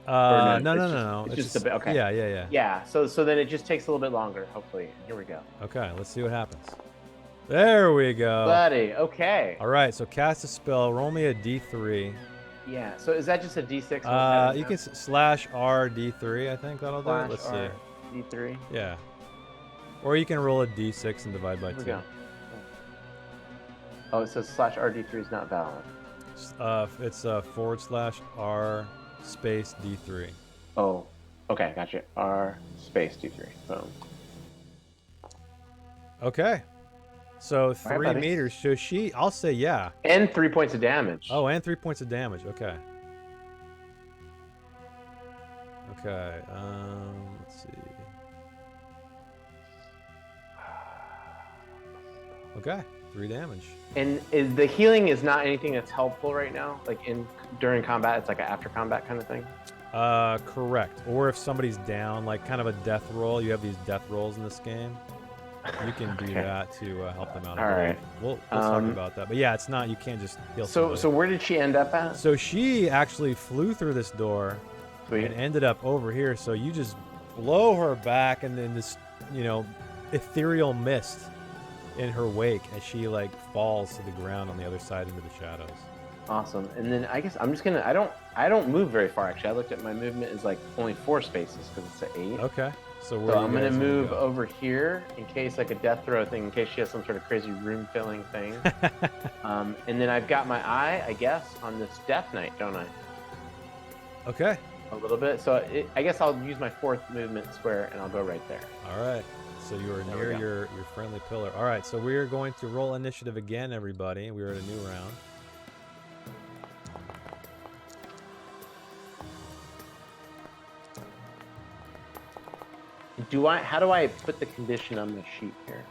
No. It's just a bit. Okay. Yeah. Yeah. So then it just takes a little bit longer. Hopefully. Here we go. Okay, let's see what happens. There we go. Buddy. Okay. All right, so cast a spell. Roll me a D3. Yeah. So is that just a D6? You can slash R D3. I think that'll do it. Let's see. D3. Yeah. Or you can roll a D6 and divide by Here we 2. go. Oh, it says / RD3 is not valid. It's /R space D3. Oh. Okay. Gotcha. R space D3. Boom. Okay. So 3 buddy. meters. So I'll say yeah. And 3 points of damage. Oh, and 3 points of damage. Okay. Okay. Let's see. Okay, 3 damage. And is the healing is not anything that's helpful right now? Like during combat, it's like an after combat kind of thing? Correct. Or if somebody's down, like kind of a death roll, you have these death rolls in this game. You can do Okay. that to help them out. All right. We'll talk about that. But yeah, it's not, you can't just heal So somebody. so where did she end up at? So she actually flew through this door Sweet. and ended up over here. So you just blow her back, and then this, ethereal mist in her wake as she like falls to the ground on the other side into the shadows. Awesome. And then I guess I'm just gonna. I don't move very far actually. I looked at my movement is like only 4 spaces because it's an 8. Okay. So So where I'm gonna guys move go? over here in case like a death throw thing, in case she has some sort of crazy room filling thing. And then I've got my eye, I guess, on this Death Knight, don't I? Okay. A little bit. So I guess I'll use my 4th movement square and I'll go right there. All right. So you are There we near go. your friendly pillar. All right. So we are going to roll initiative again, everybody. We are at a new round. How do I put the condition on the sheet here?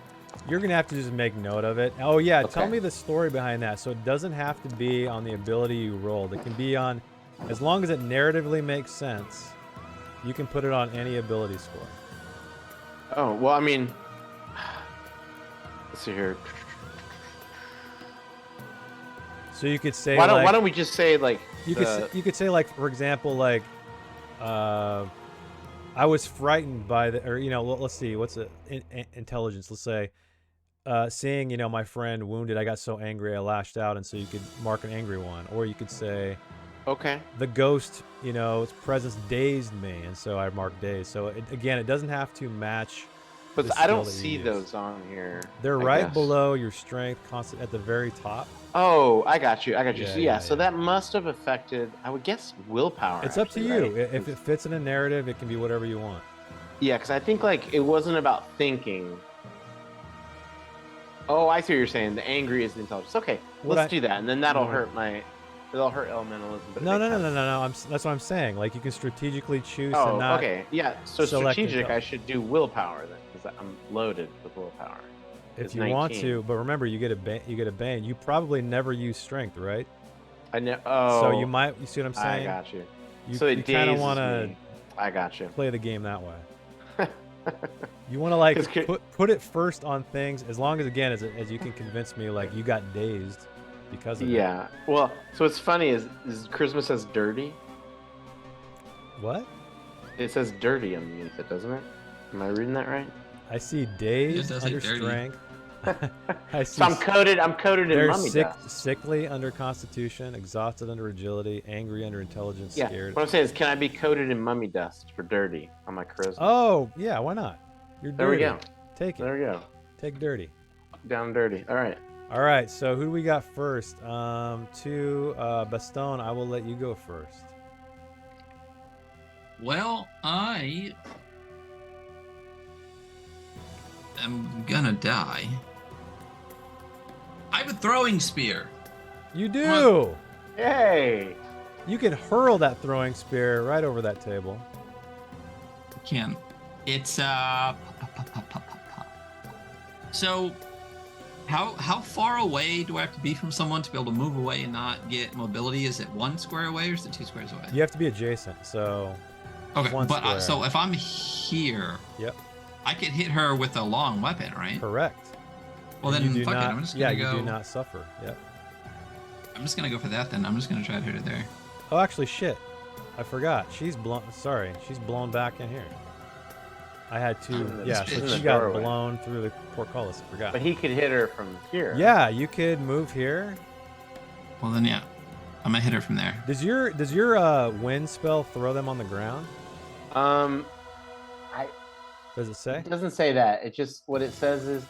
You're gonna have to just make note of it. Oh yeah, tell Okay. me the story behind that. So it doesn't have to be on the ability you rolled. It can be on, as long as it narratively makes sense. You can put it on any ability score. Oh, well, I mean, let's see here. So you could say Why like, don't we just say like you could say like, for example, like I was frightened by the, or let's see, what's intelligence? Let's say seeing my friend wounded, I got so angry I lashed out, and so you could mark an angry one. Or you could say okay. the ghost, its presence dazed me, and so I marked dazed. So again, it doesn't have to match. But the I don't skill that you see use. those on here. They're I right guess. below your strength constant at the very top. Oh, I got you. Yeah, So yeah, so yeah. that must have affected, I would guess, willpower. It's up to actually, you. right? If it fits in a narrative, it can be whatever you want. Yeah, because I think like it wasn't about thinking. Oh, I see what you're saying. The angry is the intelligence. Okay, let's do that, and then that'll hurt elementalism. But No. That's what I'm saying. Like you can strategically choose to Oh, not. okay. Yeah. So select strategic, intel. I should do willpower then, because I'm loaded with willpower. If It's you want 19. to, but remember, you get a bane. You probably never use strength, right? I know. Oh. So you might. You see what I'm saying? I got you. You, So it you kind of dazes want to me. I got you. play the game that way. You want to like 'Cause put it first on things, as long as again as you can convince me like you got dazed because of it. Yeah. Well, so what's funny is Christmas says dirty. What? It says dirty underneath it, doesn't it? Am I reading that right? I see dazed does say under dirty. strength. I see So I'm coated in they're mummy dust. sickly under constitution, exhausted under agility, angry under intelligence, Yeah. scared. What I'm saying is, can I be coated in mummy dust for dirty on my charisma? Oh yeah, why not? You're dirty. There we go. Take it. There we go. Take dirty. Down dirty. All right. All right. So who do we got first? Bastogne, I will let you go first. Well, I am gonna die. I have a throwing spear. You do. Yay! You can hurl that throwing spear right over that table. Can it's So how far away do I have to be from someone to be able to move away and not get mobility? Is it 1 square away or is it 2 squares away? You have to be adjacent. So Okay, 1 but square. so if I'm here, Yep. I could hit her with a long weapon, right? Correct. Well And then, you do fuck it. not, I'm just yeah, gonna you go. do not suffer. Yep. I'm just gonna go for that then. I'm just gonna try to hit her there. Oh, actually, shit. I forgot. She's blown. Sorry, she's blown back in here. I had to. Yeah, She's so in she the got doorway. blown through the portcullis. I forgot. But he could hit her from here. Yeah, you could move here. Well then, yeah, I'm gonna hit her from there. Does your wind spell throw them on the ground? Does it say? It doesn't say that. It just what it says is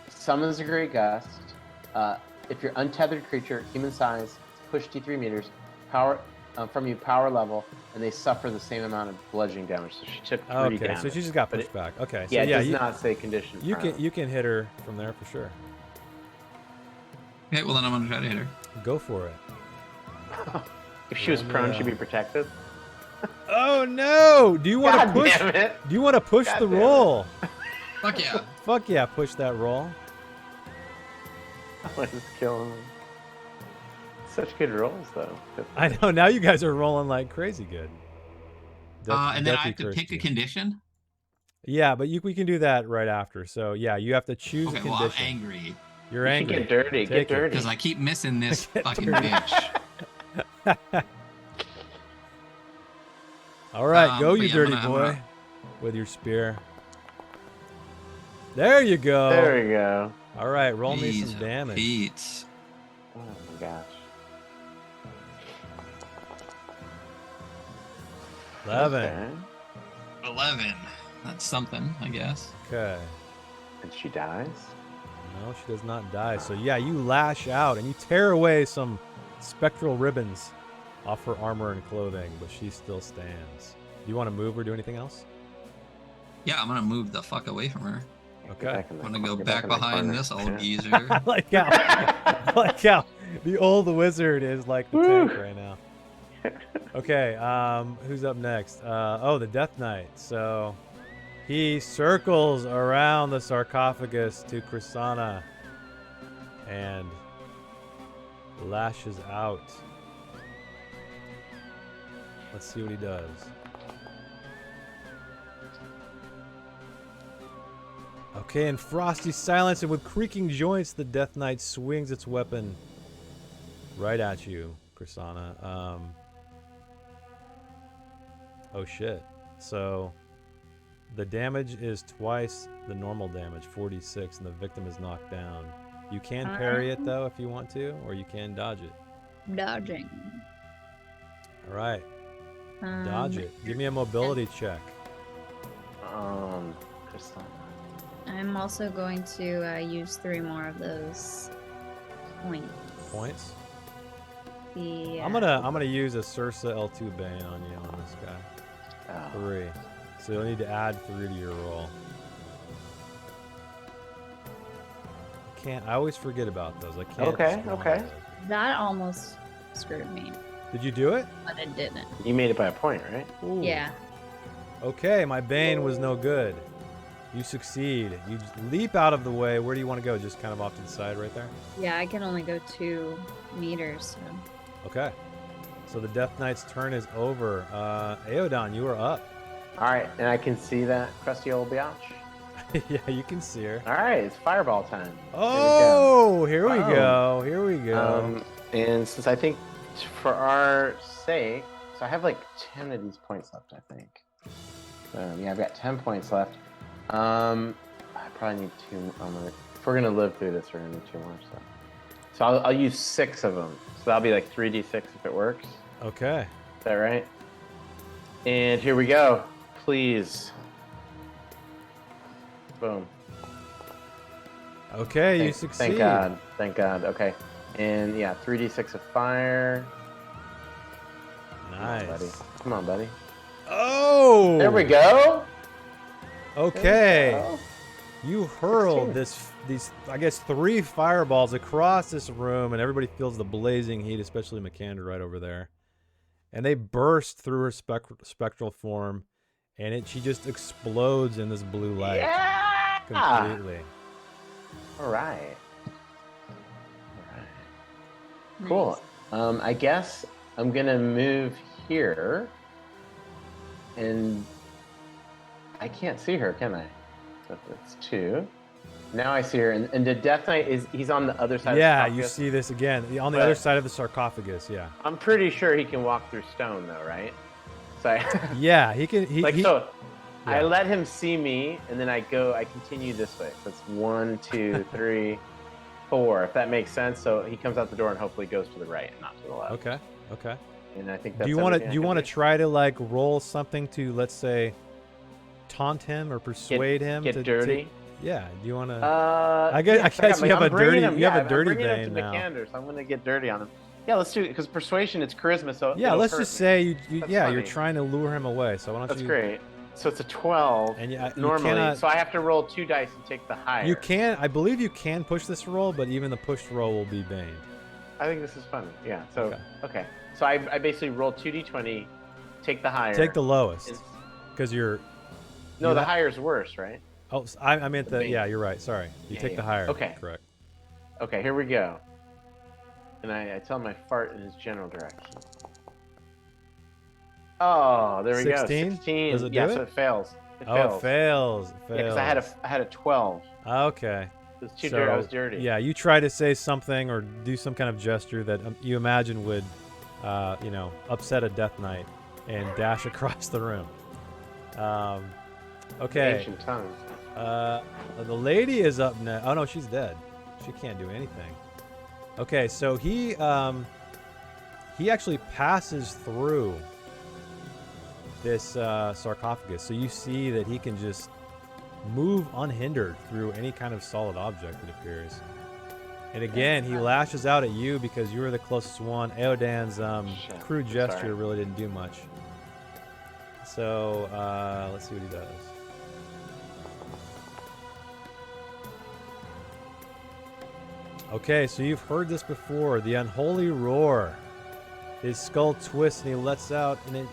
summons a great gust. If you're untethered creature, human size, push D3 meters, power from you power level, and they suffer the same amount of bludgeoning damage. So she took 3 Okay, damage. so she just got But pushed back. Okay, Yeah, so it yeah, does not say condition. you prone. can hit her from there for sure. Okay, well then I'm gonna try to hit her. Go for it. If she was Roll me prone, a- she'd be protected. Oh no! Do you want to God push? damn it! Do you want to push God the damn it. roll? Fuck yeah. Fuck yeah! Push that roll. What is killing me? Such good rolls, though. I know. Now you guys are rolling like crazy good. And then I have to cursed pick a you. condition. Yeah, but we can do that right after. So yeah, you have to choose Okay, a well, I'm condition. angry You're You angry. Get dirty. Take Get dirty. because I keep missing this Get fucking dirty. bitch. All right, go but you yeah, dirty I'm boy, gonna- with your spear. There you go. There we go. All right, roll me Jeez, some damage. Pete. Oh my gosh. 11. Okay. 11. That's something, I guess. Okay. And she dies. No, she does not die. So yeah, you lash out and you tear away some spectral ribbons off her armor and clothing, but she still stands. Do you want to move or do anything else? Yeah, I'm gonna move the fuck away from her. Okay. I'm gonna go Get back in the behind corner. this old Yeah. geezer. I like how the old wizard is like the Woo. tank right now. Okay, who's up next? Oh, the Death Knight. So he circles around the sarcophagus to Krisanna and lashes out. Let's see what he does. Okay, in frosty silence and with creaking joints, the Death Knight swings its weapon right at you, Krisanna. Oh shit. So the damage is twice the normal damage, 46, and the victim is knocked down. You can parry it though if you want to, or you can dodge it. Dodging. All right, dodge it. Give me a mobility check. Krisanna. I'm also going to use 3 more of those points. Points. The, I'm gonna use a Sursa L2 Bane on you on this guy. Oh. 3. So you'll need to add 3 to your roll. I always forget about those. I can't. Okay, scroll okay. those. That almost screwed me, Did you do it? but it didn't. You made it by a point, right? Ooh. Yeah. Okay, my Bane was no good. You succeed. You leap out of the way. Where do you want to go? Just kind of off to the side right there? Yeah, I can only go 2 meters. So. Okay. So the Death Knight's turn is over. Aeodon, you are up. All right, and I can see that crusty old biatch. Yeah, you can see her. All right, it's fireball time. Oh, here we Wow. go. Here we go. And since I think for our sake, so I have like 10 of these points left, I think. Yeah, I've got 10 points left. I probably need 2. If we're gonna live through this, we're gonna need 2 more. So I'll use 6 of them. So that'll be like 3d6 if it works. Okay. Is that right? And here we go. Please. Boom. Okay, you Thank- succeed. Thank God. Thank God. Okay. And yeah, 3d6 of fire. Nice. Come on, buddy. Come on, buddy. Oh! There we go. Okay. There we go. You hurled 16. these, I guess, 3 fireballs across this room, and everybody feels the blazing heat, especially McCander right over there. And they burst through her spectral form, and she just explodes in this blue light Yeah. completely. All right. Cool. I guess I'm gonna move here, and I can't see her, can I? So that's 2. Now I see her, and the Death Knight he's on the other side. Yeah, of the you sarcophagus. see this again on the But- other side of the sarcophagus. Yeah, I'm pretty sure he can walk through stone, though, right? So I, yeah, he can. like so, I yeah. let him see me, and then I continue this way. So it's 1, 2, 3, 4. If that makes sense. So he comes out the door and hopefully goes to the right and not to the left. Okay. Okay. And I think that's. Do you want to? everything Do you I can want to try to like roll something to, let's say, taunt him or persuade him get to dirty? Yeah. Do you want to? I guess you have a dirty- Him, you have a I'm dirty bringing him Bane to now. McCander, so I'm gonna get dirty on him. Yeah, let's do it because persuasion, it's charisma. So Yeah. it'll Let's hurt just me. say you That's you're funny. trying to lure him away. So why don't That's you? great. So it's a 12 And you normally. cannot. So I have to roll 2 dice and take the higher. You can. I believe you can push this roll, but even the pushed roll will be Bane. I think this is funny. Yeah. So Okay. okay. So I basically roll 2d20 take the higher. Take the lowest, because you're. No, you the ha- higher's worse, right? Oh, I meant the. main. Yeah, you're right. Sorry. You Yeah, take the yeah. higher. Okay. Correct. Okay, here we go. And I tell him I fart in his general direction. Oh, there we 16? go. 16. Does it do yeah, it? so it fails. It Oh, fails. it fails. It Yeah, because I had a 12. Okay. It was too dirty. I was dirty. Yeah, you try to say something or do some kind of gesture that you imagine would, upset a death knight and dash across the room. Okay. Ancient tongue. The lady is up next. Oh no, she's dead. She can't do anything. Okay, so he actually passes through this sarcophagus. So you see that he can just move unhindered through any kind of solid object, it appears. And again, he lashes out at you because you were the closest one. Eodan's Shit. crude gesture Sorry. really didn't do much. So let's see what he does. Okay, so you've heard this before. The unholy roar. His skull twists and he lets out an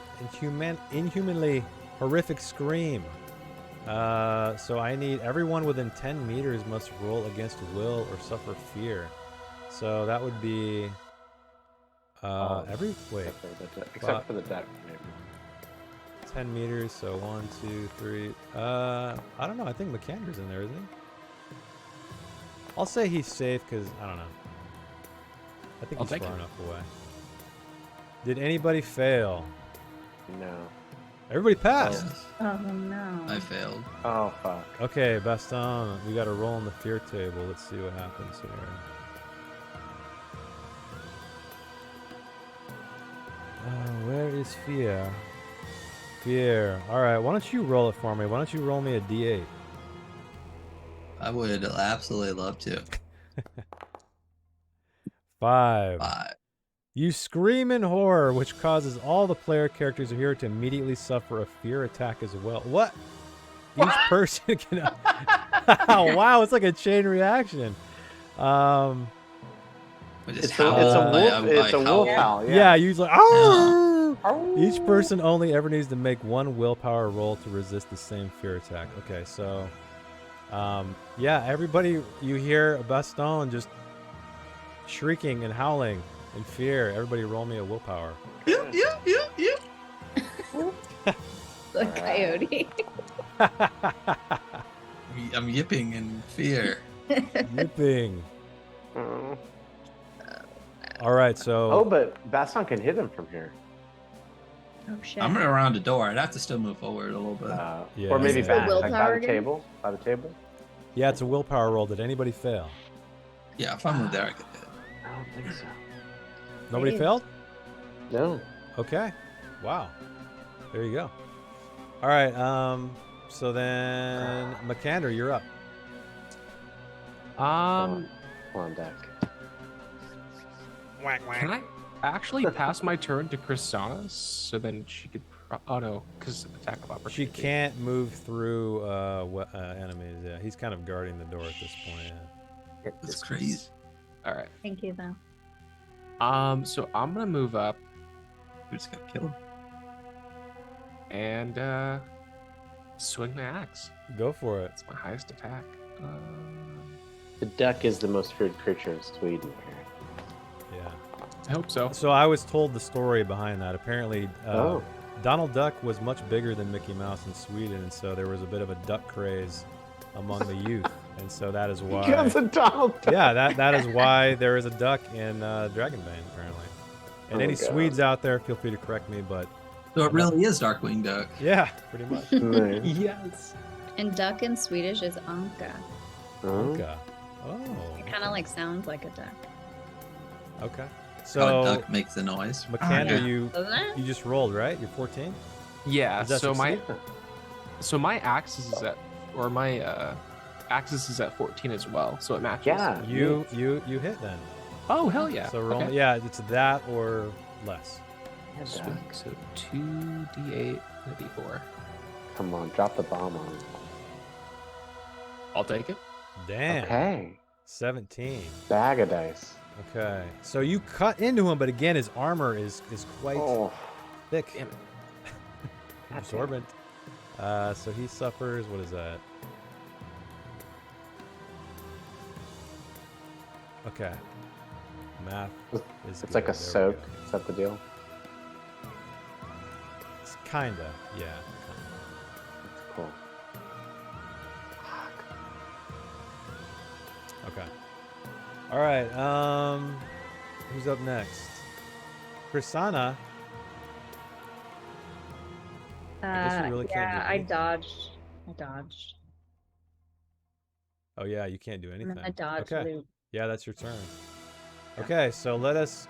inhumanly horrific scream. So I need everyone within 10 meters must roll against will or suffer fear. So that would be wait, Except for the deck, maybe. 10 meters. So 1, 2, 3. I don't know. I think McCander's in there, isn't he? I'll say he's safe because I don't know. I think I'll he's take far it. enough away. Did anybody fail? No. Everybody passed. Yes, Oh no. I failed. Oh, fuck. Okay, Baston, we got to roll on the fear table. Let's see what happens here. Where is fear? Fear. All right, why don't you roll it for me? Why don't you roll me a d8? I would absolutely love to. 5. 5. You scream in horror, which causes all the player characters here to immediately suffer a fear attack as well. What? Each person can. Oh, wow, it's like a chain reaction. I just It's a howl. wolf. It's a wolf Yeah. howl. Yeah, you like. "Arr!" Ow. Each person only ever needs to make one willpower roll to resist the same fear attack. Okay, so, yeah, everybody, you hear Baston just shrieking and howling in fear. Everybody, roll me a willpower. Yep. The coyote. I'm yipping in fear. Yipping. Oh. All right, so. Oh, but Baston can hit him from here. Oh shit. I'm around the door. I'd have to still move forward a little bit. Yeah, Or maybe yeah. back, like by Willpower the again? table. By the table. Yeah, it's a willpower roll. Did anybody fail? Yeah, if I move there, I could hit. I don't think so. Nobody Hey. failed? No. Okay. Wow. There you go. All right. So then, McCander, you're up. Come on, deck. Can I actually pass my turn to Chrisana so then she could? Oh no, because attack of opportunity. She can't move through enemies. Yeah, he's kind of guarding the door at this point. Yeah. That's crazy. All right. Thank you though. So I'm gonna move up We just gotta kill him. and swing my axe. Go for it. It's my highest attack. The duck is the most feared creature in Sweden. Yeah. I hope so. So I was told the story behind that. Apparently, Oh. Donald Duck was much bigger than Mickey Mouse in Sweden, and so there was a bit of a duck craze among the youth, and so that is why. Because of Donald Duck. Yeah, that is why there is a duck in Dragonbane, apparently. And Oh, any God. Swedes out there, feel free to correct me, but So it really is Darkwing Duck. yeah, pretty much. Nice. Yes. And duck in Swedish is anka. Oh. Okay. Oh. It kind of like sounds like a duck, Okay. How a So, duck makes the noise. McCander, Yeah. doesn't it? you just rolled, right? You're 14? Yeah. Does that So succeed? my axis is at, or my axis is at 14 as well, so it matches. Yeah. You hit then. Oh hell yeah. So roll. Okay. Yeah, it's that or less. Yeah, Swing. duck. So 2d8 and a d4. Come on, drop the bomb on him. I'll take it. Damn. Okay. 17. Bag of dice. Okay. So you cut into him, but again, his armor is quite Oh. thick. Damn it. absorbent. So he suffers. What is that? Okay. Math is. It's like a good. There we soak. go. Is that the deal? It's kinda, yeah. That's cool. Okay. All right. Who's up next? Krisana. I guess you really can't do Yeah, I anything. dodged. Oh yeah, you can't do I'm in anything. a dodge Okay. loop. Yeah, that's your turn. Okay, so let us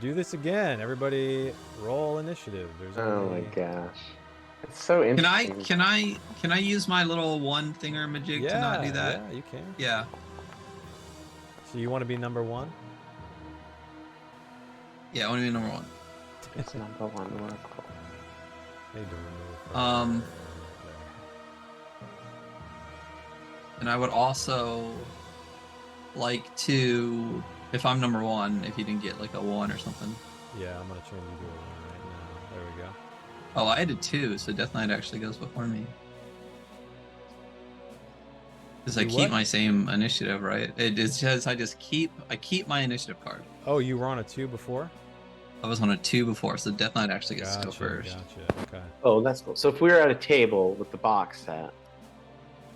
do this again. Everybody, roll initiative. There's Oh my only... gosh. It's so interesting. Can I use my little one thingamajig Yeah, to not do that? yeah, you can. Yeah. So you want to be number one? Yeah, I want to be number one. It's number one oracle. Need to remove Um, there. And I would also like to, if I'm number one, if you didn't get like a 1 or something. Yeah, I'm gonna change you to a one right now. There we go. Oh, I did 2, so Death Knight actually goes before me. Because I Do keep what? my same initiative, right? It says I keep my initiative card. Oh, you were on a 2 before? I was on a 2 before, so Death Knight actually gets to go first. Gotcha. Okay. Oh, that's cool. So if we were at a table with the box set,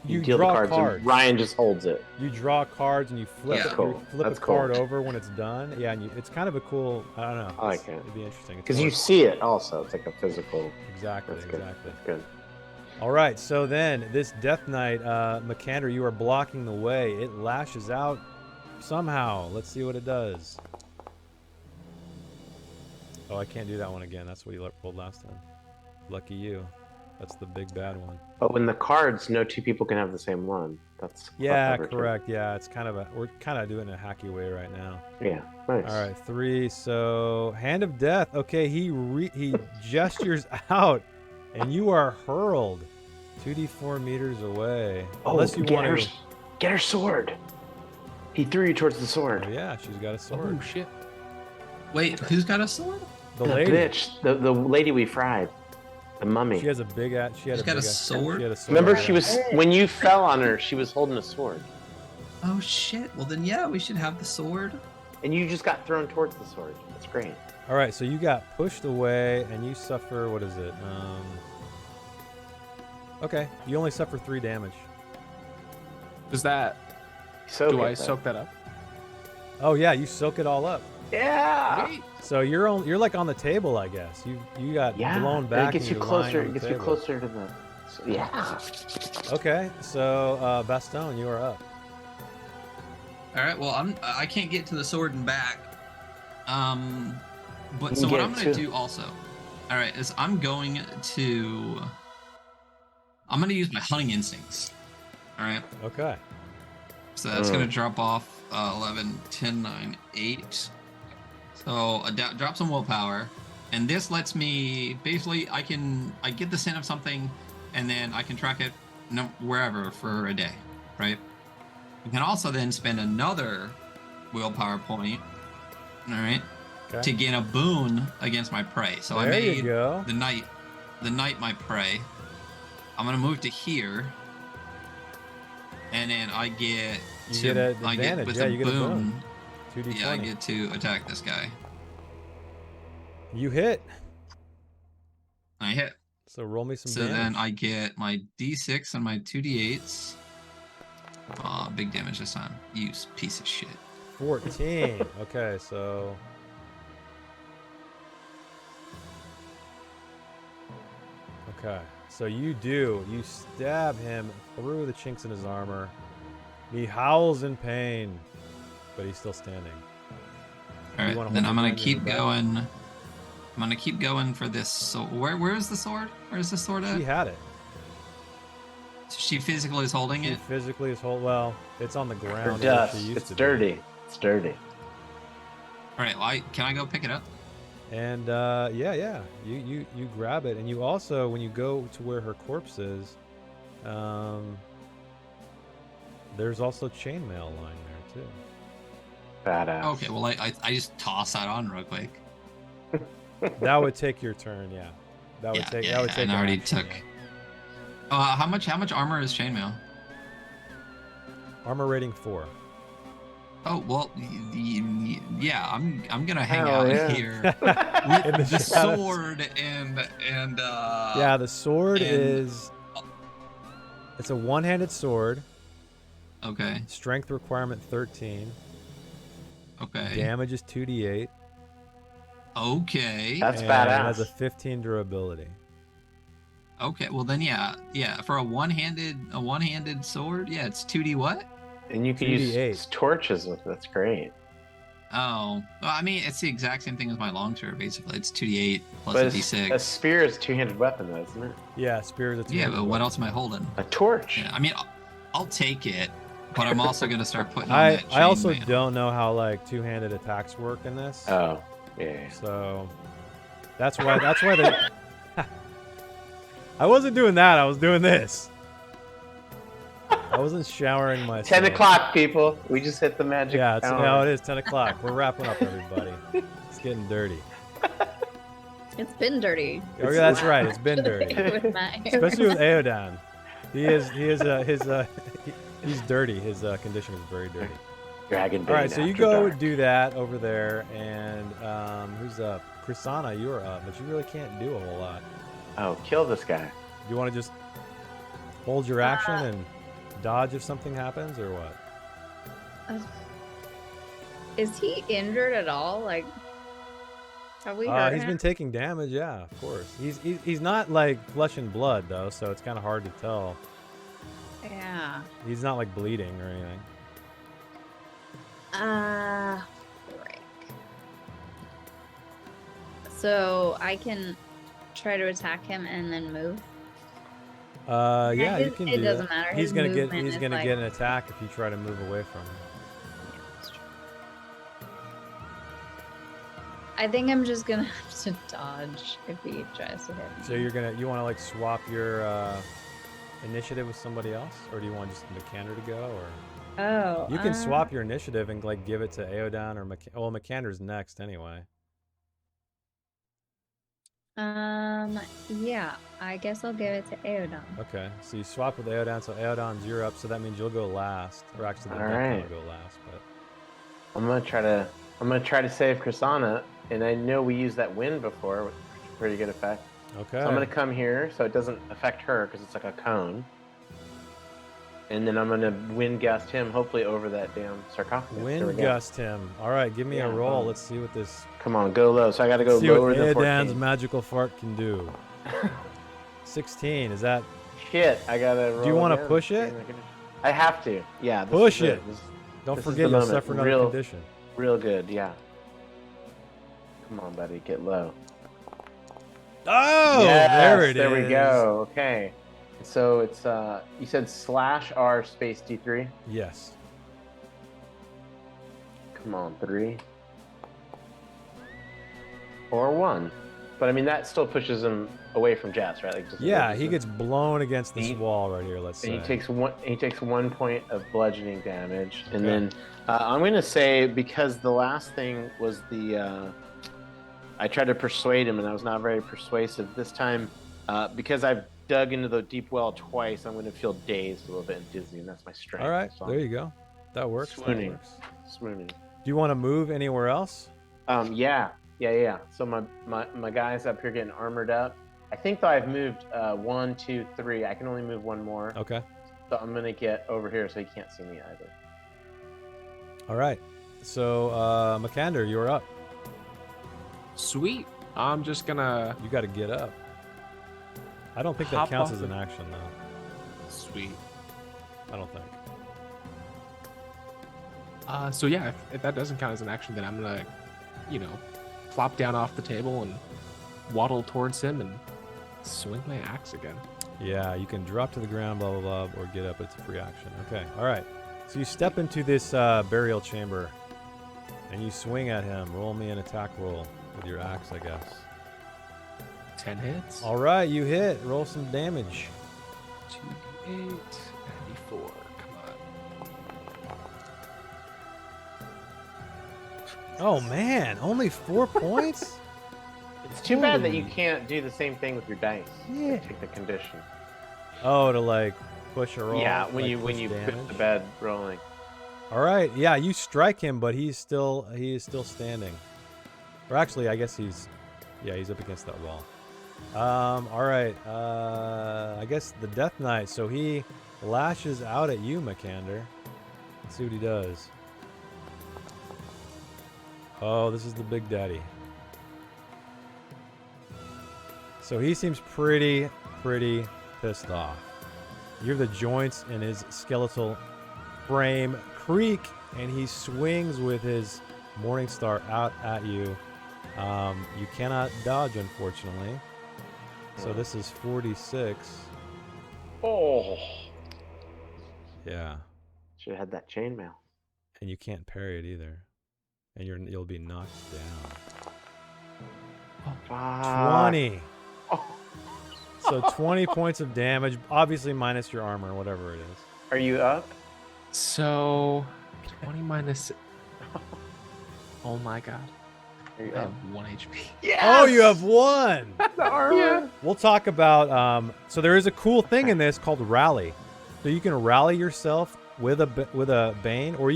you deal the draw cards, and Ryan just holds it. You draw cards and you flip. Yeah. That's cool. You flip That's a card cool. over when it's done. Yeah, and it's kind of a cool. I don't know. I like it. It'd be interesting. It's Because you more- see it also. It's like a physical. exactly, That's good. exactly. That's good. All right, so then this Death Knight, Makander, you are blocking the way. It lashes out somehow. Let's see what it does. Oh, I can't do that one again. That's what you pulled last time. Lucky you. That's the big bad one. But when the cards, no two people can have the same one. That's Yeah, clever, too. correct. Yeah, it's kind of we're kind of doing it in a hacky way right now. Yeah, nice. All right, 3. So Hand of Death. Okay, he gestures out, and you are hurled 2d4 meters away. Oh, Unless you want to. get her sword. He threw you towards the sword. Oh, yeah, she's got a sword. Oh shit. Wait, who's got a sword? The The lady. bitch, the lady we fried, the mummy. She has a big ass. She's got a sword? She had a sword. Remember, yeah. she was when you fell on her. She was holding a sword, Oh shit. Well then, yeah, we should have the sword. and you just got thrown towards the sword. That's great. All right, so you got pushed away, and you suffer. What is it? Okay, you only suffer 3 damage. Does that? So Do I soak that up? Oh yeah, you soak it all up. Yeah. Wait. So you're like on the table, I guess. You got Yeah. blown And back. it gets and you you're lying closer. on It the gets you table. closer to the. Yeah. Okay, so Baston, you are up. All right. Well, I can't get to the sword and back. But You so can what get I'm it gonna too. do also, all right, is I'm gonna use my hunting instincts. All right. Okay. So that's gonna drop off 11, 10, 9, 8. So drop some willpower, and this lets me basically I get the scent of something, and then I can track it wherever for a day, right? You can also then spend another willpower point, all right, Okay. to gain a boon against my prey. So I There you made go. the knight my prey. I'm gonna move to here, and then I get You to get an I advantage. with Yeah, a you get a boon. boon. 2d20. Yeah, I get to attack this guy. You hit. I hit. So roll me some So damage. then I get my d6 and my 2d8s. Big damage this time. You piece of shit. 14. Okay, so. Okay, so you stab him through the chinks in his armor. He howls in pain, but he's still standing. All You wanna right, then hold I'm your gonna hand in keep your back? going. I'm gonna keep going for this. So where is the sword? Where's the sword at? She had it. She physically is holding She it. physically is well, it's on the Her ground. where dust. she used It's to be. dirty. It's dirty. All right. Well, can I go pick it up? And yeah, you grab it, and you also, when you go to where her corpse is, there's also chainmail lying there too. Badass. Okay. Well, I just toss that on real quick. That would take your turn, yeah. That would Yeah, take. yeah, That would yeah, take. and I an already action, took. yeah. How much armor is chainmail? Armor rating 4. Oh well, yeah. I'm gonna hang Hell out yeah. here In with the shadows. sword and Yeah, the sword and- is. It's a one-handed sword. Okay. Strength requirement 13. Okay. Damage is 2d8. Okay. That's and badass. It has a 15 durability. Okay. Well then, yeah. For a one-handed sword, yeah, it's 2d what? And you can 2d8. use torches with it. That's great. Oh, well, I mean, it's the exact same thing as my long sword. Basically, it's 2d8 plus But a a d6. spear is a two-handed weapon, though, isn't it? Yeah, spear is a Yeah, two-handed but what weapon. else am I holding? A torch. Yeah, I mean, I'll take it, but I'm also gonna start putting on I that also chainmail. don't know how like two-handed attacks work in this. Oh, yeah. So that's why they. I wasn't doing that. I was doing this. I wasn't showering myself. 10 o'clock, people. We just hit the magic Yeah, it's, hour. no, it is 10 o'clock. We're wrapping up, everybody. It's getting dirty. It's been dirty. Oh, yeah, that's right. It's been dirty, With my especially with Aodan. He's dirty. His condition is very dirty. Dragonbane. All right, so you after go dark. do that over there, and who's up? Krisana, you're up, but you really can't do a whole lot. Oh, kill this guy. Do you want to just hold your action and dodge if something happens, or what? Is he injured at all? Like, have we heard He's him? been taking damage, yeah, of course. He's not like flesh and blood though, so it's kind of hard to tell. Yeah. He's not like bleeding or anything. Frick. So I can try to attack him and then move. Yeah, you It- can it do doesn't that. matter. He's His gonna get movement he's is, gonna like- get an attack if you try to move away from him. I think I'm just gonna have to dodge if he tries to hit me. So you want to like swap your initiative with somebody else, or do you want just Mikander to go, or Oh. you can swap your initiative and like give it to Aodan or Mikander's next anyway. Yeah. I guess I'll give it to Aodan. Okay, so you swap with Aodan, so Aodan's you're up, so that means you'll go last, or actually the All next one right. will go last, but. I'm gonna try to save Krisana, and I know we used that wind before with pretty good effect. Okay. So I'm gonna come here so it doesn't affect her because it's like a cone. And then I'm gonna wind gust him, hopefully over that damn sarcophagus. There we Wind go. gust him. All right, give me a Yeah, roll. um, Let's see what this. Come on, go low. So I gotta go See lower what than Aodan's 14. magical fart can do. 16. Is that? Shit, I gotta roll. Do you want to again. push it? I have to. Yeah. This Push is it. Don't This is forget the you'll moment. suffer another Real- condition. Real good, yeah. Come on, buddy, get low. Oh, Yes, there it is. There we go. Okay. So it's you said /R space D3. Yes. Come on, 3 or 1. But I mean that still pushes him away from Jazz, right? Like just Yeah, he gets blown against this He- wall right here. Let's say. And he takes 1 point of bludgeoning damage, and Okay. then I'm gonna say because the last thing was the I tried to persuade him and I was not very persuasive this time. Because I've dug into the deep well twice, I'm gonna feel dazed a little bit and dizzy, and that's my strength. All right, so there you go. That works. That Swooning. works. Swooning. Do you want to move anywhere else? Yeah. So my guys up here getting armored up. I think though I've moved 1, 2, 3. I can only move 1 more. Okay. So I'm gonna get over here so he can't see me either. All right. So, Mikander, you're up. Sweet. I'm just gonna. You got to get up. I don't think that Hop counts off as an the- action, though. Sweet. I don't think. So yeah, if that doesn't count as an action, then I'm gonna, plop down off the table and waddle towards him and swing my axe again. Yeah, you can drop to the ground, blah, blah, blah, or get up. It's a free action. Okay, all right. So you step into this burial chamber, and you swing at him. Roll me an attack roll with your axe, I guess. 10 hits. All right, you hit. Roll some damage. 2d8 and d4. Come on. Oh, man. Only 4 points? It's too bad that you Holy- can't do the same thing with your dice. Yeah. Take the condition. Oh, to like push a roll. Yeah, when like you push put damage? the bed rolling. All right, yeah, you strike him, but he is still standing. Or actually, I guess he's up against that wall. All right, I guess the Death Knight. So he lashes out at you, Makander. Let's see what he does. Oh, this is the Big Daddy. So he seems pretty pissed off. You hear the joints in his skeletal frame creak, and he swings with his Morningstar out at you. You cannot dodge, unfortunately. So this is 46. Oh. Yeah, Should have had that chainmail. and you can't parry it either, and you'll be knocked down. Fuck. 20. Oh. So 20 points of damage, obviously minus your armor, whatever it is. Are you up? So 20 minus. Oh my god. Are you I up? have 1 HP. Yes! Oh, you have one. the armor. We'll talk about. So there is a cool thing in this called rally. So you can rally yourself with a Bane, or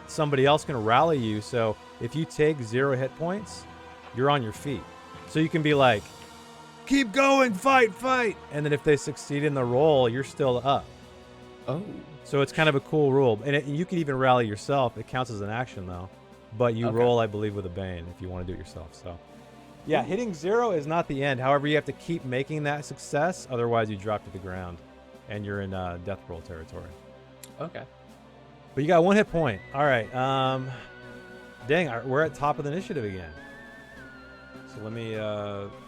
somebody else can rally you. So if you take 0 hit points, you're on your feet. So you can be like, keep going, fight, and then if they succeed in the roll, you're still up. Oh. So it's kind of a cool rule, and you can even rally yourself. It counts as an action though, but you Okay. roll, I believe, with a Bane if you want to do it yourself. So, yeah, hitting 0 is not the end. However, you have to keep making that success, otherwise you drop to the ground, and you're in death roll territory. Okay. But you got 1 hit point. All right. Dang, we're at top of the initiative again. So let me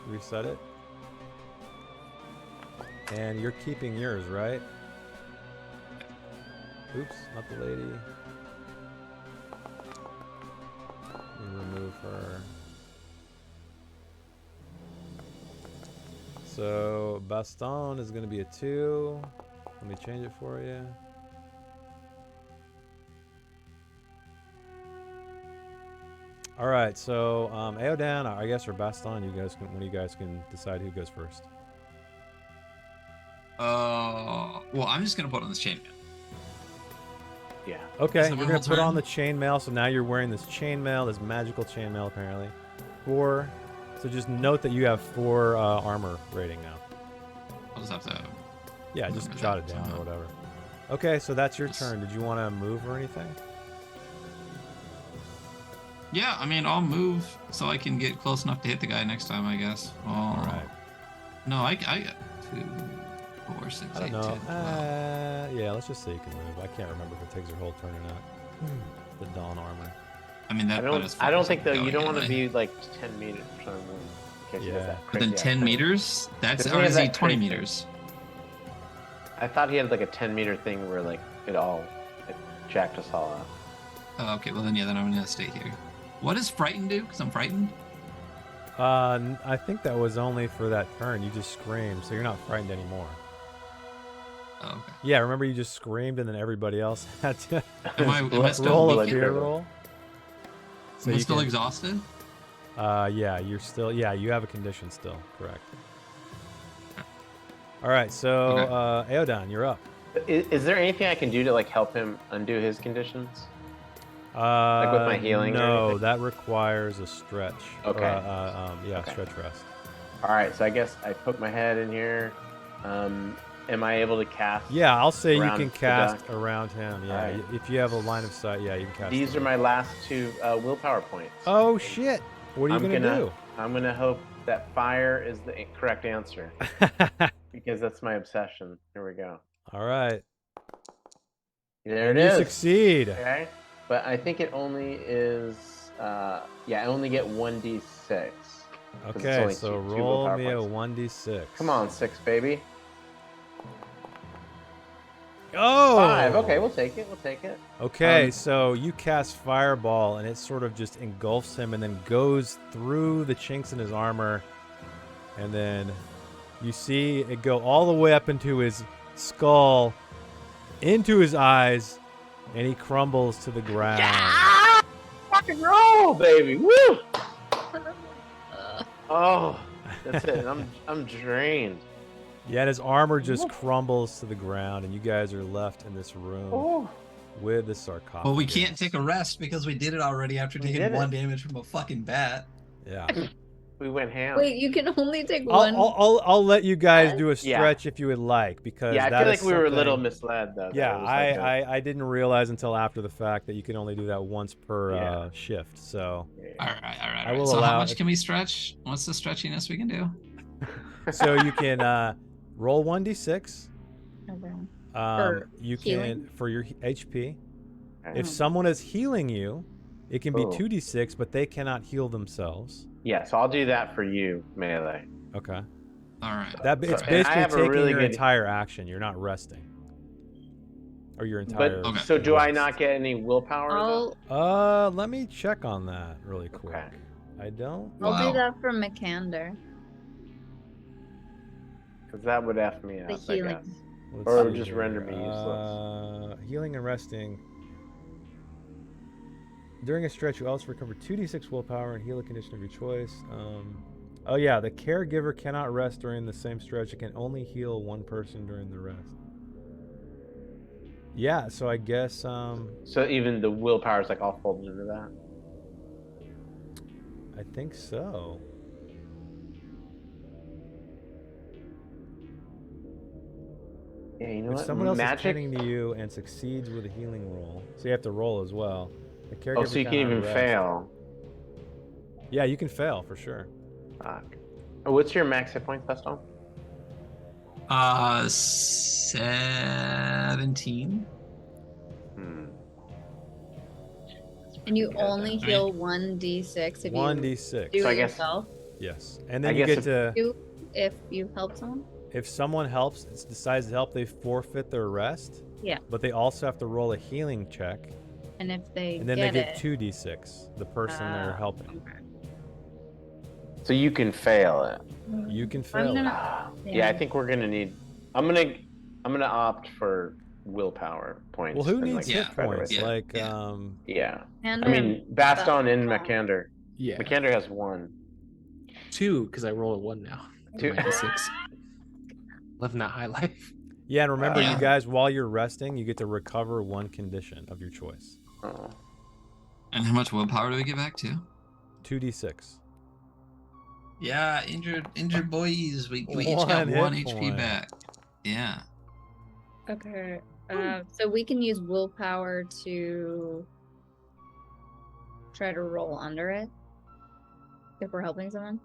reset it. And you're keeping yours, right? Oops, not the lady. Let me remove her. So Baston is going to be a 2. Let me change it for you. All right, so Aodan, I guess, or Baston, one of you guys can decide who goes first. Well, I'm just gonna put on this chainmail. Yeah. Okay, Is it you're my gonna whole put on turn? the chainmail, so now you're wearing this chainmail, this magical chainmail apparently. 4. So just note that you have 4 armor rating now. I'll just have to. Yeah, just remember jot that it down or somehow. whatever. Okay, so that's your Yes. turn. Did you want to move or anything? Yeah, I mean, I'll move so I can get close enough to hit the guy next time, I guess. All right. No, I got 2, 4, 6, I don't 8, know. 10, 12. Yeah, let's just say you can move. I can't remember if it takes your whole turn or not. The Dawn armor. I mean, that. I about as don't. far I don't as think I'm though. You going don't want to anyway. be like 10 meters from him. In case he does Yeah. that But then crazy 10 ass thing. meters? That's Doesn't he or have is he that 20 crazy- meters? I thought he had like a 10-meter thing where like it jacked us all up. Oh, okay, well then yeah, then I'm gonna stay here. What does frightened do? Because I'm frightened. I think that was only for that turn. You just screamed, so you're not frightened anymore. Oh, okay. Yeah, remember you just screamed and then everybody else had to Am I still roll a blood fear driven. roll. So Am I you still can- exhausted? Yeah, you're still. Yeah, you have a condition still. Correct. All right, so Aodan, you're up. Is there anything I can do to like help him undo his conditions? With my healing or No, anything? that requires a stretch. Okay. Yeah, Okay. stretch rest. All right, so I guess I poke my head in here. Am I able to cast? Yeah, I'll say you Around can the cast dock. around him. Yeah, Alright. if you have a line of sight, yeah, you can cast. These are them. my last 2 willpower points. Oh shit! What are you I'm gonna, do? I'm gonna hope that fire is the correct answer because that's my obsession. Here we go. All right. There And it you is. succeed. Okay, but I think it only is. Yeah, I only get 1d6. 'cause it's Okay, only so two roll willpower me a points. 1d6. Come on, 6, baby. Oh! 5. Okay, we'll take it. We'll take it. Okay, so you cast Fireball, and it sort of just engulfs him and then goes through the chinks in his armor. And then you see it go all the way up into his skull, into his eyes, and he crumbles to the ground. Rock and roll, baby. Woo! Oh, that's it. I'm drained. Yeah, and his armor just crumbles to the ground, and you guys are left in this room Oh, with the sarcophagus. Well, we can't take a rest because we did it already after We taking did 1 it. damage from a fucking bat. Yeah. we went ham. Wait, you can only take one. I'll let you guys do a Yeah. stretch if you would like, because Yeah, I that feel is like we were a little something- misled though. that Yeah, it was like a- I didn't realize until after the fact that you can only do that once per Yeah. shift. So All right. I will So allow how much it. can we stretch? What's the stretchiness we can do? so you can roll 1d6. Okay. You healing? can for your HP. Okay. If someone is healing you, it can be Oh. 2d6, but they cannot heal themselves. Yeah, so I'll do that for you, melee. Okay. All right. That it's And I basically have a taking really your good- entire action. You're not resting. Or your entire. But Okay. so do I rest. not get any willpower? though? I'll Let me check on that really quick. Okay. I don't. Wow. do that for Mikander. Because that would F me The up, I healing. guess. Let's Or see just here. render me useless. Healing and resting. During a stretch, you also recover 2d6 willpower and heal a condition of your choice. Oh yeah, the caregiver cannot rest during the same stretch. It can only heal one person during the rest. Yeah, so I guess So even the willpower is like all folded into that. I think so. Yeah, you know If what? someone else is Magic. tending to you and succeeds with a healing roll, so you have to roll as well. The caregiver Oh, so you can cannot even rest. fail. Yeah, you can fail for sure. Fuck. Oh, what's your max hit points, Feston? 17. Hmm. And you Yeah, only that- heal 1d6 if you 1d6. do So I it guess- yourself. Yes, and I then you guess get to. If you help someone. If someone helps, decides to help, they forfeit their rest. Yeah. But they also have to roll a healing check, And if they and then get they get it, 2d6. The person they're Ah, helping. okay. So you can fail it. You can I'm fail. gonna- Yeah, I think we're gonna need. I'm gonna opt for willpower points. Well, who and, needs like, hit try to points? raise it. Yeah, Like, yeah. Yeah. And I mean, Baston and Yeah. Mikander. Yeah, Mikander has 1. 2 because I roll a 1 now. 2. 96. Living that high life. yeah, and remember, Yeah. you guys, while you're resting, you get to recover one condition of your choice. Oh. And how much willpower do we get back to? 2d6. Yeah, injured boys. We each One got hit 1 HP point. back. Yeah. Okay. So we can use willpower to try to roll under it if we're helping someone.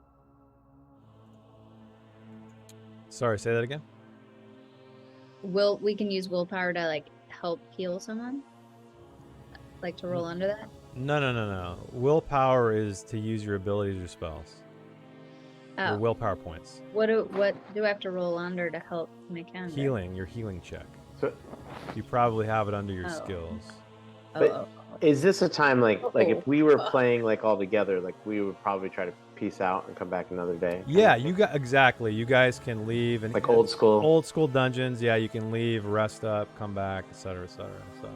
Sorry, say that again. We can use willpower to like help heal someone, like to roll under that. No. Willpower is to use your abilities or spells. Your Oh, willpower points. what do I have to roll under to help Mikander? Healing, your healing check. So You probably have it under your Oh. skills. Oh, is this a time like if we were Oh. playing like all together, like we would probably try to peace out and come back another day? Yeah, you got exactly. You guys can leave and Like old school. old school dungeons. Yeah, you can leave, rest up, come back, etc., etc. So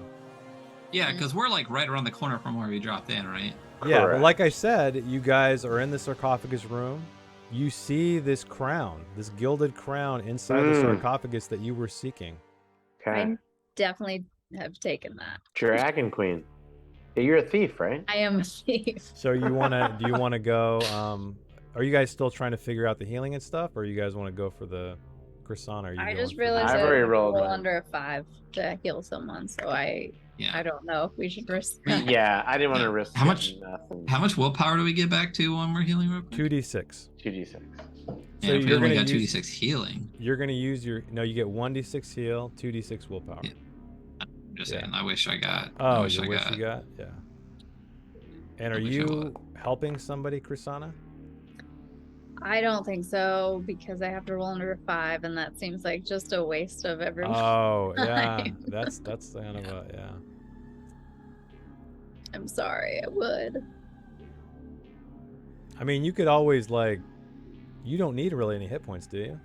Yeah, because we're like right around the corner from where we dropped in, right? yeah, but Correct. like I said, you guys are in the sarcophagus room. You see this crown, this gilded crown inside the sarcophagus that you were seeking. Okay. I definitely have taken that. Dragon Queen. Yeah, you're a thief, right? I am a thief. So you wanna? Do you want to go? Are you guys still trying to figure out the healing and stuff, or you guys want to go for the croissant? Or are you I going just for realized I've I already have to rolled roll mine. under a 5 to heal someone, so I Yeah. don't know if we should risk We- that. Yeah, I didn't want to risk How much- getting nothing. How much willpower do we get back to when we're healing real quick? 2d6. 2d6. Yeah, So if we you're only gonna got use- 2d6 healing. You're gonna use your no. You get 1d6 heal, 2d6 willpower. Yeah. Just Yeah. saying, I wish I got. Oh, I wish you I wish got. you got? Yeah. And I are wish I you helping somebody, Krisana? I don't think so because I have to roll under a 5, and that seems like just a waste of everyone. Oh, yeah. time. That's kind of a yeah. I'm sorry, I would. I mean, you could always like, you don't need really any hit points, do you?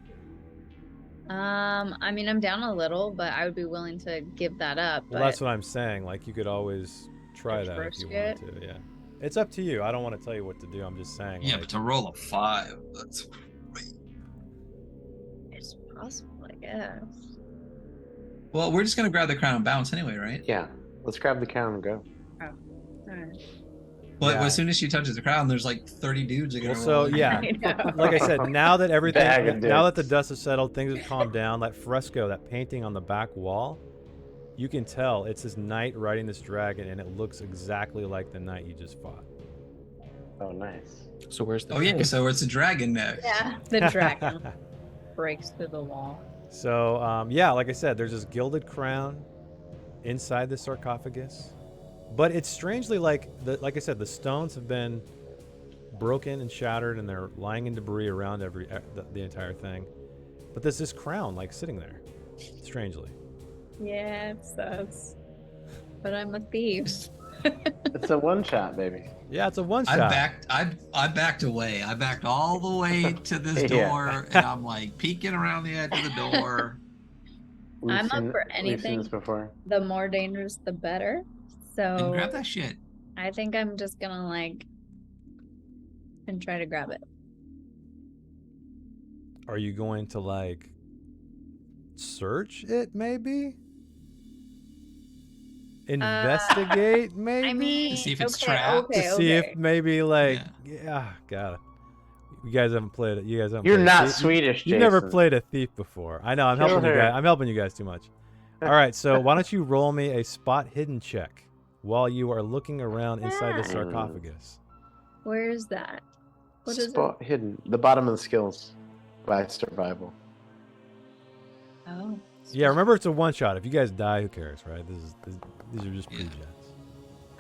I mean, I'm down a little, but I would be willing to give that up. Well, but that's what I'm saying. Like, you could always try Just that if risk you it? wanted to. Yeah. It's up to you. I don't want to tell you what to do. I'm just saying. Yeah, like, but to roll a 5, that's It's possible, I guess. well. We're just gonna grab the crown and bounce anyway, right? Yeah. Let's grab the crown and go. Alright. But Yeah. as soon as she touches the crown, there's like 30 dudes that are Well, gonna so roll in. yeah, I know. like I said, now that everything, Bag of now that the dicks. dust has settled, things have calmed down. That fresco, that painting on the back wall, you can tell it's this knight riding this dragon, and it looks exactly like the knight you just fought. Oh, nice. So where's the Oh yeah, so it's a dragon next. Yeah, the dragon breaks through the wall. So yeah, like I said, there's this gilded crown inside the sarcophagus, but it's strangely like like I said, the stones have been broken and shattered, and they're lying in debris around the entire thing. But there's this crown like sitting there, strangely. Yeah, it sucks. But I'm a thief. It's a one-shot, baby. Yeah, it's a one I shot. backed away. I backed all the way to this Yeah. door, and I'm like peeking around the edge of the door. I'm up for We've seen anything. this before. The more dangerous, the better. And So grab that shit. I think I'm just gonna like and try to grab it. Are you going to like search it maybe? Investigate maybe? I mean, To see if it's okay, trapped? okay, to see okay. if maybe like God. You guys haven't played it. You guys haven't You're played not a thief. Swedish, You've never Jason. played a thief before. I know, I'm Kill helping you her. guys. I'm helping you guys too much. All right, so why don't you roll me a spot hidden check while you are looking around inside the Ah. sarcophagus. Where is that? What is Spot hidden. The bottom of the skills by survival. it? Oh. Yeah, remember it's a one shot. If you guys die, who cares, right? These are just Yeah. pre-gens.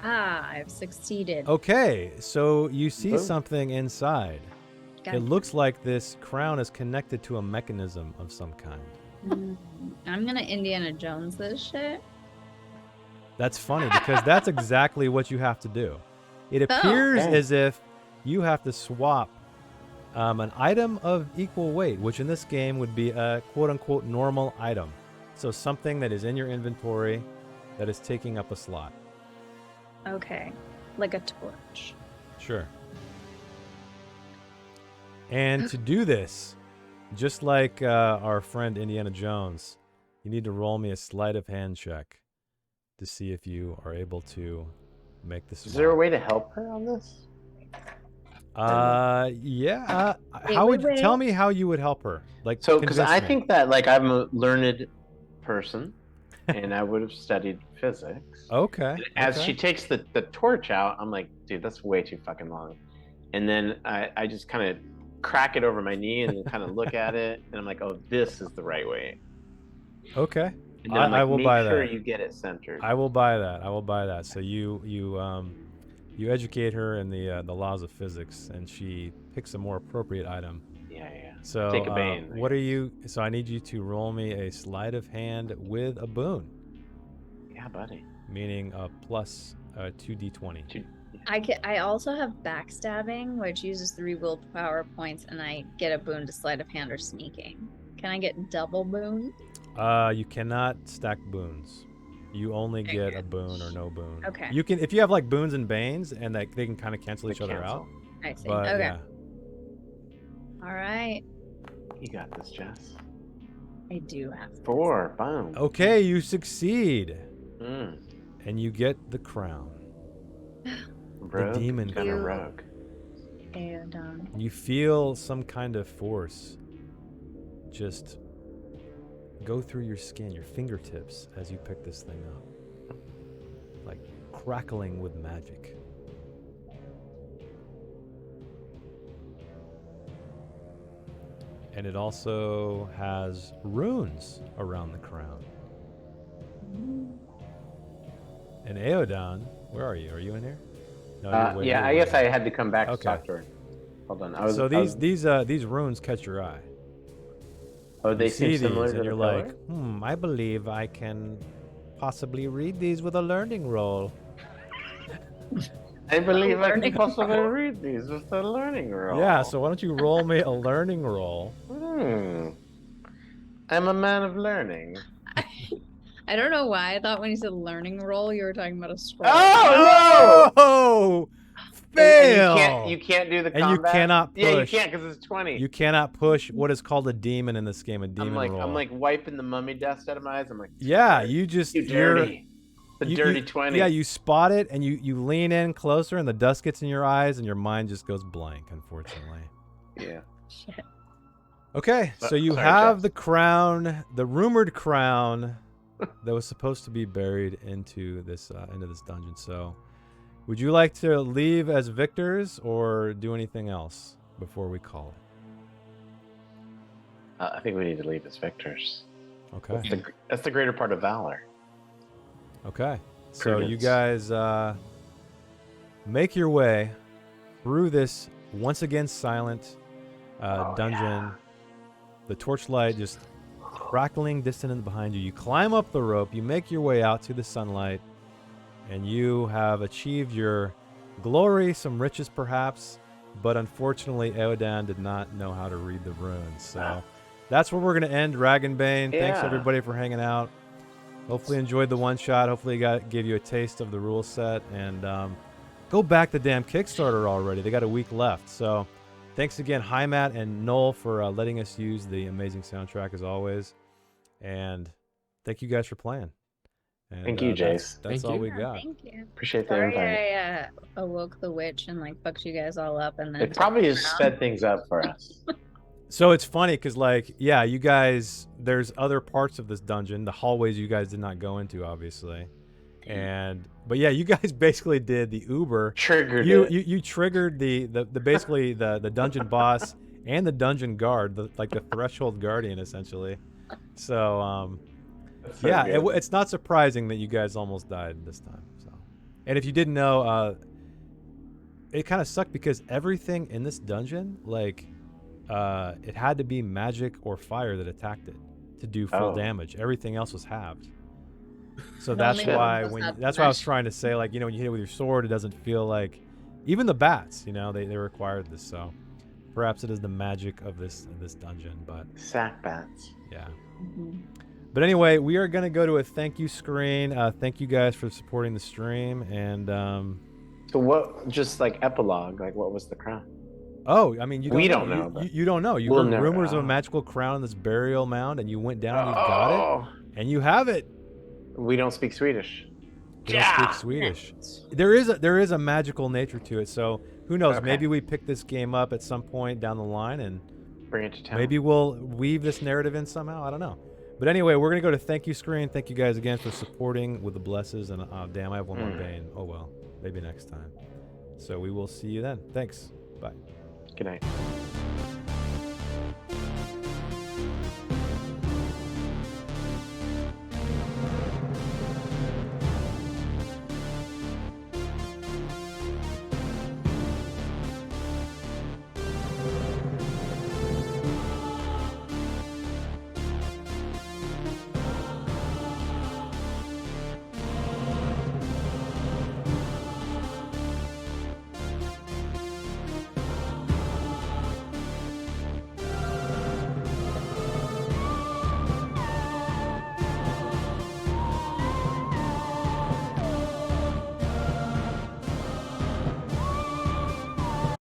Ah, I've succeeded. Okay, so you see Boom. something inside. Got It looks like this crown is connected to a mechanism of some kind. I'm gonna Indiana Jones this shit. That's funny because that's exactly what you have to do. It Oh. appears Okay. as if you have to swap an item of equal weight, which in this game would be a quote-unquote normal item. So something that is in your inventory that is taking up a slot. Okay. Like a torch. Sure. And to do this, just like our friend Indiana Jones, you need to roll me a sleight of hand check to see if you are able to make the swap. Is there a way to help her on this? Yeah. Wait, How wait, would tell wait. me how you would help her? Like, So, because convince I me. think that like I'm a learned person, and I would have studied physics. Okay. As okay. she takes the torch out, I'm like, dude, that's way too fucking long. And then I just kind of crack it over my knee and kind of look at it, and I'm like, oh, this is the right way. Okay. And then I'm like, I will make buy sure that. you get it centered. I will buy that. I will buy that. So you educate her in the laws of physics, and she picks a more appropriate item. Yeah. So Take a bane, what are you? So I need you to roll me a sleight of hand with a boon, Yeah, buddy. meaning a plus 2d20. I also have backstabbing, which uses 3 willpower points, and I get a boon to sleight of hand or sneaking. Can I get double boon? You cannot stack boons. You only Okay. get a boon or no boon. Okay. You can if you have like boons and banes, and they can kind of cancel They each other cancel. out. I see. But Okay. yeah. All right. You got this, Jess. I do have. 4. Boom. Okay, you succeed, Mm. and you get the crown. Rogue, demon kind of You- rogue. And You feel some kind of force just go through your skin, your fingertips, as you pick this thing up, like crackling with magic. And it also has runes around the crown. And Aeodon, where are you? Are you in here? No, you're way- Yeah, you're I way guess I out. had to come back to Okay. talk to her. Hold on. So I was- these runes catch your eye. Oh, they You seem see similar these, to and the you're color? like, I believe I can possibly read these with a learning roll. I believe I can Learning possibly roll. read these with the learning roll. Yeah, so why don't you roll me a learning roll? I'm a man of learning. I don't know why I thought when you said learning roll, you were talking about a scroll. Oh, Oh! you can't do the And you combat. cannot Yeah, you push. can't because it's 20. You cannot push what is called a demon in this game. A demon roll. I'm like wiping the mummy dust out of my eyes. I'm like, yeah, dirty. you just You dirty. The dirty 20. Yeah, you spot it and you lean in closer, and the dust gets in your eyes, and your mind just goes blank. Unfortunately. Yeah. Shit. Okay, so you Sorry, have Jess. the crown, the rumored crown that was supposed to be buried into this dungeon. So, would you like to leave as victors or do anything else before we call it? I think we need to leave as victors. Okay. That's the greater part of valor. Okay. So you Prudence. guys make your way through this once again silent dungeon. Yeah. The torchlight just crackling distant behind you. You climb up the rope. You make your way out to the sunlight, and you have achieved your glory, some riches perhaps, but unfortunately Eodan did not know how to read the runes. So that's where we're going to end Dragonbane. Thanks Yeah. everybody for hanging out. Hopefully enjoyed the one shot. Hopefully gave you a taste of the rule set, and go back to damn Kickstarter already. They got a week left. So thanks again, Hi Matt and Noel, for letting us use the amazing soundtrack as always. And thank you guys for playing. And, Thank you, Jace. That's Thank all you. we Yeah, got. thank you. Appreciate the Sorry invite. I awoke the witch and like fucked you guys all up, and then It probably has sped things up for us. So it's funny because, like, yeah, you guys, there's other parts of this dungeon, the hallways you guys did not go into, obviously. But yeah, you guys basically did the Uber. Triggered You it. you triggered the basically the dungeon boss and the dungeon guard, like the threshold guardian, essentially. So That's so yeah, good. it's not surprising that you guys almost died this time. So, and if you didn't know, it kind of sucked because everything in this dungeon, like, it had to be magic or fire that attacked it to do full Oh. damage. Everything else was halved. So And that's only why one was not that's why I was magic. trying to say, like, when you hit it with your sword, it doesn't feel like, even the bats, they required this. So perhaps it is the magic of this dungeon, but Sack bats. yeah. Mhm. But anyway, we are going to go to a thank you screen. Thank you guys for supporting the stream. And, So what? Just like epilogue. Like what was the crown? oh, I mean, you don't We know. don't know, but- You don't know. You We'll heard never- rumors of a oh. magical crown in this burial mound, and you went down and you got it, Oh, and you have it. we don't speak Swedish. You don't speak Swedish. There is a magical nature to it. So who knows? Okay. Maybe we pick this game up at some point down the line, and Bring it to town. maybe we'll weave this narrative in somehow. I don't know. But anyway, we're gonna go to thank you screen. Thank you guys again for supporting with the blesses. And damn, I have one more bane. Oh well, maybe next time. So we will see you then. Thanks. Bye. Good night.